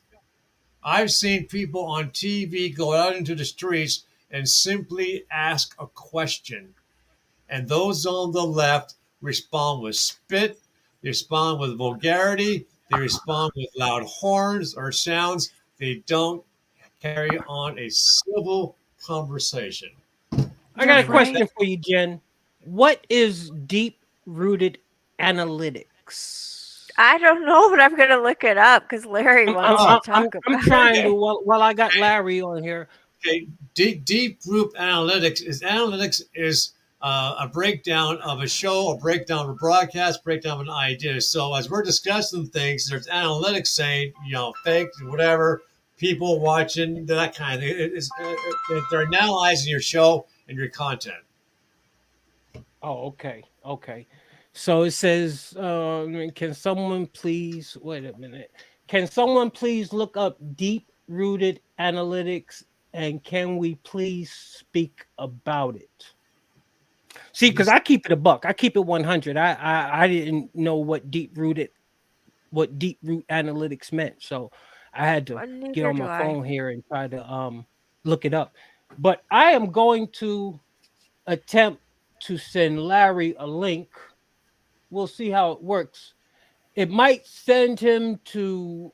I've seen people on TV go out into the streets and simply ask a question. And those on the left respond with spit, they respond with vulgarity, they respond with loud horns or sounds. They don't carry on a civil conversation. I got a question for you, Jen. What is deep-rooted analytics? I don't know, but I'm gonna look it up because Larry wants to talk about I'm trying it. to while I got Larry on here. Okay, deep root analytics is a breakdown of a show, a breakdown of a broadcast, breakdown of an idea. So as we're discussing things, there's analytics saying, fake, whatever, people watching, that kind of thing. They're analyzing your show and your content. Oh, okay. So it says, can someone please, wait a minute. Can someone please look up deep-rooted analytics, and can we please speak about it? See, because I keep it a buck. I keep it 100. I didn't know what deep-root analytics meant. So I had to get on my phone here and try to look it up. But I am going to attempt to send Larry a link. We'll see how it works. It might send him to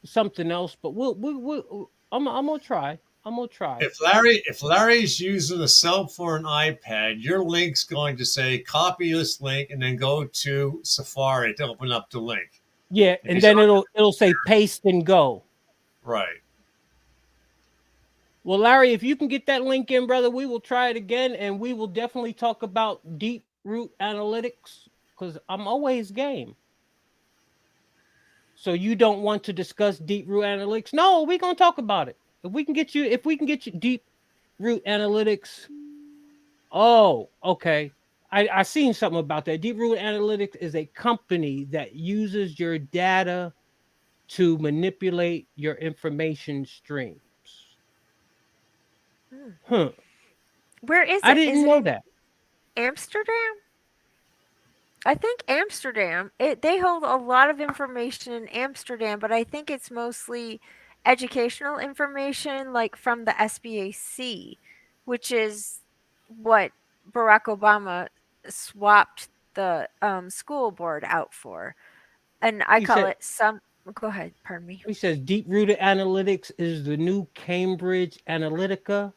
something else, but I'm gonna try. If Larry's using a cell phone or an iPad, your link's going to say copy this link and then go to Safari to open up the link. Yeah, and then it'll say paste and go. Right. Well, Larry, if you can get that link in, brother, we will try it again, and we will definitely talk about deep root analytics because I'm always game. So you don't want to discuss deep root analytics? No, we're gonna talk about it. If we can get you deep root analytics. Oh, okay. I seen something about that. Deep root analytics is a company that uses your data to manipulate your information streams. Huh. Where is it? I didn't know that. Amsterdam? I think Amsterdam. They hold a lot of information in Amsterdam, but I think it's mostly educational information, like from the SBAC, which is what Barack Obama swapped the school board out for. And I call it some. Go ahead. Pardon me. He says deep-rooted analytics is the new Cambridge Analytica.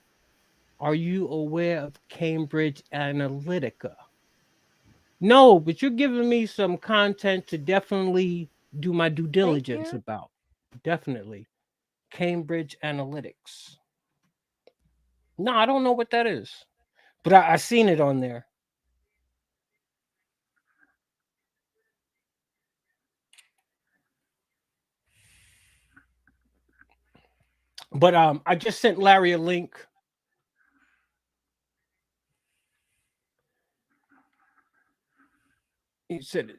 Are you aware of Cambridge Analytica? No, but you're giving me some content to definitely do my due diligence about. Definitely. Cambridge Analytics. No, I don't know what that is, but I seen it on there. But I just sent Larry a link. He said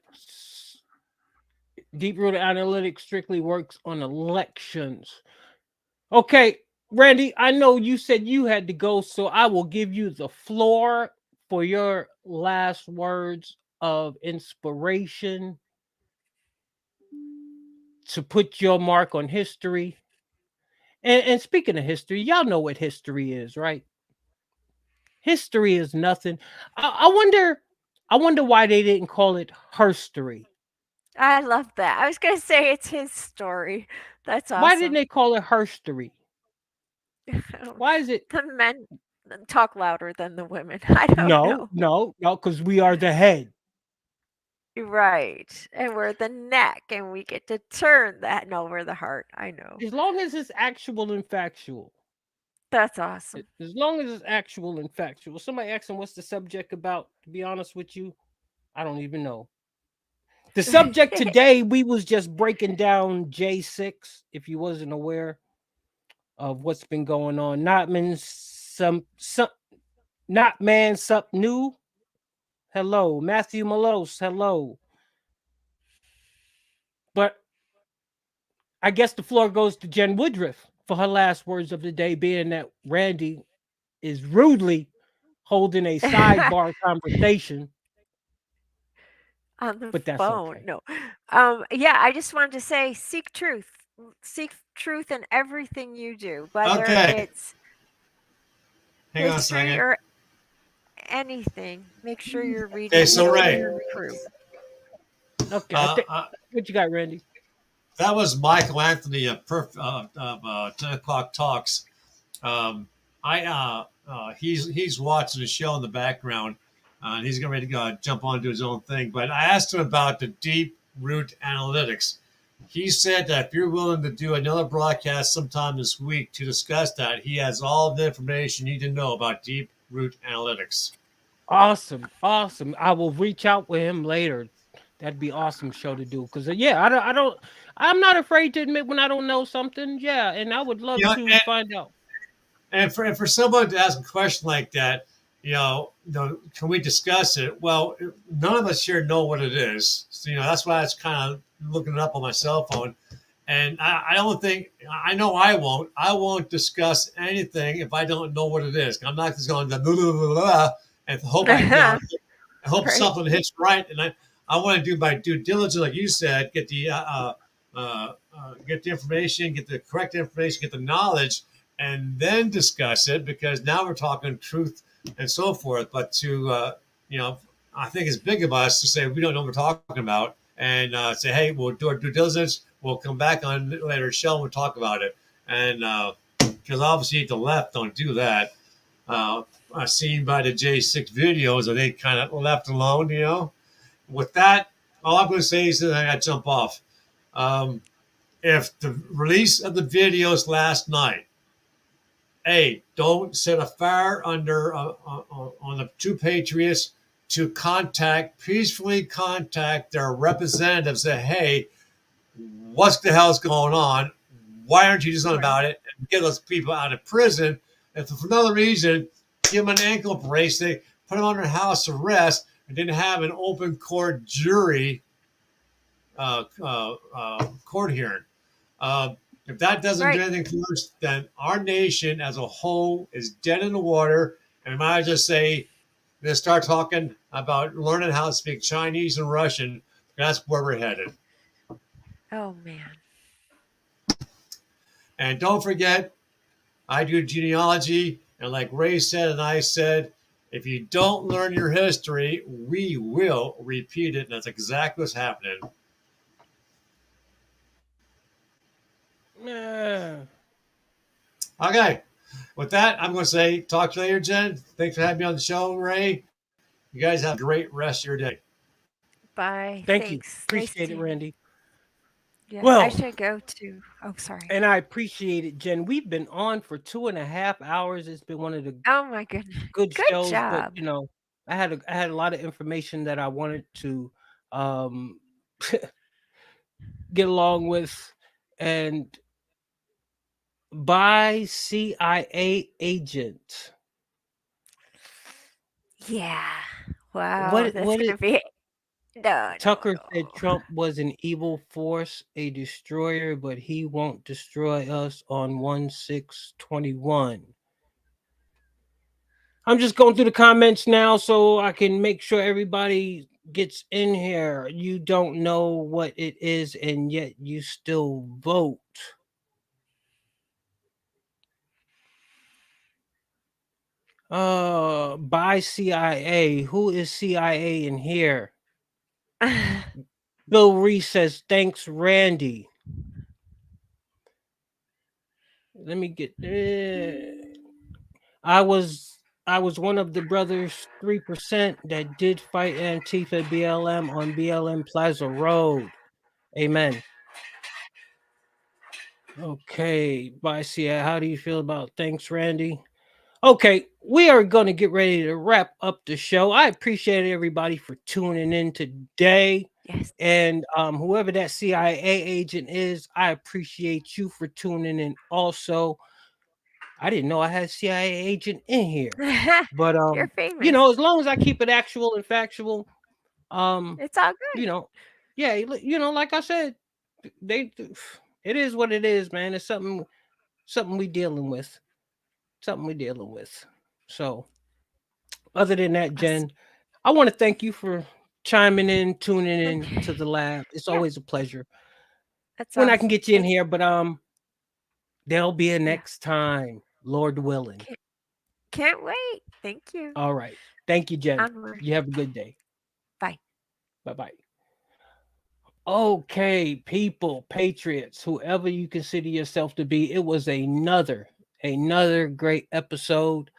deep-rooted analytics strictly works on elections. Okay, Randy, I know you said you had to go, so I will give you the floor for your last words of inspiration to put your mark on history. And speaking of history, y'all know what history is, right? History is nothing. I wonder why they didn't call it herstory. I love that. I was going to say it's his story. That's awesome. Why didn't they call it herstory? Why is it? The men talk louder than the women. I don't know. No, because we are the head. Right. And we're the neck, and we get to turn that over the heart. I know. As long as it's actual and factual. That's awesome. As long as it's actual and factual. Somebody asked him what's the subject about. To be honest with you, I don't even know. The subject today, we was just breaking down J6, if you wasn't aware of what's been going on. Not man sup new. Hello, Matthew Malos. Hello. But I guess the floor goes to Jen Woodruff for her last words of the day, being that Randy is rudely holding a sidebar conversation on the but that's phone. Okay. No. Yeah, I just wanted to say seek truth. Seek truth in everything you do, whether it's Hang on a history second. or anything. Make sure you're reading. Okay, so Ray. Okay. What you got, Randy? That was Michael Anthony of 10 O'Clock Talks. I he's watching the show in the background. And he's getting ready to jump on to his own thing. But I asked him about the Deep Root Analytics. He said that if you're willing to do another broadcast sometime this week to discuss that, he has all the information you need to know about Deep Root Analytics. Awesome. I will reach out with him later. That'd be awesome show to do. Because I'm not afraid to admit when I don't know something. Yeah, and I would love to find out. And for someone to ask a question like that, can we discuss it? Well, none of us here know what it is. So, that's why I was kind of looking it up on my cell phone. And I don't think, I know I won't discuss anything if I don't know what it is. I'm not just going to blah, blah, blah, blah, and hope I hope something hits right. And I want to do my due diligence, like you said, get the information, get the correct information, get the knowledge, and then discuss it, because now we're talking truth and so forth. But to, I think it's big of us to say we don't know what we're talking about, and say, hey, we'll do our due diligence. We'll come back on later show and we'll talk about it. And because obviously the left don't do that. I've seen by the J6 videos, they kind of left alone, With that, all I'm going to say is that I got to jump off. If the release of the videos last night, don't set a fire under on the two patriots to peacefully contact their representatives. Say, hey, what the hell's going on? Why aren't you doing something about it? And get those people out of prison. And for another reason, give them an ankle bracelet, put them under house arrest, and didn't have an open court jury court hearing. If that doesn't do anything for us, then our nation as a whole is dead in the water. And I might just say, let's start talking about learning how to speak Chinese and Russian. That's where we're headed. Oh, man. And don't forget, I do genealogy. And like Ray said and I said, if you don't learn your history, we will repeat it. And that's exactly what's happening. Okay. With that, I'm going to say, talk to you later, Jen. Thanks for having me on the show, Ray. You guys have a great rest of your day. Bye. Thank you. Appreciate it, Randy. Yeah, Well, I should go to. Oh, sorry. And I appreciate it, Jen. We've been on for 2.5 hours. It's been one of the Oh my goodness. good Good shows. job. But I had a lot of information that I wanted to get along with, and by CIA agent. Yeah. Wow. What That's gonna be. No. Tucker said Trump was an evil force, a destroyer, but he won't destroy us on 1/6/21. I'm just going through the comments now so I can make sure everybody gets in here. You don't know what it is, and yet you still vote. By CIA. Who is CIA in here? Bill Reese says, thanks, Randy. Let me get I was one of the brothers 3% that did fight Antifa BLM on BLM Plaza Road. Amen. Okay, bye, CIA. How do you feel about thanks, Randy? Okay, we are going to get ready to wrap up the show. I appreciate everybody for tuning in today. Yes. And whoever that CIA agent is, I appreciate you for tuning in also. I didn't know I had a CIA agent in here. But You're famous. as long as I keep it actual and factual, it's all good. Like I said, it is what it is, man. It's something we dealing with. So other than that, Jen, I want to thank you for chiming in, tuning in to the lab. It's always a pleasure. That's when I awesome. can get you in here, but there'll be a next time, Lord willing. Can't wait. Thank you. All right. Thank you, Jen. Onward. You have a good day. Bye. Bye-bye. Okay, people, patriots, whoever you consider yourself to be, it was another great episode.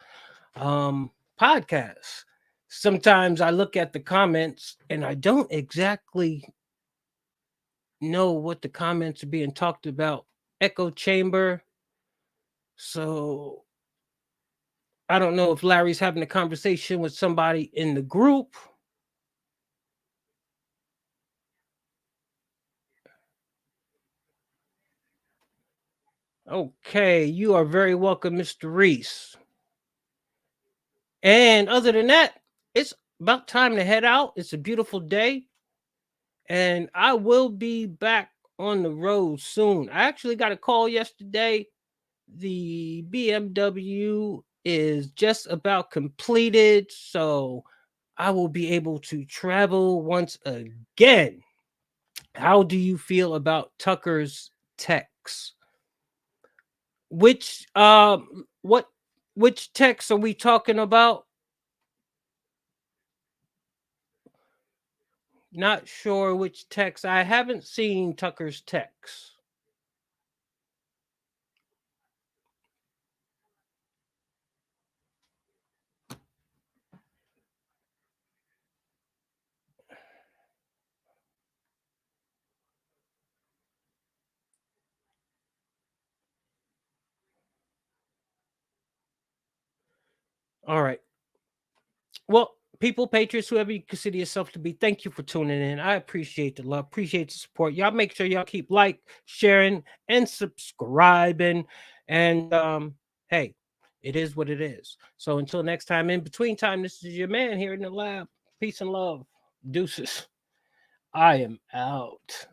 podcasts. Sometimes I look at the comments and I don't exactly know what the comments are being talked about. Echo chamber. So I don't know if Larry's having a conversation with somebody in the group. Okay, you are very welcome, Mr. Reese. And other than that, it's about time to head out. It's a beautiful day. And I will be back on the road soon. I actually got a call yesterday. The BMW is just about completed, so I will be able to travel once again. How do you feel about Tucker's text? Which text are we talking about? Not sure which text. I haven't seen Tucker's text. All right. Well, people, patriots, whoever you consider yourself to be, thank you for tuning in. I appreciate the love, appreciate the support. Y'all make sure y'all keep sharing, and subscribing. And hey, it is what it is. So until next time, in between time, this is your man here in the lab. Peace and love. Deuces. I am out.